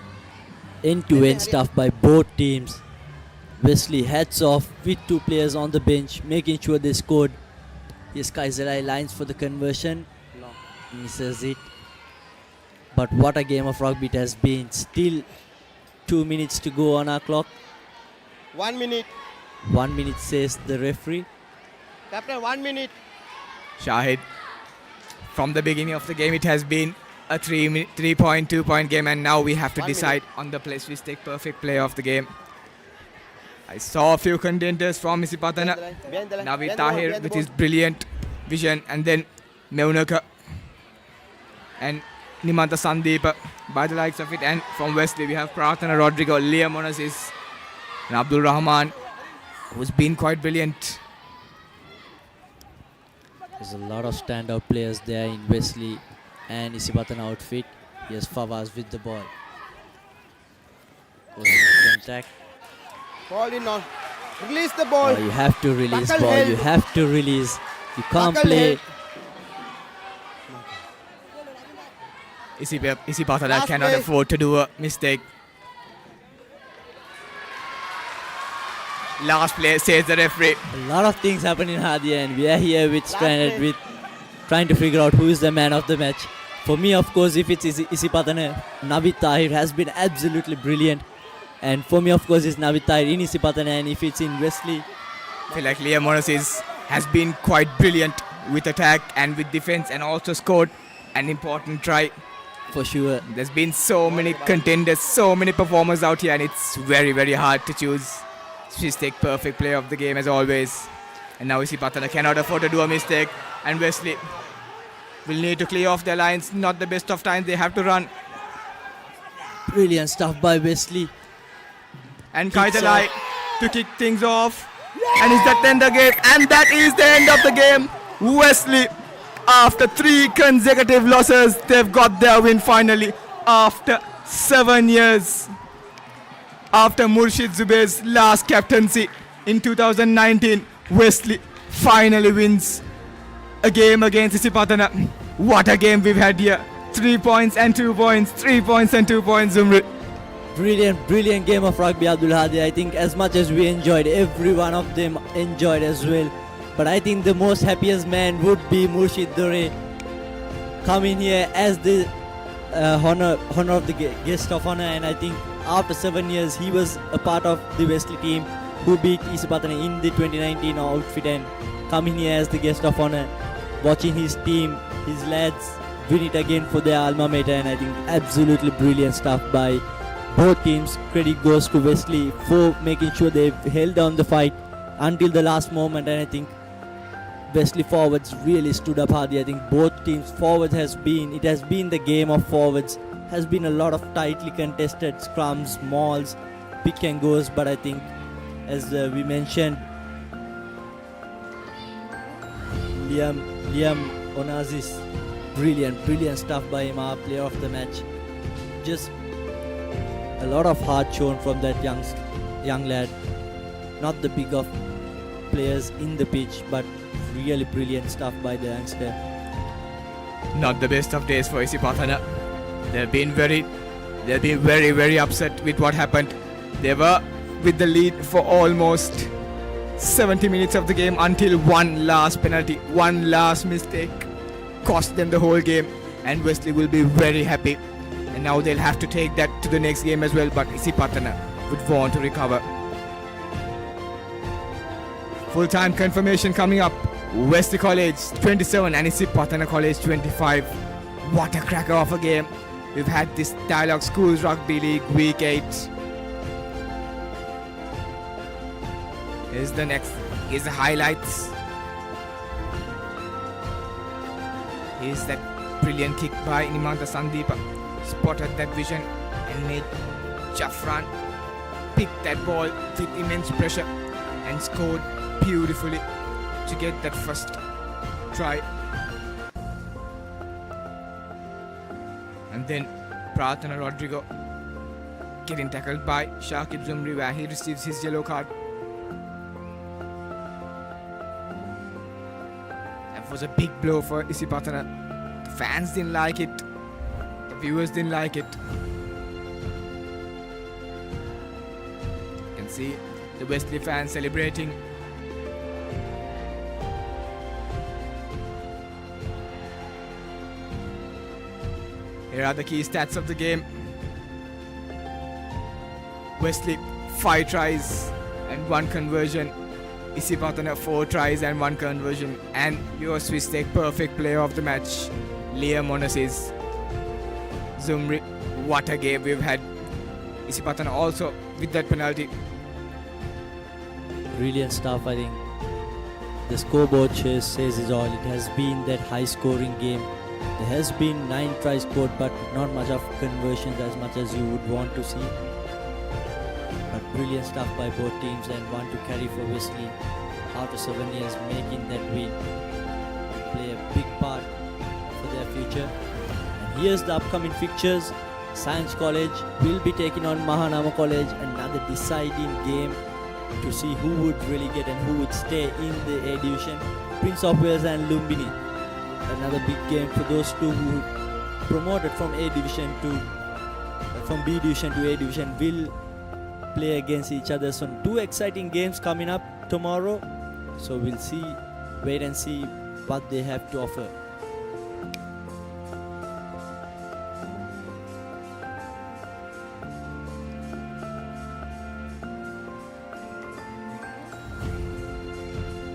End-to-end stuff by both teams. Wesley hats off with 2 players on the bench, making sure they scored. Here's Kaiserai lines for the conversion. misses it. But what a game of rugby it has been. Still 2 minutes to go on our clock. 1 minute. 1 minute says the referee. Captain, 1 minute. Shahid, from the beginning of the game, it has been a 3-point, 2-point game, and now we have to decide on the place we take perfect player of the game. I saw a few contenders from Isipathana. Navid Tahir with his brilliant vision, and then Meunaka and Nimanta Sandeep by the likes of it. And from Wesley, we have Prathana Rodrigo, Liam Onassis, and Abdul Rahman, who's been quite brilliant. There's a lot of standout players there in Wesley and Isipathana outfit. Yes, Fawaz with the ball. Contact. Ball in on. Release the ball. You have to release Tackle ball. held. You have to release. You can't Tackle play. held. Isipathana Last cannot play. afford to do a mistake. Last play, says the referee. A lot of things happen in Hadia, and we are here with stranded with trying to figure out who is the man of the match. For me, of course, if it's Isipathana, Navid Tahir has been absolutely brilliant. And for me, of course, it's Navid Tahir in Isipathana, and if it's in Wesley, I feel like Liam Onassis has been quite brilliant with attack and with defense, and also scored an important try. For sure. There's been so many contenders, so many performers out here, and it's very, very hard to choose. She's take perfect player of the game as always. And now Isipathana cannot afford to do a mistake, and Wesley will need to clear off their lines. Not the best of times, they have to run. Brilliant stuff by Wesley. And Kaitalai to kick things off. And is that then the game? And that is the end of the game. Wesley, after 3 consecutive losses, they've got their win finally after 7 years. After Murshid Zubair's last captaincy in 2019, Wesley finally wins a game against Isipathana. What a game we've had here. 3 points and 2 points, 3 points and 2 points, Zumrit. Brilliant game of rugby, Abdul Hadi. I think as much as we enjoyed, every one of them enjoyed as well. But I think the most happiest man would be Murshid Dore, coming here as the honor of the guest of honor. And I think after 7 years, he was a part of the Wesley team who beat Isipathana in the 2019 outfit, and coming here as the guest of honor, watching his team, his lads win it again for their alma mater. And I think absolutely brilliant stuff by both teams. Credit goes to Wesley for making sure they've held on the fight until the last moment, and I think Wesley forwards really stood up hard. I think both teams forwards has been the game of forwards. Has been a lot of tightly contested scrums, mauls, pick and goes, but I think as we mentioned, Liam Onassis, brilliant stuff by him, our player of the match. Just a lot of heart shown from that young lad. Not the big of players in the pitch, but really brilliant stuff by the youngster. Not the best of days for Isipathana. They've been very upset with what happened. They were with the lead for almost 70 minutes of the game until one last penalty, one last mistake cost them the whole game, and Wesley will be very happy. And now they'll have to take that to the next game as well, but Isipathana would want to recover. Full-time confirmation coming up. Wesley College 27 and Isipathana College 25. What a cracker of a game. We've had this Dialog Schools Rugby League Week 8. Here's the highlights. Here's that brilliant kick by Nimanta Sandeep. Spotted that vision and made Jafran pick that ball with immense pressure and scored beautifully to get that first try. And then Prathana Rodrigo getting tackled by Shakib Zumri, where he receives his yellow card. That was a big blow for Isipathana. The fans didn't like it. The viewers didn't like it. You can see the Wesley fans celebrating. Here are the key stats of the game. Wesley, 5 tries and 1 conversion. Isipathana, 4 tries and 1 conversion. And your Swiss Tech perfect player of the match, Liam Onassis. Zumri, what a game we've had. Isipathana also with that penalty. Brilliant stuff, I think. The scoreboard says it all. It has been that high scoring game. There has been 9 tries scored, but not much of conversions as much as you would want to see. But brilliant stuff by both teams, and one to carry for Wesley after 7 years, making that win play a big part for their future. And here's the upcoming fixtures. Science College will be taking on Mahanama College, another deciding game to see who would really get and who would stay in the A Division. Prince of Wales and Lumbini, another big game for those two who promoted from B Division to A Division, will play against each other. So 2 exciting games coming up tomorrow. So we'll wait and see what they have to offer.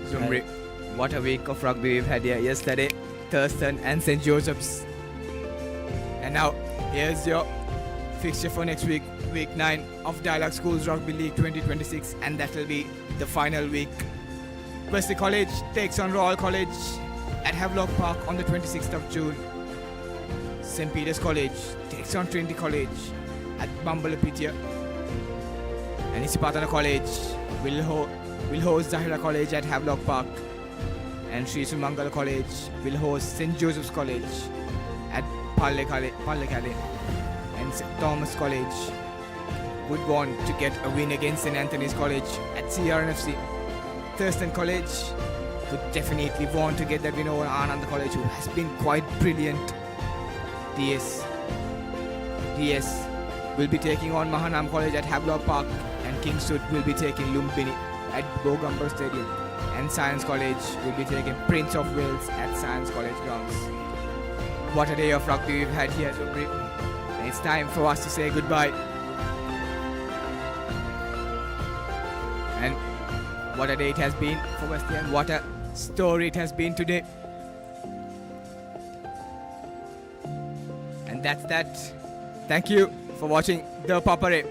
Zumri, what a week of rugby we've had here. Yesterday, Thurston and St. Joseph's. And now, here's your fixture for next week, week 9 of Dialog Schools Rugby League 2026, and that will be the final week. Wesley College takes on Royal College at Havelock Park on the 26th of June. St. Peter's College takes on Trinity College at Bumbalapitiya. And Isipathana College will host Zahira College at Havelock Park. And Sri Sumangala College will host St. Joseph's College at Pallekale. And St. Thomas College would want to get a win against St. Anthony's College at CRNFC. Thurston College would definitely want to get that win over Ananda College, who has been quite brilliant. DS will be taking on Mahanam College at Havelock Park, and Kingswood will be taking Lumbini at Bogamba Stadium, and Science College will be taking Prince of Wales at Science College grounds. What a day of rugby we've had here, Zumri. And it's time for us to say goodbye. And what a day it has been for Wesley, and what a story it has been today. And that's that. Thank you for watching ThePapare,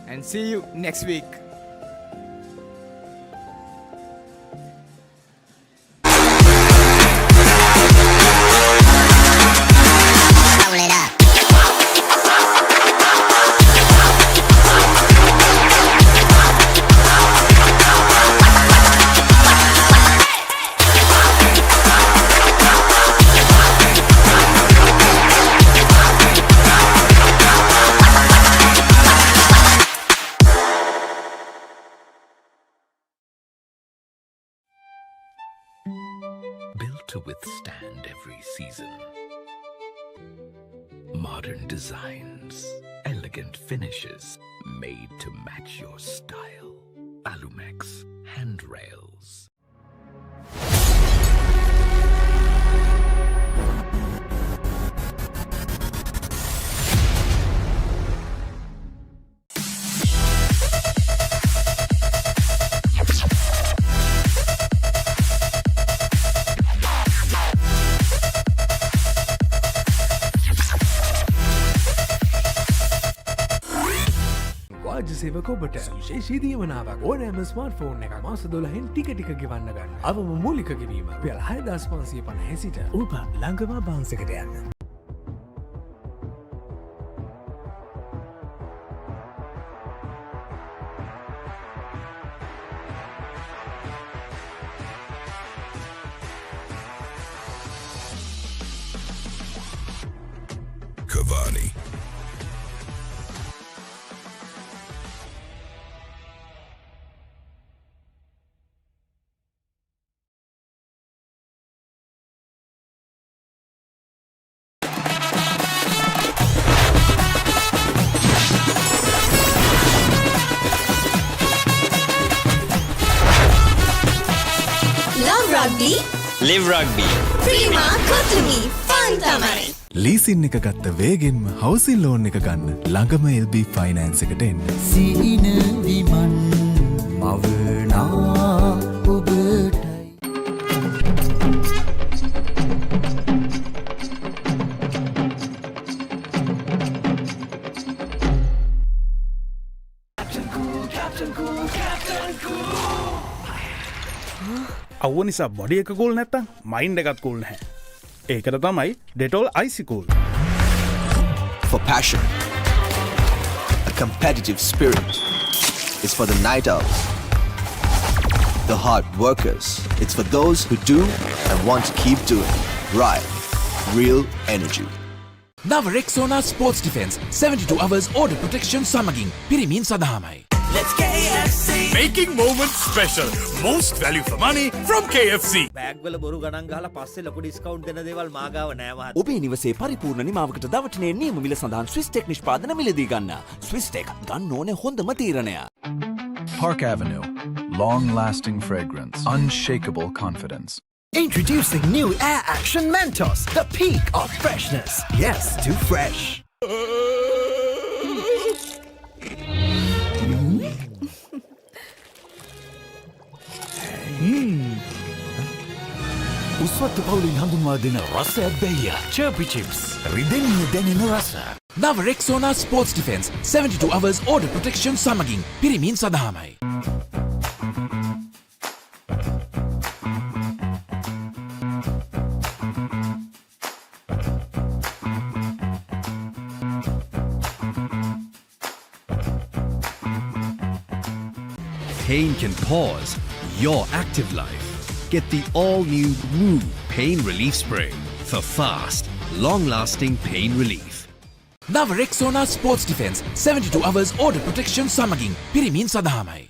and see you next week. Built to withstand every season. Modern designs, elegant finishes, made to match your style. Alumex handrails. සේවක ඔබට විශේෂී දීවනාවක් ඕනෑම smartphone එකක් මාස 12න් ටික ටික ගෙවන්න ගන්න. අවම මූලික ගෙවීම රුපියල් 6550 සිට ඔබ ළඟම බාන්ස් එකට යන්න. Cavani. Love rugby. Live rugby. Prima Kotumi. Fun tamai. Leasing එක ගත්ත වේගෙන්ම හවසින් ලෝන් එක ගන්න ළඟම LB ෆයිනෑන්ස් එකට එන්න. සීන විමන් මවනා ඔබටයි. අවුව නිසා බොඩි එක කූල් නැත්තම් මයින්ඩ් එකත් කූල් නැහැ. ඒකට තමයි Dettol Icy Cool. For passion, a competitive spirit. It's for the night owls, the hard workers. It's for those who do and want to keep doing. Right, real energy. නව Rexona sports defence 72 hours order protection සමගින් පිරිමින් සඳහාමයි. Let's KFC. Making moments special. Most value for money from KFC. Bag වල බොරු ගණන් ගහලා පස්සේ ලොකු ඩිස්කවුන්ට් දෙන දේවල් මා ගාව නෑ මහත්තයා. ඔබේ නිවසේ පරිපූර්ණ නිමාවකට දවටනේ නියම මිල සඳහන් ස්විස්ටෙක් නිෂ්පාදන මිලදී ගන්න. ස්විස්ටෙක් ගන්න ඕනේ හොඳම තීරණය. Park Avenue. Long-lasting fragrance. Unshakable confidence. Introducing new Air Action Mentos, the peak of freshness. Yes, too fresh. උස්වත්තු පවුලින් හඳුන්වා දෙන රස ඇබ්බැහිය චර්පි චිප්ස් රිදෙන්නේ දැනෙන රස. නව Rexona sports defence 72 hours order protection සමගින් පිරිමින් සඳහාමයි. Pain can pause your active life. Get the all-new Woo Pain Relief Spray for fast, long-lasting pain relief. නව Rexona sports defence 72 hours order protection සමගින් පිරිමින් සඳහාමයි.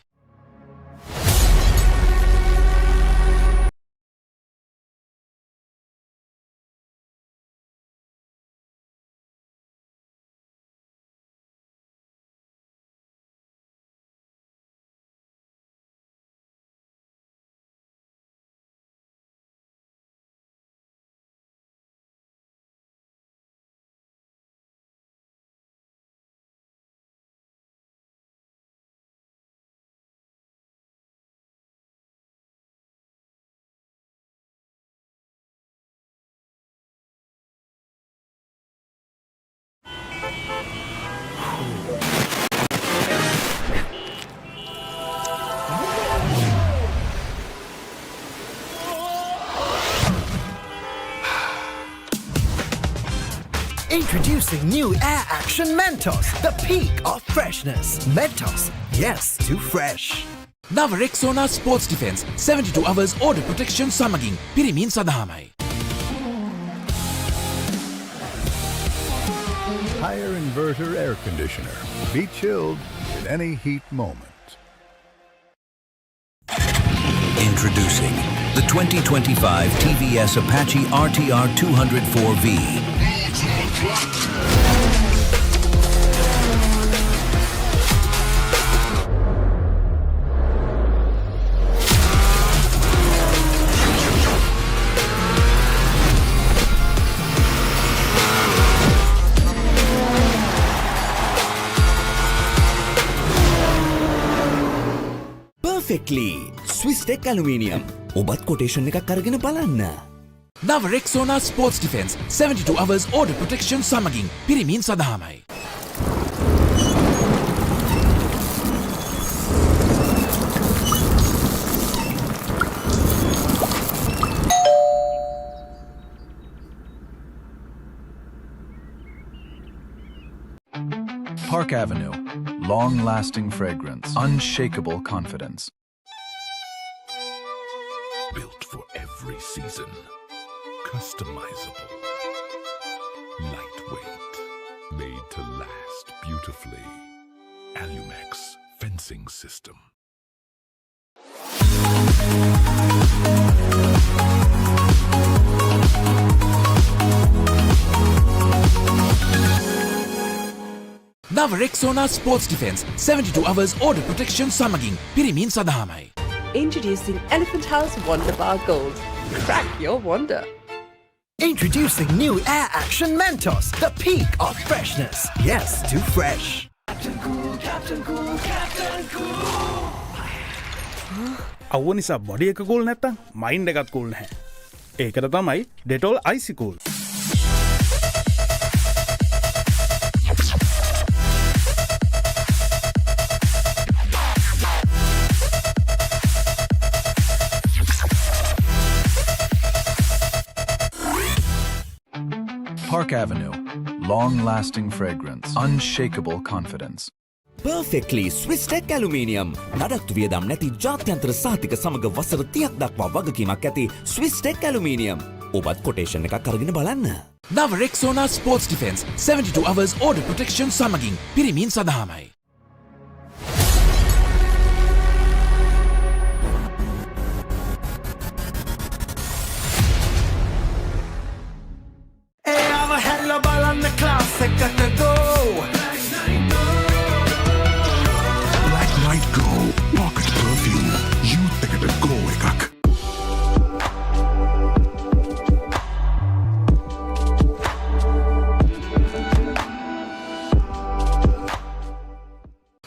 Introducing new Air Action Mentos, the peak of freshness. Mentos, yes, too fresh. නව Rexona sports defence 72 hours order protection සමගින් පිරිමින් සඳහාමයි. Higher inverter air conditioner. Be chilled in any heat moment. Introducing the 2025 TVS Apache RTR 204V. Perfectly. Swisstech Aluminium. ඔබත් quotation එකක් අරගෙන බලන්න. නව Rexona sports defence 72 hours order protection සමගින් පිරිමින් සඳහාමයි. Park Avenue. Long-lasting fragrance. Unshakable confidence. Built for every season. Customizable. Lightweight. Made to last beautifully. Alumex fencing system. නව Rexona sports defence 72 hours order protection සමගින් පිරිමින් සඳහාමයි. Introducing Elephant House Wonder Bar Gold. Crack your wonder. Introducing new Air Action Mentos, the peak of freshness. Yes, too fresh. Captain Cool, Captain Cool, Captain Cool. අවුව නිසා body එක cool නැත්තම් mind එකත් cool නැහැ. ඒකට තමයි Dettol Icy Cool. Park Avenue. Long-lasting fragrance. Unshakable confidence. Perfectly Swiss Tech Aluminium. නඩත්තු වියදම් නැති ජාත්‍යන්තර සහතික සමග වසර 30ක් දක්වා වගකීමක් ඇති Swiss Tech Aluminium. ඔබත් කොටේෂන් එකක් අරගෙන බලන්න. නව Rexona sports defence 72 hours order protection සමගින් පිරිමින් සඳහාමයි. Black Knight Go. Pocket perfume. Youth එකට go එකක්.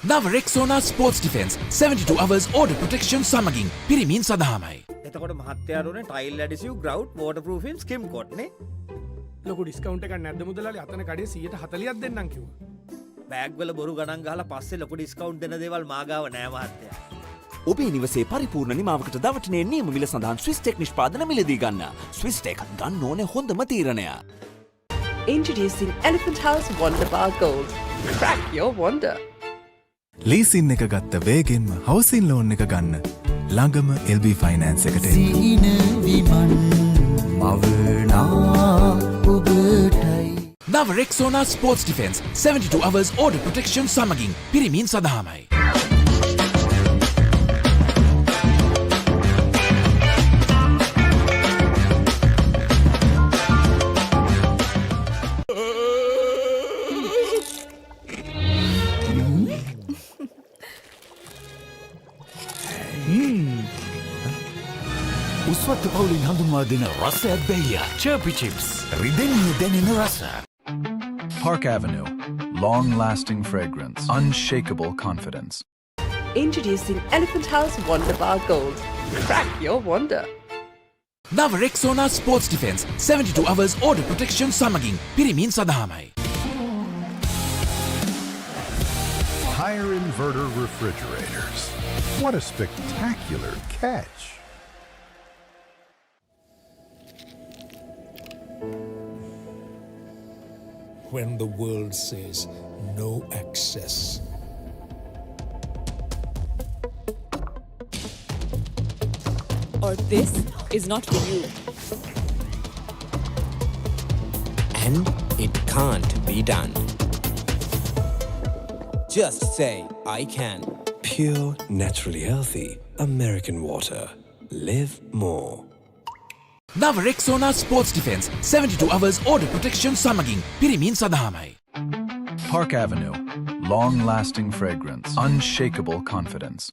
නව Rexona sports defence 72 hours order protection සමගින් පිරිමින් සඳහාමයි. එතකොට මහත්තයාරුනේ ටයිල් ඇඩිසිව් ග්‍රවුට් වෝටර්ප්‍රූෆින් ස්කිම් කොට්නේ. ලොකු ඩිස්කවුන්ට් එකක් නැද්ද මුදලාලි අතන කඩේ 140ක් දෙන්නම් කිව්වා. බෑග් වල බොරු ගණන් ගහලා පස්සේ ලොකු ඩිස්කවුන්ට් දෙන දේවල් මාගාව නෑ මහත්තයා. ඔබේ නිවසේ පරිපූර්ණ නිමාවකට දවටනේ නියම මිල සඳහන් Swiss Tech නිෂ්පාදන මිලදී ගන්න. Swiss Tech ගන්න ඕනේ හොඳම තීරණය. Introducing Elephant House Wonder Bar Gold. Crack your wonder. Leasing එක ගත්ත වේගෙන්ම හවසින් ලෝන් එක ගන්න ළඟම LB ෆයිනෑන්ස් එකට එන්න. නව Rexona sports defence 72 hours order protection සමගින් පිරිමින් සඳහාමයි. උස්වත්ත පවුලින් හඳුන්වා දෙන රසයක් බැයියා චර්පි චිප්ස් රිදෙන්නේ දැනෙන රස. Park Avenue. Long-lasting fragrance. Unshakable confidence. Introducing Elephant House Wonder Bar Gold. Crack your wonder. නව Rexona sports defence 72 hours order protection සමගින් පිරිමින් සඳහාමයි. Higher inverter refrigerators. What a spectacular catch. When the world says no access. Or this is not for you. And it can't be done. Just say, I can. Pure, naturally healthy American water. Live more. නව Rexona sports defence 72 hours order protection සමගින් පිරිමින් සඳහාමයි. Park Avenue. Long-lasting fragrance. Unshakable confidence.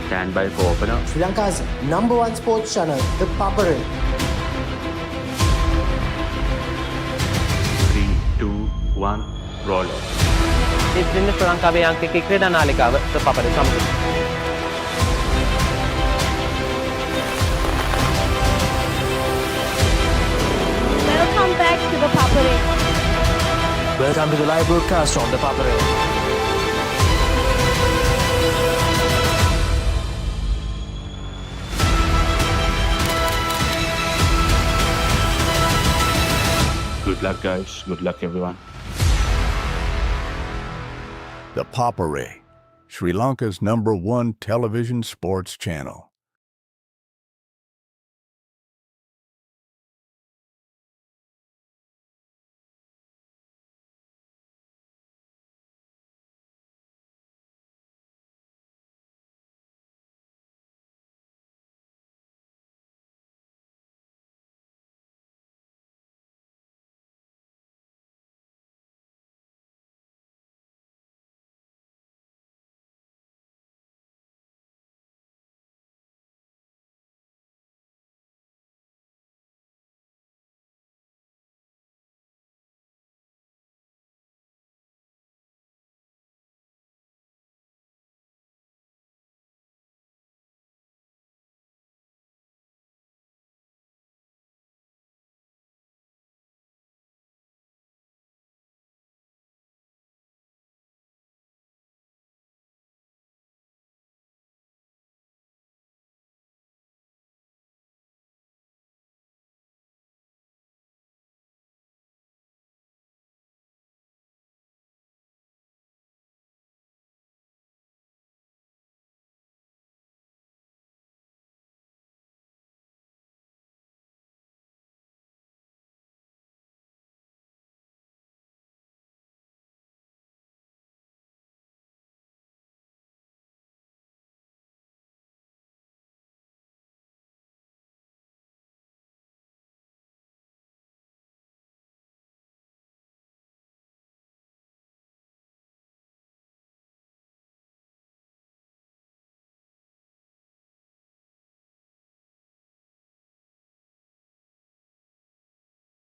Stand by for opener. Sri Lanka's #1 sports channel, ThePapare. 3, 2, 1, roll on. ඉතින් ශ්‍රී ලංකාවේ අංකික ක්‍රීඩා නාලිකාව ThePapare සමග. Welcome back to ThePapare. Welcome to the live broadcast on ThePapare. Good luck, guys. Good luck, everyone. The Papare, Sri Lanka's #1 television sports channel.